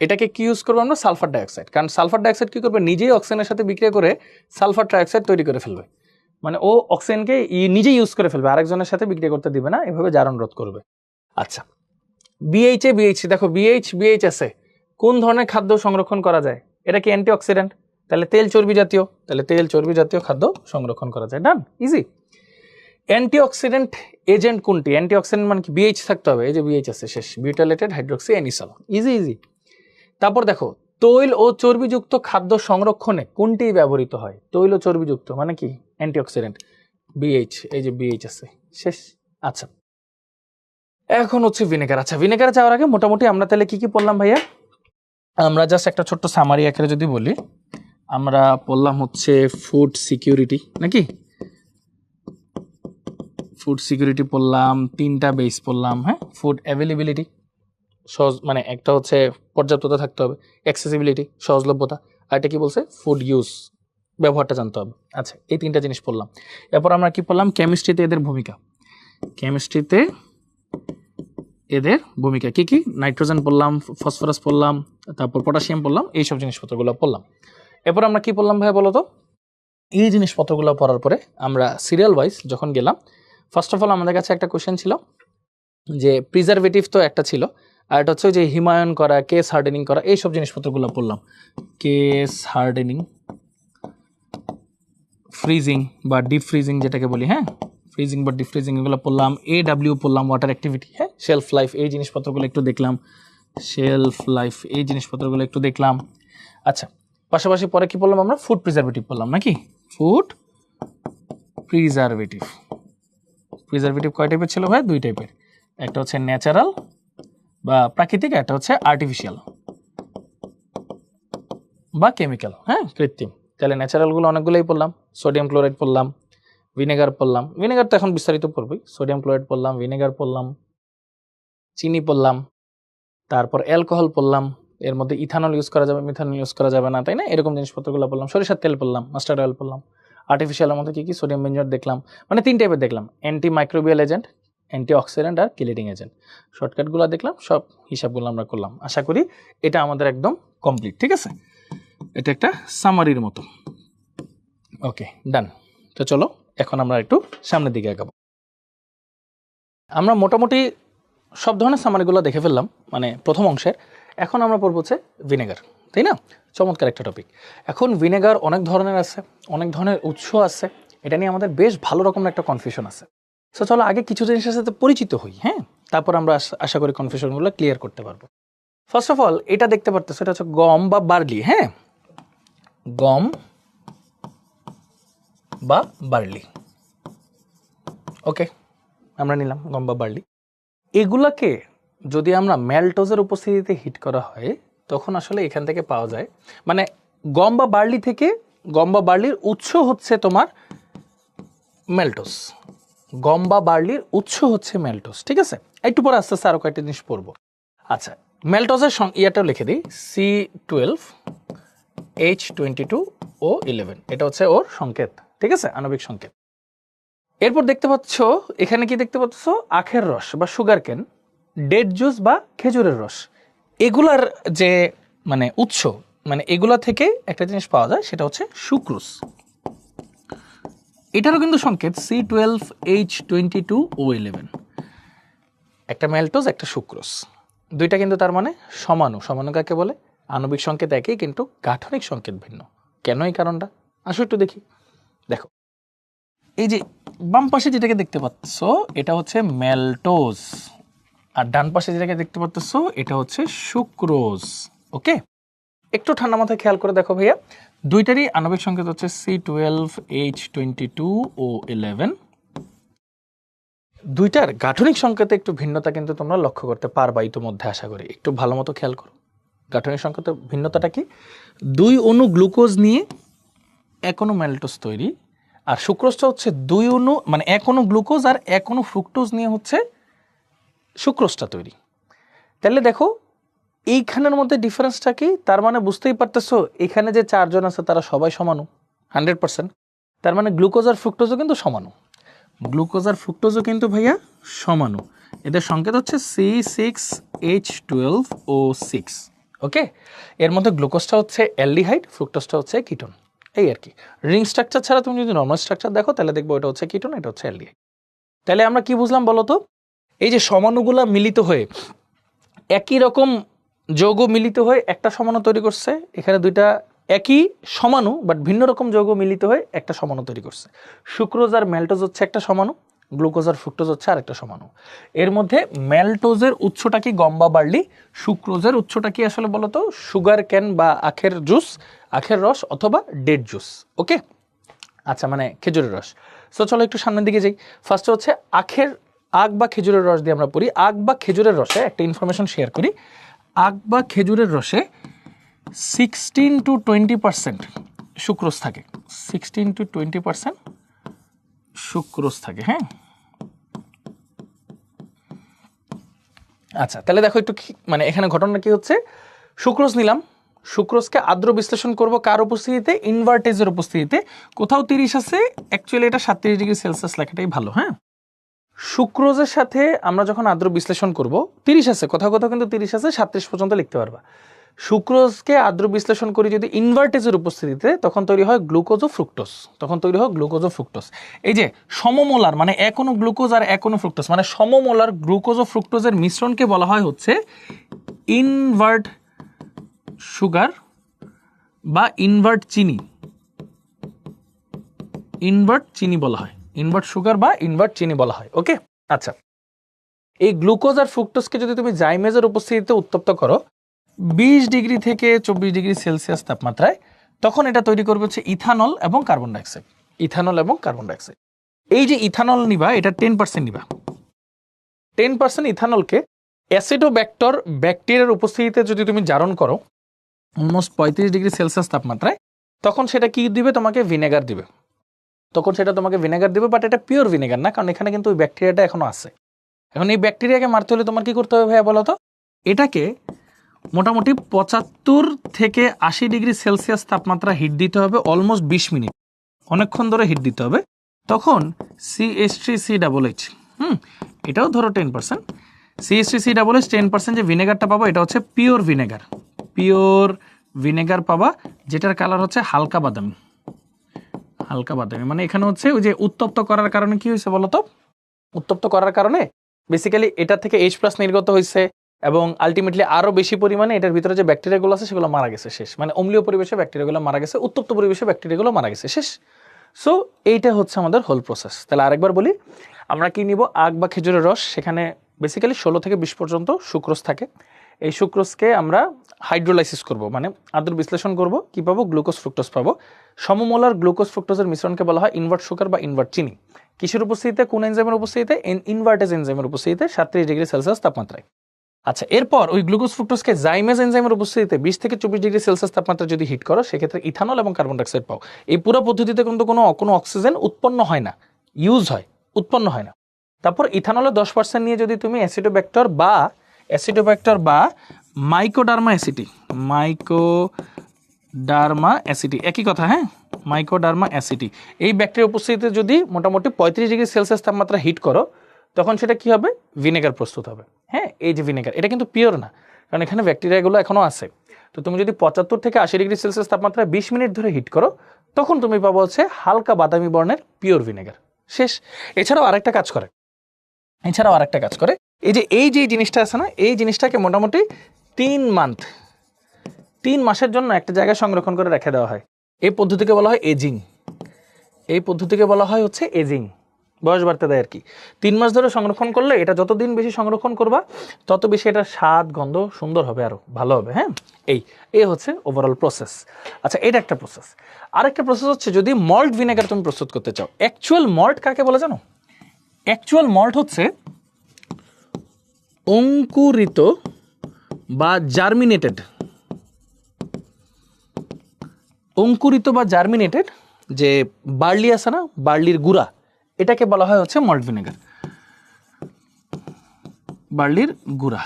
এটাকে কি ইউজ করবো আমরা? Sulphur dioxide. কারণ সালফার ডাইঅক্সাইড কি করবে, নিজেই অক্সিজেনের সাথে বিক্রিয়া করে সালফার ডাইঅক্সাইড তৈরি করে ফেলবে। মানে ও অক্সিজেনকে নিজেই ইউজ করে ফেলবে, আরেকজনের সাথে বিক্রিয়া করতে দিবে না, এভাবে জারণ রোধ করবে। আচ্ছা, বিএইচ দেখো বিএইচ আছে, কোন ধরনের খাদ্য সংরক্ষণ করা যায়? এটা কি অ্যান্টিঅক্সিডেন্ট, তাহলে তেল চর্বি জাতীয়, তাহলে তেল চর্বি জাতীয় খাদ্য সংরক্ষণ করা যায়। ডান, ইজি। অ্যান্টিঅক্সিডেন্ট এজেন্ট কোনটি? অ্যান্টিঅক্সিডেন্ট মানে কি, বিএইচ থাকতে হবে, এই যে বিএইচ আছে শেষ, বিউটাইলেটেড হাইড্রোক্সি অ্যানিসল। ইজি। তারপর দেখো তৈল ও চর্বিযুক্ত খাদ্য সংরক্ষণে কোনটি ব্যবহৃত হয়? তৈল ও চর্বিযুক্ত মানে কি, অ্যান্টিঅক্সিডেন্ট, বিএইচ, এই যে বিএইচ আছে শেষ। আচ্ছা, এখন হচ্ছে ভিনেগার। আচ্ছা, ভিনেগারে যাওয়ার আগে মোটামুটি আমরা তাহলে কি কি পড়লাম ভাইয়া? আমরা জাস্ট একটা ছোট্ট সামারি আকারে যদি বলি, আমরা পড়লাম হচ্ছে ফুড সিকিউরিটি নাকি, ফুড সিকিউরিটি পড়লাম, 3টা বেস পড়লাম। হ্যাঁ, ফুড অ্যাভেলেবিলিটি, সহজ মানে একটা হচ্ছে পর্যাপ্ততা থাকতে হবে, অ্যাক্সেসিবিলিটি সহজলভ্যতা, আর এটা কি বলছে, ফুড ইউজ, ব্যবহারটা জানতে হবে। আচ্ছা, এই 3টা জিনিস পড়লাম। এরপর আমরা কি পড়লাম, কেমিস্ট্রিতে এদের ভূমিকা। কেমিস্ট্রিতে এদের ভূমিকা কি কি, নাইট্রোজেন পড়লাম, ফসফরাস পড়লাম, তারপর পটাশিয়াম পড়লাম, এইসব জিনিসপত্রগুলো পড়লাম। এরপর আমরা কি পড়লাম ভাইয়া বলো তো? এই জিনিসপত্রগুলো পড়ার পরে আমরা সিরিয়াল ওয়াইজ যখন গেলাম, ফার্স্ট অফ অল আমাদের কাছে একটা কোশ্চেন ছিল যে প্রিজারভেটিভ তো একটা ছিল, আর এটা হচ্ছে যে হিমায়ন করা, কেস হার্ডেনিং করা, এইসব জিনিসপত্রগুলো পড়লাম। কেস হার্ডেনিং, ফ্রিজিং বা ডিপ ফ্রিজিং যেটাকে বলি, হ্যাঁ, ফ্রিজিং বা ডিপ ফ্রিজিং এগুলো পড়লাম। AW পড়লাম, ওয়াটার অ্যাক্টিভিটি, হ্যাঁ, শেলফ লাইফ, এই জিনিসপত্রগুলো একটু দেখলাম, শেলফ লাইফ, এই জিনিসপত্রগুলো একটু দেখলাম। আচ্ছা, পাশাপাশি পরে কি পড়লাম আমরা, ফুড প্রিজারভেটিভ পড়লাম নাকি, ফুড প্রিজারভেটিভ। প্রিজারভেটিভ কয় টাইপের ছিল ভাই? 2 টাইপের, একটা হচ্ছে ন্যাচারাল বা প্রাকৃতিক, একটা হচ্ছে আর্টিফিশিয়াল বা কেমিক্যাল, হ্যাঁ, কৃত্রিম। তাহলে ন্যাচারালগুলো অনেকগুলোই পড়লাম, সোডিয়াম ক্লোরাইড পড়লাম, ভিনেগার পড়লাম, ভিনেগার তো এখন বিস্তারিত পড়বই, সোডিয়াম ক্লোরাইড পড়লাম, ভিনেগার পড়লাম, চিনি পড়লাম, তারপর অ্যালকোহল পড়লাম, এর মধ্যে ইথানল ইউজ করা যাবে, মিথানল ইউজ করা যাবে না, তাই না, এরকম জিনিসপত্রগুলো পড়লাম। সরিষার তেল পড়লাম, মাস্টার্ড অয়েল পড়লাম, আর্টিফিশিয়ালের মধ্যে কি সোডিয়াম বেঞ্জয়েট দেখলাম, মানে 3 টাইপের দেখলাম, antimicrobial agent, antioxidant আর কিলেটিং এজেন্ট। শর্টকাটগুলো দেখলাম, সব হিসাবগুলো আমরা করলাম। আশা করি এটা আমাদের একদম কমপ্লিট, ঠিক আছে, এটা একটা সামারির মতো। ওকে, ডান। তো চলো এখন আমরা একটু সামনের দিকে আগাবো। আমরা মোটামুটি সব ধরনের সামারিগুলো দেখে ফেললাম মানে প্রথম অংশের। এখন আমরা পড়বো হচ্ছে ভিনেগার, তাই না? চমৎকার একটা টপিক। এখন ভিনেগার অনেক ধরনের আছে, অনেক ধরনের উৎস আছে, এটা নিয়ে আমাদের বেশ ভালো রকমের একটা কনফিউশন আছে। সো চলো আগে কিছু জিনিসের সাথে পরিচিত হই, হ্যাঁ, তারপর আমরা আশা করি কনফিউশনগুলো ক্লিয়ার করতে পারবো। ফার্স্ট অফ অল এটা দেখতে পারতেছো, এটা হচ্ছে গম বা বার্লি, হ্যাঁ, গম বা বার্লি। ওকে, আমরা নিলাম গম বা বার্লি। এগুলাকে যদি আমরা ম্যালটোজের উপস্থিতিতে হিট করা হয় তখন আসলে এখান থেকে পাওয়া যায়, মানে গম বা বার্লি থেকে, গম বা বার্লির উৎস হচ্ছে তোমার ম্যালটোজ, গম বা বার্লির উৎস হচ্ছে ম্যালটোজ, ঠিক আছে। একটু পরে আস্তে আস্তে আরো কয়েকটা জিনিস পড়বো। আচ্ছা, ম্যালটোজের ইয়াটাও লিখে দিই, C12H22O11, এটা হচ্ছে ওর সংকেত, ঠিক আছে, আণবিক সংকেত। এরপর দেখতে পাচ্ছ এখানে কি দেখতে পাচ্ছ, আখের রস বা সুগার কেন, ডেট জুস বা খেজুরের রস, এগুলার যে মানে উৎস, মানে এগুলা থেকে একটা জিনিস পাওয়া যায়, সেটা হচ্ছে সুক্রোজ। এটারও কিন্তু সংকেত C12H22O11, একটা ম্যালটোজ একটা সুক্রোজ, দুইটা কিন্তু তার মানে সমাণু। সমাণু কাকে বলে? আণবিক সংকেত একই কিন্তু গাঠনিক সংকেত ভিন্ন। কেন এই কারণটা আসো একটু দেখি। দেখো এই যে বাম পাশে যেটাকে দেখতে পাচ্ছ এটা হচ্ছে ম্যালটোজ, আর ডান পাশে যেটাকে দেখতে পাচ্ছ এটা হচ্ছে সুক্রোজ। ওকে, একটু ঠান্ডা মাথায় খেয়াল করে দেখো ভাইয়া, দুইটারই আণবিক সংকেত হচ্ছে C12H22O11। দুইটার গাঠনিক সংকেতে একটু ভিন্নতা কিন্তু তোমরা লক্ষ্য করতে পারবা ইতিমধ্যে, আশা করি। একটু ভালো মতো খেয়াল করো গাঠনিক সংকেতে ভিন্নতাটা কি। দুই অণু গ্লুকোজ নিয়ে এক অণু ম্যালটোজ তৈরি, আর সুক্রোজটা হচ্ছে দুই অণু মানে এক অণু গ্লুকোজ আর এক অণু ফ্রুক্টোজ নিয়ে হচ্ছে সুক্রোজটা তৈরি। তাহলে দেখো এইখানের মধ্যে ডিফারেন্সটা কি, তার মানে বুঝতেই পারতেছো এখানে যে চারজন আছে তারা সবাই সমানু 100%। তার মানে গ্লুকোজ আর ফ্রুক্টোজও কিন্তু সমানু, গ্লুকোজ আর ফ্রুক্টোজও কিন্তু ভাইয়া সমানু। এদের সংকেত হচ্ছে C6H12O6। ওকে, এর মধ্যে গ্লুকোজটা হচ্ছে অ্যালডিহাইড, ফ্রুক্টোজটা হচ্ছে কিটোন, এই আর কি। রিং স্ট্রাকচার ছাড়া তুমি যদি নর্মাল স্ট্রাকচার দেখো তাহলে দেখবো এটা হচ্ছে কিটোন, এটা হচ্ছে অ্যালডিহাইড। তাহলে আমরা কি বুঝলাম বলো তো, এই যে সমাণুগুলা মিলিত হয়ে একই রকম যৌগ মিলিত হয়ে একটা সমাণু তৈরি করছে, এখানে দুইটা একই সমাণু বাট ভিন্ন রকম যৌগ মিলিত হয়ে একটা সমাণু তৈরি করছে। সুক্রোজ আর ম্যালটোজ হচ্ছে একটা সমাণু, গ্লুকোজ আর ফ্রুক্টোজ হচ্ছে আরেকটা সমাণু। এর মধ্যে ম্যালটোজের উৎসটা কি গম বা বার্লি, সুক্রোজের উৎসটা কি আসলে বলো তো সুগার ক্যান বা আখের জুস, আখের রস অথবা ডেট জুস। ওকে, আচ্ছা মানে খেজুরের রস। সো চলো একটু সামনের দিকে যাই। ফার্স্টে হচ্ছে আখ বা খেজুরের রস দিয়ে আমরা পড়ি। আখ বা খেজুরের রসে একটা ইনফরমেশন শেয়ার করি, আখ বা খেজুরের রসে 16 to 20% সুক্রোজ থাকে, 16 to 20% সুক্রোজ থাকে। হ্যাঁ, আচ্ছা তাহলে দেখো একটু মানে এখানে ঘটনা কি হচ্ছে, সুক্রোজ নিলাম, সুক্রোজকে আর্দ্র বিশ্লেষণ করব কার উপস্থিতিতে, ইনভার্টেজের উপস্থিতিতে। কোথাও 30 আছে, অ্যাকচুয়ালি এটা 37 ডিগ্রি সেলসিয়াস লেখাটাই ভালো। হ্যাঁ, সুক্রোজের সাথে আমরা যখন আর্দ্র বিশ্লেষণ করব 30 আছে, কোথাও কোথাও কিন্তু 30 আছে, 37 পর্যন্ত লিখতে পারবা। সুক্রোজকে আর্দ্র বিশ্লেষণ করি যদি ইনভার্টেজের উপস্থিতিতে, তখন তৈরি হয় গ্লুকোজ ও ফ্রুক্টোজ, তখন তৈরি হয় গ্লুকোজ ও ফ্রুক্টোজ। এই যে সমমোলার মানে এক অণু গ্লুকোজ আর এক অণু ফ্রুক্টোজ, মানে সমমোলার গ্লুকোজ ও ফ্রুক্টোজের মিশ্রণকে বলা হয় হচ্ছে ইনভার্ট সুগার বা ইনভার্ট চিনি, ইনভার্ট চিনি বলা হয়, ইনভার্ট সুগার বা ইনভার্ট চিনি বলা হয়। ওকে, আচ্ছা এই গ্লুকোজ আর ফ্রুক্টোজকে যদি তুমি জাইমেজের উপস্থিতিতে উত্তপ্ত করো 20 ডিগ্রি থেকে 24 ডিগ্রি সেলসিয়াস তাপমাত্রায়, তখন এটা তৈরি করবে হচ্ছে ইথানল এবং কার্বন ডাইঅক্সাইড, ইথানল এবং কার্বন ডাইঅক্সাইড। এই যে ইথানল নিবা, এটা 10% নিবা, 10% ইথানলকে অ্যাসিডোব্যাক্টর ব্যাকটেরিয়ার উপস্থিতিতে যদি তুমি জারণ করো অলমোস্ট 35 ডিগ্রি সেলসিয়াস তাপমাত্রায়, তখন সেটা কি দিবে তোমাকে, ভিনেগার দিবে। তখন সেটা তোমাকে ভিনেগার দিবে, বাট এটা পিওর ভিনেগার না, কারণ এখানে কিন্তু ওই ব্যাকটেরিয়াটা এখনো আছে। এখন এই ব্যাকটেরিয়াকে মারতে হলে তোমার কি করতে হবে ভাইয়া বলো তো, এটাকে মোটামুটি 75 থেকে 80 ডিগ্রি সেলসিয়াস তাপমাত্রা হিট দিতে হবে অলমোস্ট 20 মিনিট, অনেকক্ষণ ধরে হিট দিতে হবে। তখন CH3CH, এটাও ধরো 10%, CH3CH 10% যে ভিনেগারটা পাবো এটা হচ্ছে পিওর ভিনেগার, পিওর ভিনেগার পাবা, যেটার কালার হচ্ছে হালকা বাদামি, হালকা বাদামি। মানে এখানে হচ্ছে ওই যে উত্তপ্ত করার কারণে কি হয়েছে বলতো, উত্তপ্ত করার কারণে বেসিক্যালি এটা থেকে H+ নির্গত হয়েছে এবং আলটিমেটলি আরো বেশি পরিমাণে এটার ভিতরে যে ব্যাকটেরিয়াগুলো আছে সেগুলো মারা গেছে শেষ, মানে অম্লীয় পরিবেশে ব্যাকটেরিয়াগুলো মারা গেছে, উত্তপ্ত পরিবেশে ব্যাকটেরিয়াগুলো মারা গেছে শেষ। সো এইটা হচ্ছে আমাদের হোল প্রসেস। তাহলে আরেকবার বলি, আমরা কি নিব, আখ বা খেজুরের রস, সেখানে বেসিক্যালি 16 থেকে 20 পর্যন্ত সুক্রোজ থাকে। এই সুক্রোজকে আমরা হাইড্রোলাইসিস করব, মানে আর্দ্র বিশ্লেষণ করব, কি পাবো, গ্লুকোজ ফ্রুক্টোজ পাবো। সমমোলার গ্লুকোজ ফ্রুক্টোজের মিশ্রণকে বলা হয় ইনভার্ট সুগার বা ইনভার্ট চিনি। কিসের উপস্থিতিতে, কোন এনজাইমের উপস্থিতিতে, ইনভার্টেজ এনজাইমের উপস্থিতিতে 37 ডিগ্রি সেলসিয়াস তাপমাত্রায়। আচ্ছা, এরপর ওই গ্লুকোজ ফ্রুক্টোজকে জাইমেজ এনজাইমের উপস্থিতিতে 20 থেকে 24 ডিগ্রি সেলসিয়াস তাপমাত্রা যদি হিট করো, সেক্ষেত্রে ইথানল এবং কার্বন ডাইঅক্সাইড পাও। এই পুরো পদ্ধতিতে কিন্তু কোনো অক্সিজেন উৎপন্ন হয় না, ইউজ হয়, উৎপন্ন হয় না। তারপর ইথানলের 10% নিয়ে যদি তুমি অ্যাসিডোব্যাক্টর বা মাইকোডার্মা অ্যাসিডি, একই কথা, হ্যাঁ, মাইকোডার্মা অ্যাসিডি, এই ব্যাকটেরিয়ার উপস্থিতিতে যদি মোটামুটি 35 ডিগ্রি সেলসিয়াস তাপমাত্রা হিট করো, তখন সেটা কি হবে? ভিনেগার প্রস্তুত হবে। হ্যাঁ, এই যে ভিনেগার, এটা কিন্তু পিওর না, কারণ এখানে ব্যাকটেরিয়াগুলো এখনও আছে। তো তুমি যদি 75 থেকে 80 ডিগ্রি সেলসিয়াস তাপমাত্রা 20 মিনিট ধরে হিট করো, তখন তুমি পাবো হচ্ছে হালকা বাদামি বর্ণের পিওর ভিনেগার। শেষ। এছাড়াও আরেকটা কাজ করে, এই যে জিনিসটা আছে না, এই জিনিসটাকে মোটামুটি 3 মাসের জন্য একটা জায়গায় সংরক্ষণ করে রেখে দেওয়া হয়। এই পদ্ধতিকে বলা হয় এজিং। বয়স বাড়তে দেয় আর কি। 3 মাস ধরে সংরক্ষণ করলে, এটা যতদিন বেশি সংরক্ষণ করবা তত বেশি এটা স্বাদ, গন্ধ সুন্দর হবে, আরো ভালো হবে। হ্যাঁ, এই হচ্ছে ওভারঅল প্রসেস। আচ্ছা, এটা একটা প্রসেস। আরেকটা প্রসেস হচ্ছে যদি মল্ট ভিনেগার তুমি প্রস্তুত করতে চাও। অ্যাকচুয়াল মল্ট কাকে বলে জানো? অ্যাকচুয়াল মল্ট হচ্ছে অঙ্কুরিত বা জার্মিনেটেড যে বার্লি আছে না, বার্লির গুঁড়া, এটাকে বলা হয় হচ্ছে মল্ট ভিনেগার। বার্লির গুঁড়া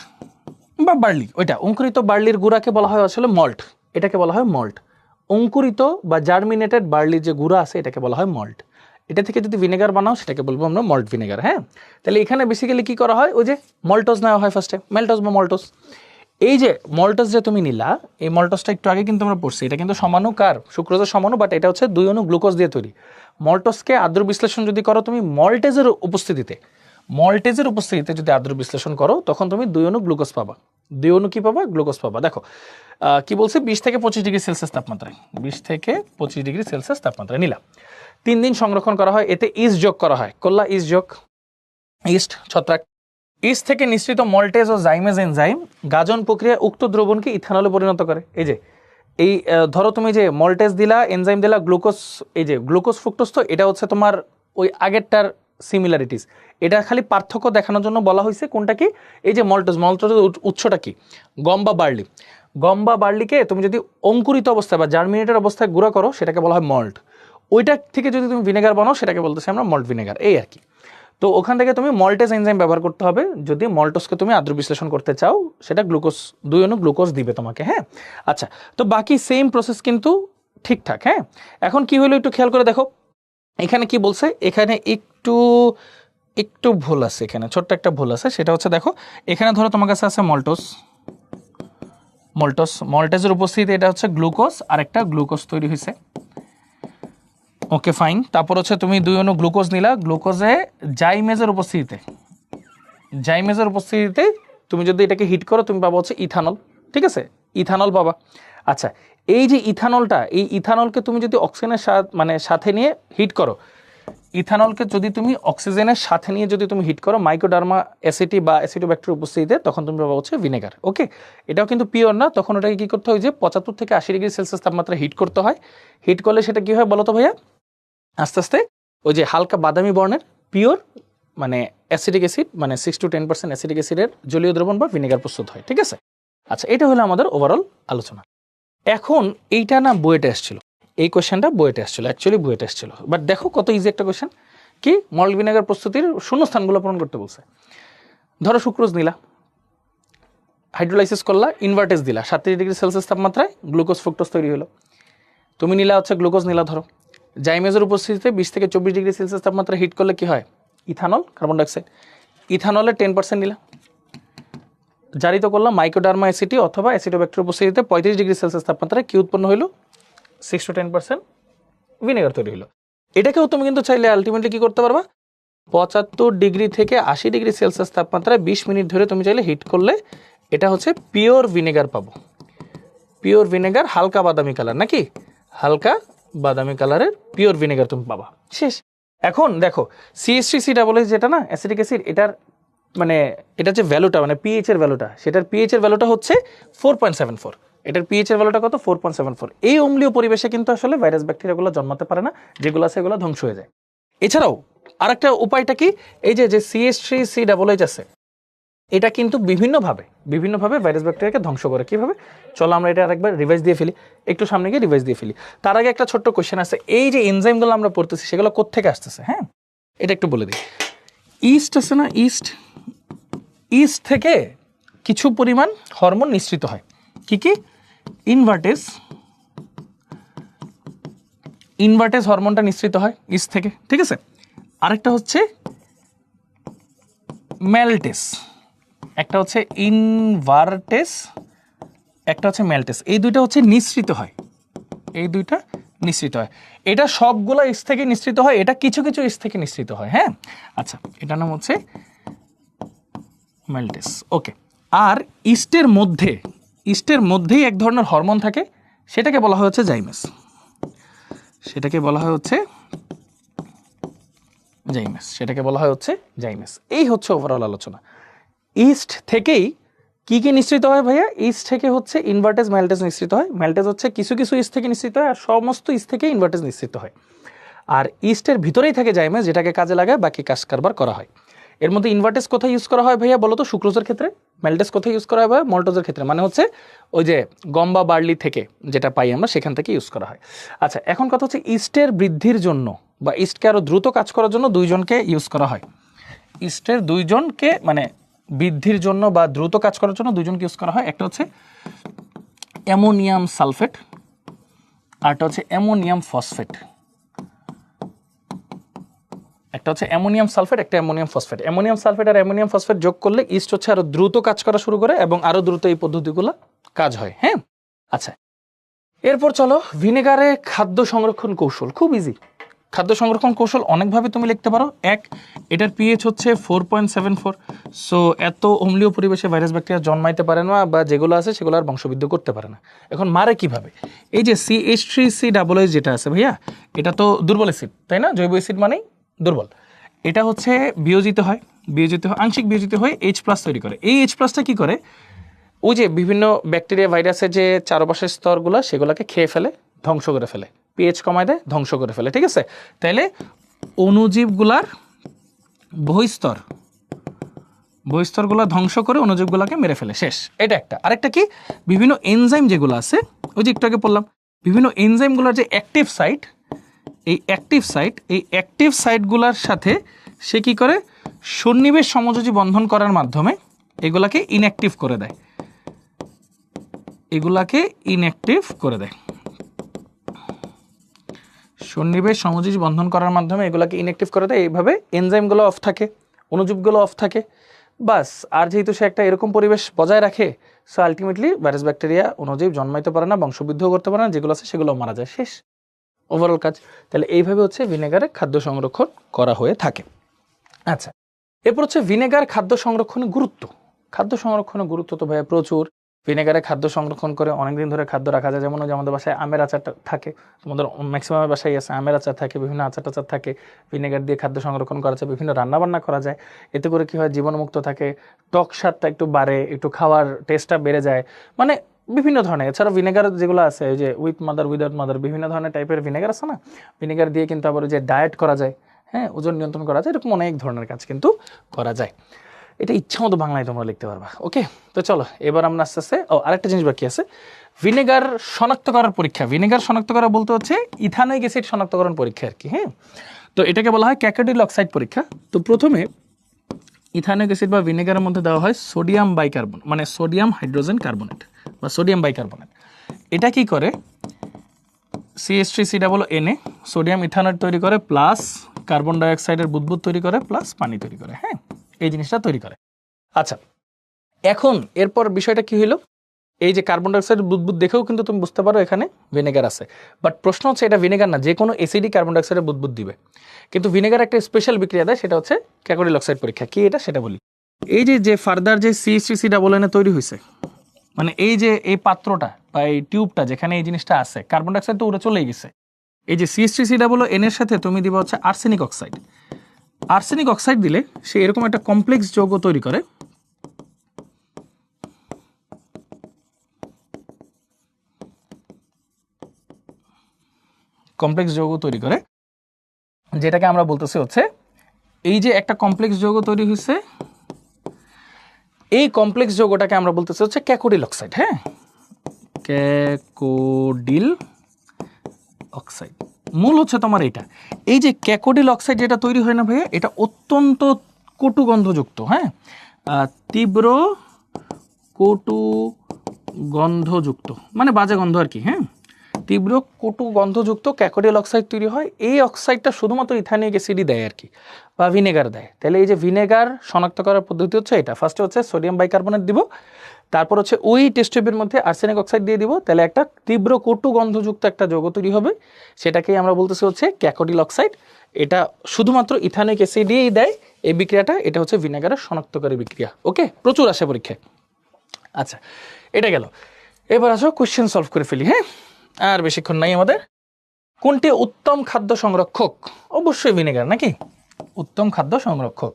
বা বার্লি, ওইটা অঙ্কুরিত বার্লির গুঁড়াকে বলা হয় আসলে মল্ট, এটাকে বলা হয় মল্ট। অঙ্কুরিত বা জার্মিনেটেড বার্লির যে গুঁড়া আছে, এটাকে বলা হয় মল্ট। এটা থেকে যদি ভিনেগার বানাও, সেটাকে বলবো আমরা মল্ট ভিনেগার। হ্যাঁ, তাহলে এখানে বেসিক্যালি কি করা হয়, ওই যে মল্টোজ নেওয়া হয় ফার্স্টে, মেল্টোজ বা মল্টোজ। এই যে মল্টোজ যে তুমি নিলা, এই মল্টোজটা একটু আগে কিন্তু আমরা পড়ছি, এটা কিন্তু সমাণু কার? সুক্রোজের সমাণু, বাট এটা হচ্ছে 2 অণু গ্লুকোজ দিয়ে তৈরি। মল্টোজকে আদ্র বিশ্লেষণ যদি করো তুমি মল্টেজের উপস্থিতিতে যদি আদ্র বিশ্লেষণ করো, তখন তুমি 2 অণু গ্লুকোজ পাবা। 2 অণু কি পাবা? গ্লুকোজ পাবা। দেখো কি বলছে, 20 থেকে 25 ডিগ্রি সেলসিয়াস তাপমাত্রায়, 20 থেকে 25 ডিগ্রি সেলসিয়াস তাপমাত্রায় নিলাম। 3 দিন সংরক্ষণ করা হয়, এতে ইস্ট যোগ করা হয়। ইস্ট ছত্রাক। ইস্ট থেকে নিঃসৃত মল্টেজ ও জাইমেজ এনজাইম গাজন প্রক্রিয়া উক্ত দ্রবণকে ইথানলে পরিণত করে। এই ধরো তুমি যে মল্টেজ দিলা, এনজাইম দিলা, গ্লুকোজ, এই যে গ্লুকোজ ফ্রুক্টোজ, তো এটা হচ্ছে তোমার ওই আগেরটার সিমিলারিটিস। এটা খালি পার্থক্য দেখানোর জন্য বলা হয়েছে। কোনটা কি? এই যে মল্টেজের উৎসটা কি? গম বা বার্লিকে তুমি যদি অঙ্কুরিত অবস্থায় বা জার্মিনেটেড অবস্থায় গুঁড়া করো, সেটাকে বলা হয় মল্ট। ওইটা থেকে যদি তুমি ভিনেগার বানাও, সেটাকে বলতেছি আমরা মল্ট ভিনেগার, এই আর কি। তো ওখান থেকে তুমি মল্টেজ এনজাইম ব্যবহার করতে হবে যদি মল্টোজকে তুমি আদ্র বিশ্লেষণ করতে চাও, সেটা গ্লুকোজ, 2 অণু গ্লুকোজ দিবে তোমাকে। হ্যাঁ, আচ্ছা, তো বাকি সেম প্রসেস কিন্তু ঠিকঠাক। হ্যাঁ, এখন কি হলো একটু খেয়াল করে দেখো, এখানে কি বলছে, এখানে একটু ভুল আছে, এখানে ছোট্ট একটা ভুল আছে। সেটা হচ্ছে, দেখো এখানে ধরো তোমার কাছে আছে মল্টেজের উপস্থিতি, এটা হচ্ছে গ্লুকোজ, আর একটা গ্লুকোজ তৈরি হয়েছে। ওকে, ফাইন। তারপর হচ্ছে তুমি 2 অণু গ্লুকোজ নিলা, গ্লুকোজে জাইমেজের উপস্থিতিতে তুমি যদি এটাকে হিট করো, তুমি পাবো হচ্ছে ইথানল। ঠিক আছে, ইথানল পাবা। আচ্ছা, এই যে ইথানলটা, এই ইথানলকে তুমি যদি অক্সিজেনের সাথে নিয়ে হিট করো, হিট করো মাইকোডার্মা অ্যাসিডি বা অ্যাসিডোব্যাক্টেরিয়ার উপস্থিতিতে, তখন তুমি পাবো হচ্ছে ভিনেগার। ওকে, এটাও কিন্তু পিওর না, তখন ওটাকে কি করতে হয়, যে 75 থেকে 80 ডিগ্রি সেলসিয়াস তাপমাত্রা হিট করতে হয়। হিট করলে সেটা কি হয় বলো তো ভাইয়া? আস্তে আস্তে ওই যে হালকা বাদামি বর্ণের pure acidic acid, 6 to 10% acidic অ্যাসিডের জলীয় দ্রবণ বা ভিনেগার প্রস্তুত হয়। ঠিক আছে, আচ্ছা, এটা হলো আমাদের ওভারঅল আলোচনা। এখন এইটা না বুয়েটে আসছিল, এই কোয়েশ্চেনটা অ্যাকচুয়ালি বুয়েটে আসছিল, বাট দেখো কত ইজি একটা কোয়েশ্চেন। কি? মল্ট ভিনেগার প্রস্তুতির শূন্যস্থানগুলো পূরণ করতে বলছে। ধরো সুক্রোজ নিলা, হাইড্রোলাইসিস করলা, ইনভার্টেজ দিলা, 37 ডিগ্রি সেলসিয়াস তাপমাত্রায় গ্লুকোজ ফ্রুক্টোজ তৈরি হলো। তুমি নিলা হচ্ছে গ্লুকোজ নিলা, ধরো জাইমেজের উপস্থিতিতে 20 থেকে 24 ডিগ্রি সেলসিয়াস তাপমাত্রা হিট করলে কি হয়? Ethanol, carbon dioxide. ইথানলের 10% নিলা, জারিত করলাম মাইকোডার্মা অ্যাসিডি অথবা অ্যাসিডোব্যাক্টেরিয়ার উপস্থিতিতে 35 ডিগ্রি সেলসিয়াস তাপমাত্রায় কি উৎপন্ন হলো? 6 to 10% ভিনেগার তৈরি হলো। এটাকেও তুমি কিন্তু চাইলে আলটিমেটলি কি করতে পারবা, 75 ডিগ্রি থেকে 80 ডিগ্রি সেলসিয়াস তাপমাত্রায় 20 মিনিট ধরে তুমি চাইলে হিট করলে এটা হচ্ছে পিওর ভিনেগার পাবো। পিওর ভিনেগার, হালকা বাদামি কালার, নাকি হালকা বাদামি কালারের পিওর ভিনেগার তুমি পাবা। শেষ। এখন দেখো CH3COO যেটা না অ্যাসিডিক অ্যাসিড, এটা যে ভ্যালুটা পিএইচ এর ভ্যালুটা, সেটার পিএইচ এর ভ্যালুটা হচ্ছে 4.74। এটার পিএইচ এর ভ্যালুটা কত? 4.74। এই অম্লীয় পরিবেশে কিন্তু আসলে ভাইরাস ব্যাকটেরিয়াগুলো জন্মাতে পারে না, যেগুলো আছে এগুলো ধ্বংস হয়ে যায়। এছাড়াও আরেকটা উপায়টা কি, এই যে CH3COOH আছে, এটা কিন্তু বিভিন্নভাবে ভাইরাস ব্যাকটেরিয়াকে ধ্বংস করে। কিভাবে? চলো আমরা এটা আরেকবার রিভাইজ দিয়ে ফেলি, একটু সামনে গিয়ে রিভাইজ দিয়ে ফেলি। তার আগে একটা ছোট্ট কোশ্চেন আছে, এই যে এনজাইমগুলো আমরা পড়তেছি সেগুলো কোত্থেকে আসতেছে? হ্যাঁ, এটা একটু বলে দিই। ইস্ট আছে না, ইস্ট থেকে কিছু পরিমাণ হরমোন নিঃসৃত হয়। কি কি? ইনভার্টেজ হরমোনটা নিঃসৃত হয় ইস্ট থেকে, ঠিক আছে। আরেকটা হচ্ছে ম্যালটেস, একটা হচ্ছে ইনভার্টেস, একটা হচ্ছে ম্যালটেস। এই দুইটা হচ্ছে নিঃসৃত হয়, এটা সবগুলো ইস্ট থেকে নিঃসৃত হয়, এটা কিছু কিছু ইস্ট থেকে নিঃসৃত হয়। হ্যাঁ, আচ্ছা, এটার নাম হচ্ছে ম্যালটেস। ওকে। আর ইস্টের মধ্যেই এক ধরনের হরমোন থাকে, সেটাকে বলা হচ্ছে জাইমাস। এই হচ্ছে ওভারঅল আলোচনা। ইস্ট থেকেই কি কি নিঃসৃত হয় ভাইয়া? ইস্ট থেকে হচ্ছে ইনভার্টেজ, ম্যালটেজ নিঃসৃত হয়। ম্যালটেজ হচ্ছে কিছু কিছু ইস্ট থেকে নিঃসৃত হয়, আর সমস্ত ইস্ট থেকে ইনভার্টেজ নিঃসৃত হয়। আর ইস্টের ভিতরেই থাকে জাইমাস, যেটাকে কাজে লাগায় বাকি কাজ কারবার করা হয়। এর মধ্যে ইনভার্টেজ কোথায় ইউজ করা হয় ভাইয়া বলো তো? সুক্রোজের ক্ষেত্রে। ম্যালটেজ কোথায় ইউজ করা হয় ভাইয়া? মল্টোজের ক্ষেত্রে। মানে হচ্ছে ওই যে গম বা বার্লি থেকে যেটা পাই আমরা, সেখান থেকে ইউজ করা হয়। আচ্ছা, এখন কথা হচ্ছে ইস্টের বৃদ্ধির জন্য বা ইস্টকে আরো দ্রুত কাজ করার জন্য দুইজনকে ইউজ করা হয়। ইস্টের দুইজনকে, মানে বৃদ্ধির জন্য বা দ্রুত কাজ করার জন্য দুইজনকে ইউজ করা হয়। একটা হচ্ছে অ্যামোনিয়াম সালফেট, আরটা হচ্ছে অ্যামোনিয়াম ফসফেট। একটা হচ্ছে অ্যামোনিয়াম সালফেট, একটা অ্যামোনিয়াম ফসফেট। অ্যামোনিয়াম সালফেট আর অ্যামোনিয়াম ফসফেট যোগ করলে ইস্ট হচ্ছে আরো দ্রুত কাজ করা শুরু করে এবং আরো দ্রুত এই পদ্ধতিগুলো কাজ হয়। হ্যাঁ, আচ্ছা, এরপর চলো ভিনেগারে খাদ্য সংরক্ষণ কৌশল। খুব ইজি। খাদ্য সংরক্ষণ কৌশল অনেকভাবে তুমি লিখতে পারো। এক, এটার পিএইচ হচ্ছে 4.74। সো এত অম্লীয় পরিবেশে ভাইরাস ব্যাকটেরিয়া জন্মাইতে পারে না, বা যেগুলো আছে সেগুলো আর বংশবৃদ্ধি করতে পারে না। এখন মারে কিভাবে? এই যে CH3COO যেটা আছে ভাইয়া, এটা তো দুর্বল অ্যাসিড, তাই না? জৈব অ্যাসিড মানেই দুর্বল। এটা হচ্ছে বিয়োজিত হয়, আংশিক বিয়োজিত হয়ে H+ তৈরি করে। এই H+টা কি করে? ওই যে বিভিন্ন ব্যাকটেরিয়া ভাইরাসের যে চারপাশের স্তরগুলো, সেগুলোকে খেয়ে ফেলে, ধ্বংস করে ফেলে, পিএইচ কমায় দেয়, ধ্বংস করে ফেলে, ঠিক আছে। তাইলে অণুজীবগুলার বহিস্তরগুলো ধ্বংস করে অণুজীবগুলোকে মেরে ফেলে, শেষ। এটা একটা। আরেকটা কি? বিভিন্ন এনজাইম যেগুলো আছে, ওই যে একটু আগে বললাম, বিভিন্ন এনজাইমগুলোর যে অ্যাক্টিভ সাইটগুলোর সাথে সে কি করে? সন্নিবেশ সমযোজী বন্ধন করার মাধ্যমে এগুলাকে ইনঅ্যাক্টিভ করে দেয়। সন্নিবেশ সমযোজী বন্ধন করার মাধ্যমে এগুলাকে ইনঅ্যাক্টিভ করে দেয়। এইভাবে এনজাইমগুলো অফ থাকে, অণুজীবগুলো অফ থাকে, বাস। আর যেহেতু সে একটা এরকম পরিবেশ বজায় রাখে, সো আলটিমেটলি ভাইরাস ব্যাকটেরিয়া অণুজীব জন্মাইতে পারে না, বংশবৃদ্ধিও করতে পারে না, যেগুলো আছে সেগুলো মারা যায়, শেষ। ওভারঅল কাজ। তাহলে এইভাবে হচ্ছে ভিনেগারে খাদ্য সংরক্ষণ করা হয়ে থাকে। আচ্ছা, এরপর হচ্ছে ভিনেগার খাদ্য সংরক্ষণের গুরুত্ব। খাদ্য সংরক্ষণের গুরুত্ব তো ভাইয়া প্রচুর। ভিনেগারে খাদ্য সংরক্ষণ করে অনেকদিন ধরে খাদ্য রাখা যায়। যেমন আমাদের বাসায় আমের আচারটা থাকে, তোমাদের ম্যাক্সিমামের বাসায় আছে, আমের আচার থাকে, বিভিন্ন আচার টাচার থাকে, ভিনেগার দিয়ে খাদ্য সংরক্ষণ করা যায়, বিভিন্ন রান্নাবান্না করা যায়। এতে করে কি হয়? জীবাণুমুক্ত থাকে, টক স্বাদটা একটু বাড়ে, একটু খাওয়ার টেস্টটা বেড়ে যায়, মানে বিভিন্ন ধরনের। এছাড়া ভিনেগার যেগুলো আছে, ওই যে উইদাউট মাদার, বিভিন্ন ধরনের টাইপের ভিনেগার আছে না, ভিনেগার দিয়ে কিন্তু আবার ওই যে ডায়েট করা যায়, হ্যাঁ, ওজন নিয়ন্ত্রণ করা যায়, এরকম অনেক ধরনের কাজ কিন্তু করা যায়। এটা ইচ্ছা মতো বাংলায় তোমরা লিখতে পারবা। ওকে, তো চলো এবার আমরা আস্তে আস্তে, আরেকটা জিনিস বাকি আছে, ভিনেগার শনাক্ত করার পরীক্ষা। ভিনেগার শনাক্ত করা বলতে হচ্ছে ইথানোয়িক অ্যাসিড শনাক্তকরণ পরীক্ষা আর কি। হ্যাঁ, তো এটাকে বলা হয় ক্যাকাডিল অক্সাইড পরীক্ষা। তো প্রথমে ইথানোয়িক অ্যাসিড বা ভিনেগারের মধ্যে দেওয়া হয় সোডিয়াম বাইকার্বন, মানে সোডিয়াম হাইড্রোজেন কার্বনেট বা সোডিয়াম বাইকার্বনেট। এটা কি করে? CH3COO সোডিয়াম ইথানয়েড তৈরি করে, প্লাস কার্বন ডাইঅক্সাইডের বুদবুদ তৈরি করে, প্লাস পানি তৈরি করে। হ্যাঁ, এই জিনিসটা তৈরি করে। আচ্ছা, এখন এরপর বিষয়টা কি হইলো? এই যে কার্বন ডাইঅক্সাইডের বুদবুদ দেখেও কিন্তু তুমি বুঝতে পারো এখানে ভিনেগার আছে। বাট প্রশ্ন হচ্ছে, এটা ভিনেগার না, যে কোনো অ্যাসিডই কার্বন ডাইঅক্সাইডের বুদবুদ দিবে। কিন্তু ভিনেগার একটা স্পেশাল বিক্রিয়া দেয়, সেটা হচ্ছে ক্যাকাডিল অক্সাইড পরীক্ষা। কি এটা সেটা বলি। এই যে ফার্দার যে CH3COO তৈরি হয়েছে, মানে এই যে এই পাত্রটা বা এই টিউবটা যেখানে এই জিনিসটা আছে, কার্বন ডাইঅক্সাইড তো উড়ে চলেই গেছে। এই যে CH3COO এর সাথে তুমি দিবা হচ্ছে আর্সেনিক অক্সাইড। আর্সেনিক অক্সাইড দিলে সে এরকম একটা কমপ্লেক্স যৌগ তৈরি করে, যেটাকে আমরা বলতেছি হচ্ছে, এই যে একটা কমপ্লেক্স যৌগ তৈরি হয়েছে, এই কমপ্লেক্স যৌগটাকে আমরা বলতেছি হচ্ছে ক্যাকোডিল অক্সাইড। হ্যাঁ, ক্যাকোডিল অক্সাইড মূল হচ্ছে তোমার এইটা। এই যে ক্যাকোডিল অক্সাইড যেটা তৈরি হয় না ভাইয়া, এটা অত্যন্ত কটু গন্ধযুক্ত। হ্যাঁ, তীব্র কটু গন্ধযুক্ত, মানে বাজে গন্ধ আর কি। হ্যাঁ, তীব্র কটু গন্ধযুক্ত ক্যাকোডিল অক্সাইড তৈরি হয়। এই অক্সাইডটা শুধুমাত্র ইথানিক অ্যাসিডই দেয় আর কি, বা ভিনেগার দেয়। তাহলে এই যে ভিনেগার শনাক্ত করার পদ্ধতি হচ্ছে এটা। ফার্স্টে হচ্ছে সোডিয়াম বাইকার্বনেট দিব, তারপর হচ্ছে ওই টেস্ট টিউবের মধ্যে আর্সেনিক অক্সাইড দিয়ে দিব, তাহলে একটা তীব্র কটু গন্ধযুক্ত একটা যৌগ তৈরি হবে, সেটাকেই আমরা বলতেছি হচ্ছে ক্যাকোডিল অক্সাইড। এটা শুধুমাত্র ইথানিক অ্যাসিডই দেয় এই বিক্রিয়াটা, এটা হচ্ছে ভিনেগারের শনাক্তকারী বিক্রিয়া। ওকে, প্রচুর আসে পরীক্ষায়। আচ্ছা, এটা গেল। এবার আসো কোশ্চেন সলভ করে ফেলি। হ্যাঁ, আর বেশিক্ষণ নাই আমাদের। কোনটি উত্তম খাদ্য সংরক্ষক? অবশ্যই ভিনেগার, নাকি? উত্তম খাদ্য সংরক্ষক।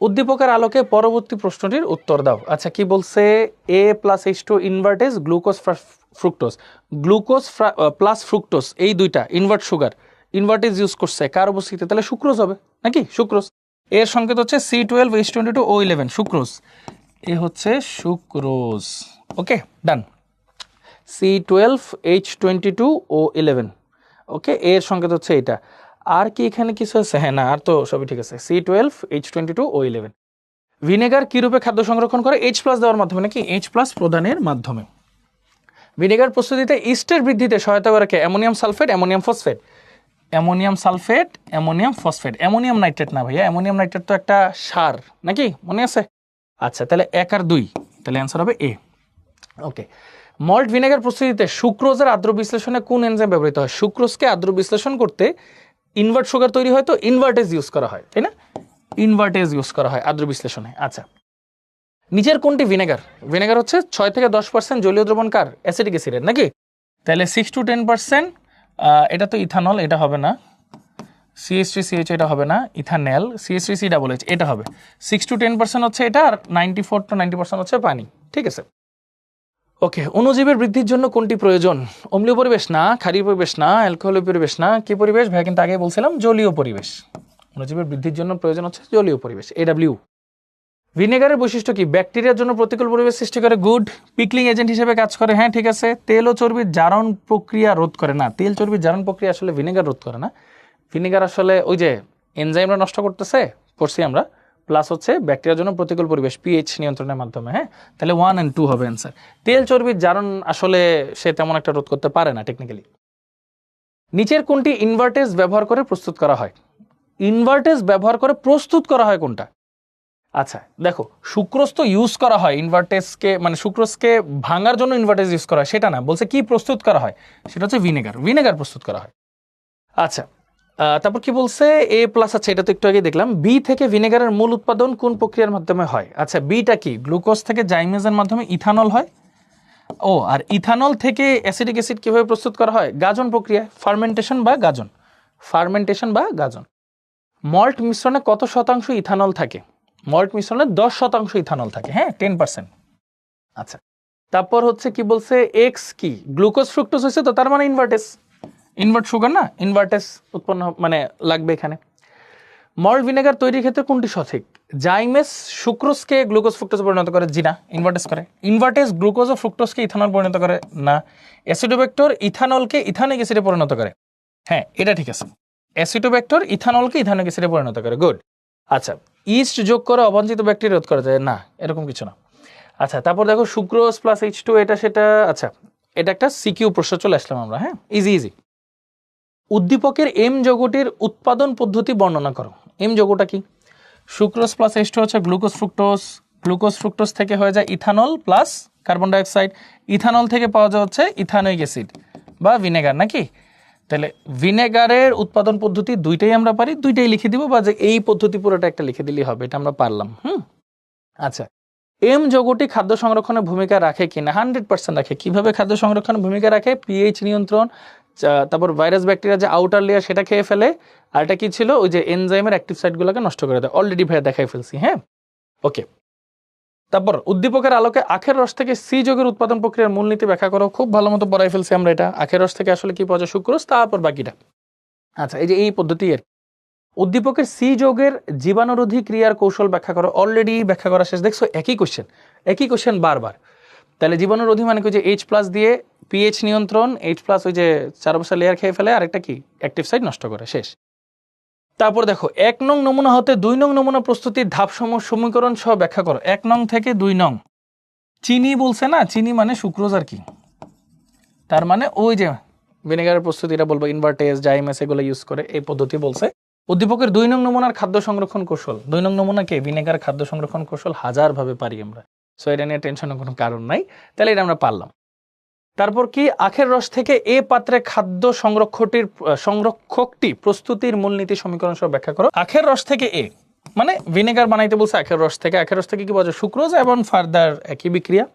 উদ্দীপকের আলোকে পরবর্তী প্রশ্নটির উত্তর দাও। আচ্ছা, কি বলছে? A+H2 invertase glucose fructose, glucose plus fructose, এই দুইটা ইনভার্ট সুগার, ইনভার্টেজ ইউজ করছে কার উপস্থিতিতে? তাহলে সুক্রোজ হবে, নাকি? সুক্রোজ। এর সংকেত হচ্ছে C12H22O11, সুক্রোজ। এ হচ্ছে সুক্রোজ। ওকে, ডান। C12H22O11, ওকে, এর সংকেত হচ্ছে এটা। আর কি এখানে কিছু আছে? হ্যাঁ, না, আর তো সবই ঠিক আছে। C12H22O11। ভিনেগার কি রূপে খাদ্য সংরক্ষণ করে? H+ দেওয়ার মাধ্যমে, নাকি? H+ প্রদানের মাধ্যমে। ভিনেগার প্রস্তুতিতে ইস্টের বৃদ্ধিতে সহায়তা করে কে? Ammonium sulphate, ammonium phosphate, ammonium sulphate, ammonium phosphate. Ammonium nitrate না ভাইয়া, অ্যামোনিয়াম নাইট্রেট তো একটা সার, নাকি? মনে আছে? আচ্ছা, তাহলে 1 আর 2, তাহলে অ্যান্সার হবে এ। ওকে, মল্ট ভিনেগার প্রস্তুতিতে সুক্রোজের আদ্র বিশ্লেষণে কোন এনজাইম ব্যবহৃত হয়? সুক্রোজকে আদ্র বিশ্লেষণ করতে ইনভার্ট সুগার তৈরি হয়, তো ইনভার্টেজ ইউজ করা হয়, তাই না? ইনভার্টেজ ইউজ করা হয় আদ্র বিশ্লেষণে। আচ্ছা, নিচের কোনটি ভিনেগার? ভিনেগার হচ্ছে 6 থেকে 10% জলীয় দ্রবণ কার? অ্যাসিটিক অ্যাসিডের, নাকি? তাহলে 6 to 10%, এটা তো ইথানল, এটা হবে না। CH3CH এটা হবে না। ইথানল, CH3CH, এটা হবে। 6 to 10% হচ্ছে এটা, আর 94 to 90% হচ্ছে পানি। ঠিক আছে, ওকে। অণুজীবের বৃদ্ধির জন্য কোনটি প্রয়োজন? অম্লীয় পরিবেশ না, ক্ষারীয় পরিবেশ না, অ্যালকোহলীয় পরিবেশ না, কি পরিবেশ ভাই? কিন্তু আগে বলছিলাম জলীয় পরিবেশ। অণুজীবের বৃদ্ধির জন্য প্রয়োজন হচ্ছে জলীয় পরিবেশ, AW। ভিনেগারের বৈশিষ্ট্য কি? ব্যাকটেরিয়ার জন্য প্রতিকূল পরিবেশ সৃষ্টি করে, গুড। পিকলিং এজেন্ট হিসেবে কাজ করে, হ্যাঁ ঠিক আছে। তেল ও চর্বির জারণ প্রক্রিয়া রোধ করে না। তেল চর্বির জারণ প্রক্রিয়া আসলে ভিনেগার রোধ করে না। ভিনেগার আসলে ওই যে এনজাইমরা নষ্ট করতেছে, পড়ছি আমরা। প্লাস হচ্ছে ব্যাকটেরিয়ার জন্য প্রতিকূল পরিবেশ, পিএইচ নিয়ন্ত্রণের মাধ্যমে। হ্যাঁ, তাহলে 1 and 2 হবে অ্যান্সার। তেল চর্বির জারণ আসলে সে তেমন একটা রোধ করতে পারে না টেকনিক্যালি। নিচের কোনটি ইনভার্টেজ ব্যবহার করে প্রস্তুত করা হয়? ইনভার্টেজ ব্যবহার করে প্রস্তুত করা হয় কোনটা? আচ্ছা দেখো, সুক্রোজ তো ইউজ করা হয় ইনভার্টেজকে, মানে সুক্রোজকে ভাঙার জন্য ইনভার্টেজ ইউজ করা হয়, সেটা না। বলছে কি প্রস্তুত করা হয়, সেটা হচ্ছে ভিনেগার। ভিনেগার প্রস্তুত করা হয়। আচ্ছা, তারপর কি বলছে? A+, আচ্ছা এটা তো একটু আগে দেখলাম। বি থেকে ভিনেগারের মূল উৎপাদন কোন প্রক্রিয়ার মাধ্যমে হয়? আচ্ছা, বিটা কি? গ্লুকোজ থেকে জাইমেজের মাধ্যমে ইথানল হয়। ও, আর ইথানল থেকে অ্যাসিটিক অ্যাসিড কিভাবে প্রস্তুত করা হয়? গাজন প্রক্রিয়ায়, ফার্মেন্টেশন বা গাজন। ফার্মেন্টেশন বা গাজন। মল্ট মিশ্রণে কত শতাংশ ইথানল থাকে? মল্ট মিশ্রণে 10% ইথানল থাকে, হ্যাঁ 10%। আচ্ছা, তারপর হচ্ছে কি বলছে? এক্স কি? গ্লুকোজ ফ্রুক্টোজ হয়েছে তো, তার মানে ইনভার্টেজ, ইনভার্ট সুগার না, ইনভার্টেজ উৎপন্ন মানে লাগবে এখানে। মল্ট ভিনেগার তৈরির ক্ষেত্রে কোনটি সঠিক? জাইমেস সুক্রোজকে গ্লুকোজ ফ্রুক্টোজে পরিণত করে, জি না, ইনভার্টেজ করে। ইনভার্টেজ গ্লুকোজ ও ফ্রুক্টোজকে ইথানল পরিণত করে, না। অ্যাসিডোব্যাক্টর ইথানলকে ইথানিক অ্যাসিডে পরিণত করে, হ্যাঁ এটা ঠিক আছে। অ্যাসিডোব্যাক্টর ইথানলকে ইথানিক অ্যাসিডে পরিণত করে, গুড। আচ্ছা, ইস্ট যোগ করে অবাঞ্ছিত ব্যাকটেরিয়া রোধ করা যায়, না, এরকম কিছু না। আচ্ছা, তারপর দেখো সুক্রোজ প্লাস H2, এটা সেটা। আচ্ছা, এটা একটা সিকিউ প্রশ্ন, চলে আসলাম আমরা। হ্যাঁ, ইজি ইজি। উদ্দীপকের এম যৌগটির উৎপাদন পদ্ধতি বর্ণনা করো। এম যৌগটা কি? সুক্রোজ প্লাস H2 হচ্ছে গ্লুকোজ ফ্রুক্টোজ। গ্লুকোজ ফ্রুক্টোজ থেকে হয়ে যায় ethanol plus carbon dioxide. Ethanol থেকে পাওয়া যায় হচ্ছে ইথানোইক অ্যাসিড বা ভিনেগার, নাকি? তাহলে ভিনেগারের উৎপাদন পদ্ধতি দুইটাই আমরা পারি, দুইটাই লিখে দিব, বা যে এই পদ্ধতি পুরোটা একটা লিখে দিলেই হবে, এটা আমরা পারলাম। আচ্ছা, এম যৌগটি খাদ্য সংরক্ষণে ভূমিকা রাখে কিনা? 100% রাখে। কিভাবে খাদ্য সংরক্ষণে ভূমিকা রাখে? পিএইচ নিয়ন্ত্রণ, তারপর ভাইরাস ব্যাকটেরিয়া যে আউটার লেয়ার সেটা খেয়ে ফেলে, আর এটা কি ছিল? ওই যে এনজাইমের অ্যাক্টিভ সাইটগুলোকে নষ্ট করে দেয়। অলরেডি ভাইয়া দেখাই ফেলছি, হ্যাঁ ওকে। তারপর উদ্দীপকের আলোকে আখের রস থেকে সি যৌগের উৎপাদন প্রক্রিয়ার মূলনীতি ব্যাখ্যা করো। খুব ভালো মতো পড়াই ফেলছি আমরা এটা। আখের রস থেকে আসলে কি পাওয়া যায়? সুক্রোজ, তারপর বাকিটা। আচ্ছা, এই যে এই পদ্ধতি আর উদ্দীপকের সি যৌগের জীবাণুরোধী ক্রিয়ার কৌশল ব্যাখ্যা করো। অলরেডি ব্যাখ্যা করা শেষ। দেখছো একই কোশ্চেন বারবার। তাহলে জীবাণুরোধী মানে কি, যে H+ দিয়ে পিএইচ নিয়ন্ত্রণ, H+ ওই যে চারপাশে লেয়ার খেয়ে ফেলে, আরেকটা কি অ্যাক্টিভ সাইট নষ্ট করে, শেষ। তারপর দেখো 1 নং নমুনা হতে 2 নং নমুনা প্রস্তুতির ধাপসমূহ সমীকরণ সহ ব্যাখ্যা করো। 1 নং থেকে 2 নং। চিনি বলছে না, চিনি মানে সুক্রোজ আর কি, তার মানে ওই যে ভিনেগারের প্রস্তুতিটা বলবো, ইনভার্টেজ জাইমেস এগুলো ইউজ করে এই পদ্ধতি বলছে। উদ্দীপকের 2 নং নমুনার খাদ্য সংরক্ষণ কৌশল। 2 নং নমুনাকে ভিনেগার খাদ্য সংরক্ষণ কৌশল হাজারভাবে পারি আমরা, সো এটা নিয়ে টেনশনের কোনো কারণ নাই। তাহলে এটা আমরা পারলাম। তারপর কি, আখের রস থেকে এ পাত্রে খাদ্য সংরক্ষকটি প্রস্তুতির মূলনীতি সমীকরণ সহ ব্যাখ্যা করো। আখের রস থেকে এ মানে ভিনেগার বানাইতে বলছে আখের রস থেকে। আখের রস থেকে কি বলছে, সুক্রোজ এবং ফার্দার একই বিক্রিয়া।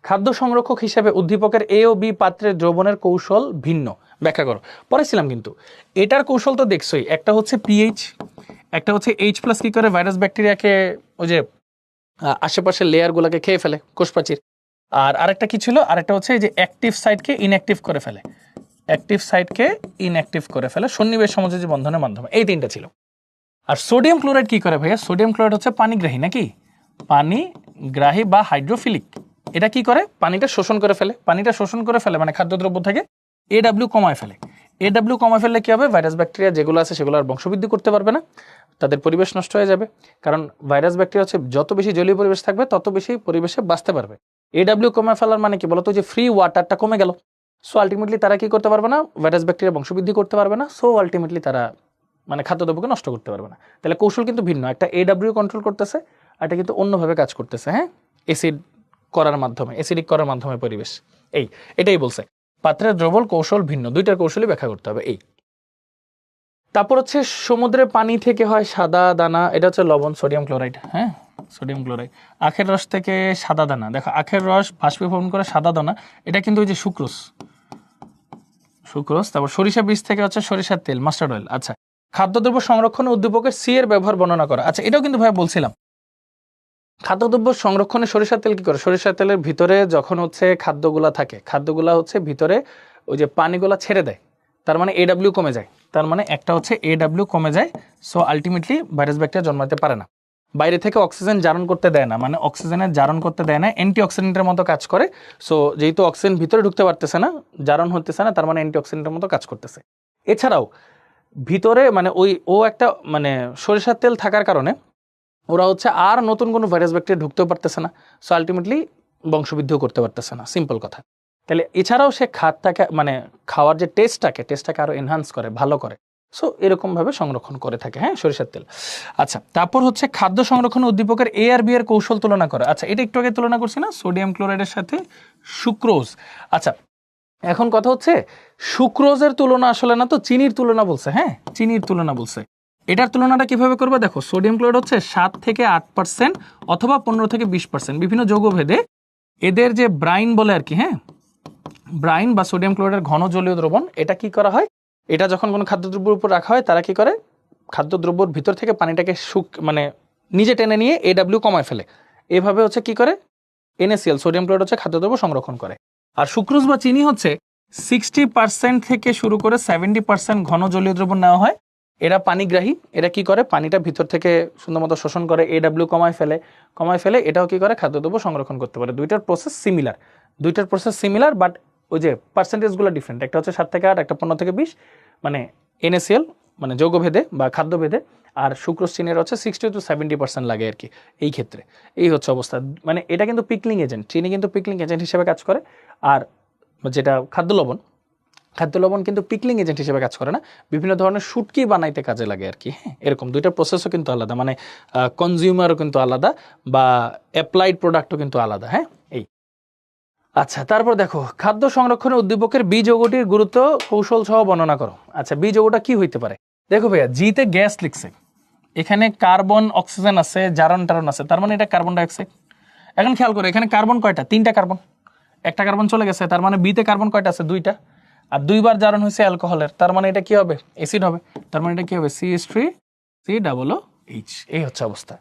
খাদ্য সংরক্ষক হিসেবে উদ্দীপকের এ ও বি পাত্রের দ্রবণের কৌশল ভিন্ন, ব্যাখ্যা করো। পড়াইছিলাম কিন্তু এটার কৌশল তো দেখছোই, একটা হচ্ছে পিএইচ, একটা হচ্ছে H+ কি করে ভাইরাস ব্যাকটেরিয়াকে ওই যে আশেপাশের লেয়ারগুলোকে খেয়ে ফেলে, কোষপ্রাচীর। আর আরেকটা কি ছিল, আরেকটা হচ্ছে যে অ্যাক্টিভ সাইটকে ইনঅ্যাক্টিভ করে ফেলে, সন্নিবেশ সমযোজী বন্ধনের মাধ্যমে। এই তিনটা ছিল। আর সোডিয়াম ক্লোরাইড কি করে ভাইয়া, সোডিয়াম ক্লোরাইড হচ্ছে পানিগ্রাহী, নাকি পানিগ্রাহী বা হাইড্রোফিলিক। এটা কি করে, পানিটা শোষণ করে ফেলে, মানে খাদ্যদ্রব্য থেকে AW কমায় ফেলে। AW কমায় ফেললে কি হবে, ভাইরাস ব্যাকটেরিয়া যেগুলো আছে সেগুলো আর বংশবৃদ্ধি করতে পারবে না, তাদের পরিবেশ নষ্ট হয়ে যাবে। কারণ ভাইরাস ব্যাকটেরিয়া হচ্ছে যত বেশি জলীয় পরিবেশ থাকবে তত বেশি পরিবেশে বাঁচতে পারবে। AW কমায় ফেলার মানে কি বলতো, যে ফ্রি ওয়াটারটা কমে গেল। সো আলটিমেটলি তারা কি করতে পারবে না, ভাইরাস ব্যাকটেরিয়া বংশবৃদ্ধি করতে পারবে না। সো আলটিমেটলি তারা মানে খাদ্যদ্রব্যকে নষ্ট করতে পারবে না। তাহলে কৌশল কিন্তু ভিন্ন, একটা AW কন্ট্রোল করতেছে, আর এটা কিন্তু অন্যভাবে কাজ করতেছে। হ্যাঁ, অ্যাসিডিক করার মাধ্যমে পরিবেশ। এটাই বলছে, পাত্রের দ্রবণ কৌশল ভিন্ন, দুইটার কৌশলই ব্যাখ্যা করতে হবে। তারপর হচ্ছে সমুদ্রের পানি থেকে হয় সাদা দানা, এটা হচ্ছে লবণ, সোডিয়াম ক্লোরাইড। হ্যাঁ, সোডিয়াম ক্লোরাইড। আখের রস থেকে সাদা দানা, দেখো আখের রস বাষ্পীভবন করে সাদা দানা, এটা কিন্তু ওই যে সুক্রোজ। তারপর সরিষা বীজ থেকে হচ্ছে সরিষার তেল, মাস্টার্ড অয়েল। আচ্ছা, খাদ্যদ্রব্য সংরক্ষণে উদ্দীপকের সি এর ব্যবহার বর্ণনা করা। আচ্ছা, এটাও কিন্তু ভাই বলছিলাম, খাদ্যদ্রব্য সংরক্ষণে সরিষার তেল কি করে, সরিষার তেলের ভিতরে যখন হচ্ছে খাদ্যগুলা থাকে, খাদ্যগুলা হচ্ছে ভিতরে ওই যে পানিগুলা ছেড়ে দেয়, তার মানে AW কমে যায়। তার মানে একটা হচ্ছে AW কমে যায়। সো আলটিমেটলি ভাইরাস ব্যাকটেরিয়া জন্মাতে পারে না। বাইরে থেকে অক্সিজেন জারণ করতে দেয় না, মানে অক্সিজেনের জারণ করতে দেয় না, অ্যান্টিঅক্সিডেন্টের মতো কাজ করে। সো যেহেতু অক্সিজেন ভিতরে ঢুকতে পারতেছে না, জারণ হতেছে না, তার মানে অ্যান্টিঅক্সিডেন্টের মতো কাজ করতেছে। এছাড়াও ভিতরে মানে ও একটা মানে সরিষার তেল থাকার কারণে ওরা হচ্ছে আর নতুন কোনো ভাইরাস ব্যাকটেরিয়া ঢুকতেও পারতেছে না। সো আলটিমেটলি বংশবৃদ্ধিও করতে পারতেছে না, সিম্পল কথা। তাহলে এছাড়াও সে খাদ্যটাকে মানে খাওয়ার যে টেস্টটাকে আরো এনহান্স করে, ভালো করে। সো এরকমভাবে সংরক্ষণ করে থাকে, হ্যাঁ, সরিষার তেল। আচ্ছা, তারপর হচ্ছে খাদ্য সংরক্ষণ উদ্দীপকের A আর B এর কৌশল তুলনা করে। আচ্ছা, এটা একটু আগে তুলনা করছি না, সোডিয়াম ক্লোরাইডের সাথে সুক্রোজ। আচ্ছা, এখন কথা হচ্ছে সুক্রোজের তুলনা আসলে না, তো চিনির তুলনা বলছে। হ্যাঁ, চিনির তুলনা বলছে। এটার তুলনাটা কিভাবে করবে, দেখো সোডিয়াম ক্লোরাইড হচ্ছে 7 থেকে 8% অথবা 15 থেকে 20%, বিভিন্ন যৌগভেদে এদের যে ব্রাইন বলে আর কি, হ্যাঁ, ব্রাইন বা সোডিয়াম ক্লোরাইডের ঘন জলীয় দ্রবণ, এটা কি করা হয়, এটা যখন কোনো খাদ্যদ্রব্যের উপর রাখা হয়, তারা কি করে, খাদ্যদ্রব্যের ভিতর থেকে পানিটাকে মানে নিজে টেনে নিয়ে AW কমায় ফেলে। এভাবে হচ্ছে কি করে, NaCl সোডিয়াম ক্লোরাইড হচ্ছে খাদ্যদ্রব্য সংরক্ষণ করে। আর সুক্রোজ বা চিনি হচ্ছে 60% থেকে শুরু করে 70% ঘন জলীয় দ্রবণ নেওয়া হয়। এরা পানিগ্রাহী, এরা কি করে, পানিটা ভিতর থেকে সুন্দর মতো শোষণ করে, AW কমায় ফেলে এটাও কি করে, খাদ্যদ্রব্য সংরক্ষণ করতে পারে। দুইটার প্রসেস সিমিলার, বাট ওই যে পার্সেন্টেজগুলো ডিফারেন্ট। একটা হচ্ছে 7 থেকে 8, একটা 15 থেকে 20, মানে NaCl মানে যৌগভেদে বা খাদ্যভেদে। আর সুক্রোজ চিনির হচ্ছে 60 to 70% লাগে আর কি। এই ক্ষেত্রে এই হচ্ছে অবস্থা। মানে এটা কিন্তু পিকলিং এজেন্ট, চিনি কিন্তু পিকলিং এজেন্ট হিসেবে কাজ করে। আর যেটা খাদ্য লবণ কিন্তু পিকলিং এজেন্ট হিসেবে কাজ করে না, বিভিন্ন ধরনের শুটকি বানাইতে কাজে লাগে আর কি। হ্যাঁ, এরকম দুইটার প্রসেসও কিন্তু আলাদা, মানে কনজিউমারও কিন্তু আলাদা বা অ্যাপ্লাইড প্রোডাক্টও কিন্তু আলাদা। হ্যাঁ, আচ্ছা, তারপর দেখো খাদ্য সংরক্ষণে উদ্দীপকের বি যৌগটির গুরুত্ব কৌশল সহ বর্ণনা করো। আচ্ছা, বি যৌগটা কি হইতে পারে, দেখো ভাইয়া, জিতে গ্যাস লিখছে, এখানে কার্বন অক্সিজেন আছে, জারণ টারণ আছে, তার মানে এটা কার্বন ডাইঅক্সাইড। এখন খেয়াল করো, এখানে কার্বন কয়টা, 3টা কার্বন, একটা কার্বন চলে গেছে, তার মানে বিতে কার্বন কয়টা আছে, 2টা। আর 2বার জারণ হয়েছে অ্যালকোহলের, তার মানে এটা কি হবে, অ্যাসিড হবে। তার মানে এটা কি হবে, CH3COOH। এই হচ্ছে অবস্থা।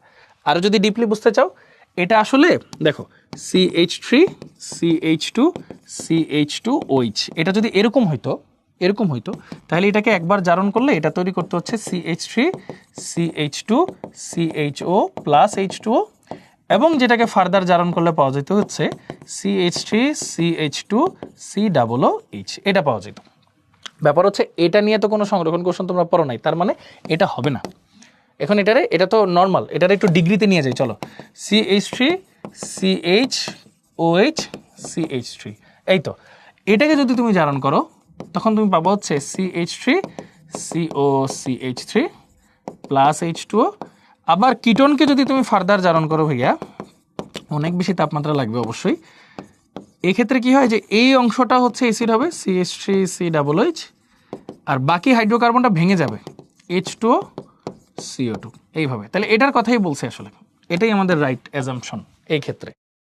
আর যদি ডিপলি বুঝতে চাও, এটা আসলে দেখো CH3CH2CH2OH, এটা যদি এরকম হইতো, এরকম হইতো, তাহলে এটাকে একবার জারণ করলে এটা তৈরি করতে হচ্ছে CH3 CH2 CHO plus H2O, এবং যেটাকে ফার্দার জারণ করলে পাওয়া যেত হচ্ছে CH3 CH2 COOH, এটা পাওয়া যেত। ব্যাপার হচ্ছে এটা নিয়ে তো কোনো সংরক্ষণ কৌশল তোমরা পড়ো নাই, তার মানে এটা হবে না। এখন এটা তো নর্মাল, এটার একটু ডিগ্রিতে নিয়ে যাই চলো। CH3 CHOH CH3, এই তো এটাকে যদি তুমি জারণ করো তখন তুমি পাবো হচ্ছে CH3 COCH3 প্লাস H2O। আবার কিটোনকে যদি তুমি ফার্দার জারণ করো ভাইয়া, অনেক বেশি তাপমাত্রা লাগবে অবশ্যই। এক্ষেত্রে কি হয় যে এই অংশটা হচ্ছে অ্যাসিড হবে CH3 COOH, আর বাকি হাইড্রোকার্বনটা ভেঙে যাবে H2O CO2, এইভাবে। তাহলে এটার কথাই বলছে আসলে, এটাই আমাদের রাইট অ্যাজাম্পশন এই ক্ষেত্রে।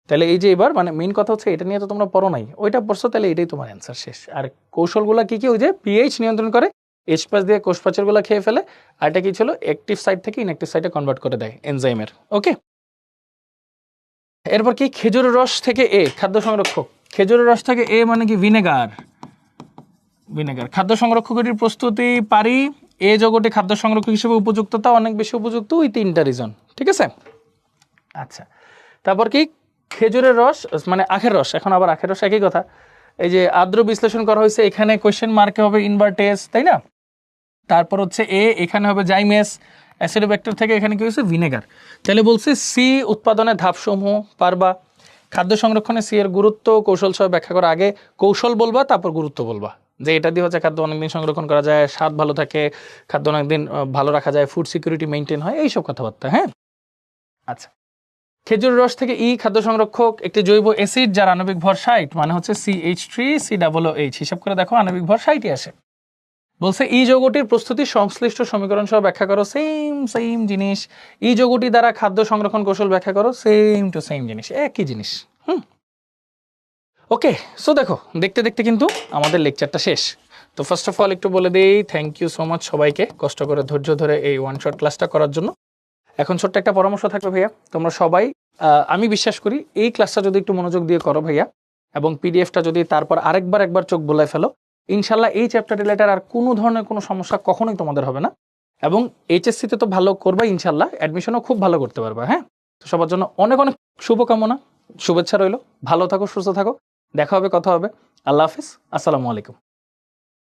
তাহলে এই যে এবার মানে মেইন কথা হচ্ছে এটা নিয়ে তো তোমরা পড়ো নাই, ওইটা পড়ছো, তাহলে এটাই তোমার অ্যান্সার শেষ। আর কৌশলগুলো কি কি, ওই যে পিএইচ নিয়ন্ত্রণ করে, H+ দিয়ে কোষ প্রাচীরগুলো খেয়ে ফেলে, আর এটা কি ছিল অ্যাক্টিভ সাইট থেকে ইনঅ্যাক্টিভ সাইটে কনভার্ট করে দেয় এনজাইমের। ওকে, এরপর কি খেজুরের রস থেকে খাদ্য সংরক্ষক। খেজুরের রস থেকে মানে কি ভিনেগার। খাদ্য সংরক্ষকের প্রস্তুতি পারি, যৌগটি খাদ্য সংরক্ষক হিসেবে উপযুক্ততা অনেক বেশি উপযুক্ত, ওই 3টা রিজন, ঠিক আছে। আচ্ছা, তারপর কি খেজুরের রস মানে আখের রস, এখন আবার আখের রস একই কথা। এই যে আর্দ্র বিশ্লেষণ করা হয়েছে, এখানে কোয়েশ্চেন মার্কে হবে ইনভার্টেস, তাই না। তারপর হচ্ছে এখানে হবে জাইমেস, অ্যাসিডোব্যাক্টের থেকে এখানে কি হয়েছে ভিনেগার। তাহলে বলছে সি উৎপাদনের ধাপসমূহ পারবা। খাদ্য সংরক্ষণে সি এর গুরুত্ব কৌশল সহ ব্যাখ্যা করা। আগে কৌশল বলবা, তারপর গুরুত্ব বলবা, যে এটা দিয়ে হচ্ছে খাদ্য অনেকদিন সংরক্ষণ করা যায়, স্বাদ ভালো থাকে, খাদ্য অনেকদিন ভালো রাখা যায়, ফুড সিকিউরিটি মেনটেন হয়, এইসব কথাবার্তা। হ্যাঁ, আচ্ছা। খেজুর রস থেকে খাদ্য সংরক্ষক, একটি জৈব অ্যাসিড যার আণবিক ভর 60, মানে হচ্ছে CH3 COOH, হিসাব করে দেখো আণবিক ভর 60ই আসে। বলছে যৌগটির প্রস্তুতি সংশ্লিষ্ট সমীকরণ সহ ব্যাখ্যা করো, সেম জিনিস। যৌগটি দ্বারা খাদ্য সংরক্ষণ কৌশল ব্যাখ্যা করো, সেম টু সেম জিনিস, একই জিনিস। ওকে, সো দেখো দেখতে দেখতে কিন্তু আমাদের লেকচারটা শেষ। তো ফার্স্ট অফ অল একটু বলে দিই, থ্যাংক ইউ সো মাচ সবাইকে কষ্ট করে ধৈর্য ধরে এই ওয়ান শট ক্লাসটা করার জন্য। এখন ছোট্ট একটা পরামর্শ থাকবে ভাইয়া, তোমরা সবাই আমি বিশ্বাস করি এই ক্লাসটা যদি একটু মনোযোগ দিয়ে করো ভাইয়া, এবং পিডিএফটা যদি তারপর একবার চোখ বোলায় ফেলো, ইনশাল্লাহ এই চ্যাপ্টার রিলেটেড আর কোনো ধরনের কোনো সমস্যা কখনোই তোমাদের হবে না। এবং এইচএসসিতে তো ভালো করবা ইনশাল্লাহ, অ্যাডমিশনও খুব ভালো করতে পারবা। হ্যাঁ, তো সবার জন্য অনেক অনেক শুভকামনা, শুভেচ্ছা রইল। ভালো থাকো, সুস্থ থাকো, দেখা হবে, কথা হবে। আল্লাহ হাফিজ, আসসালামু আলাইকুম।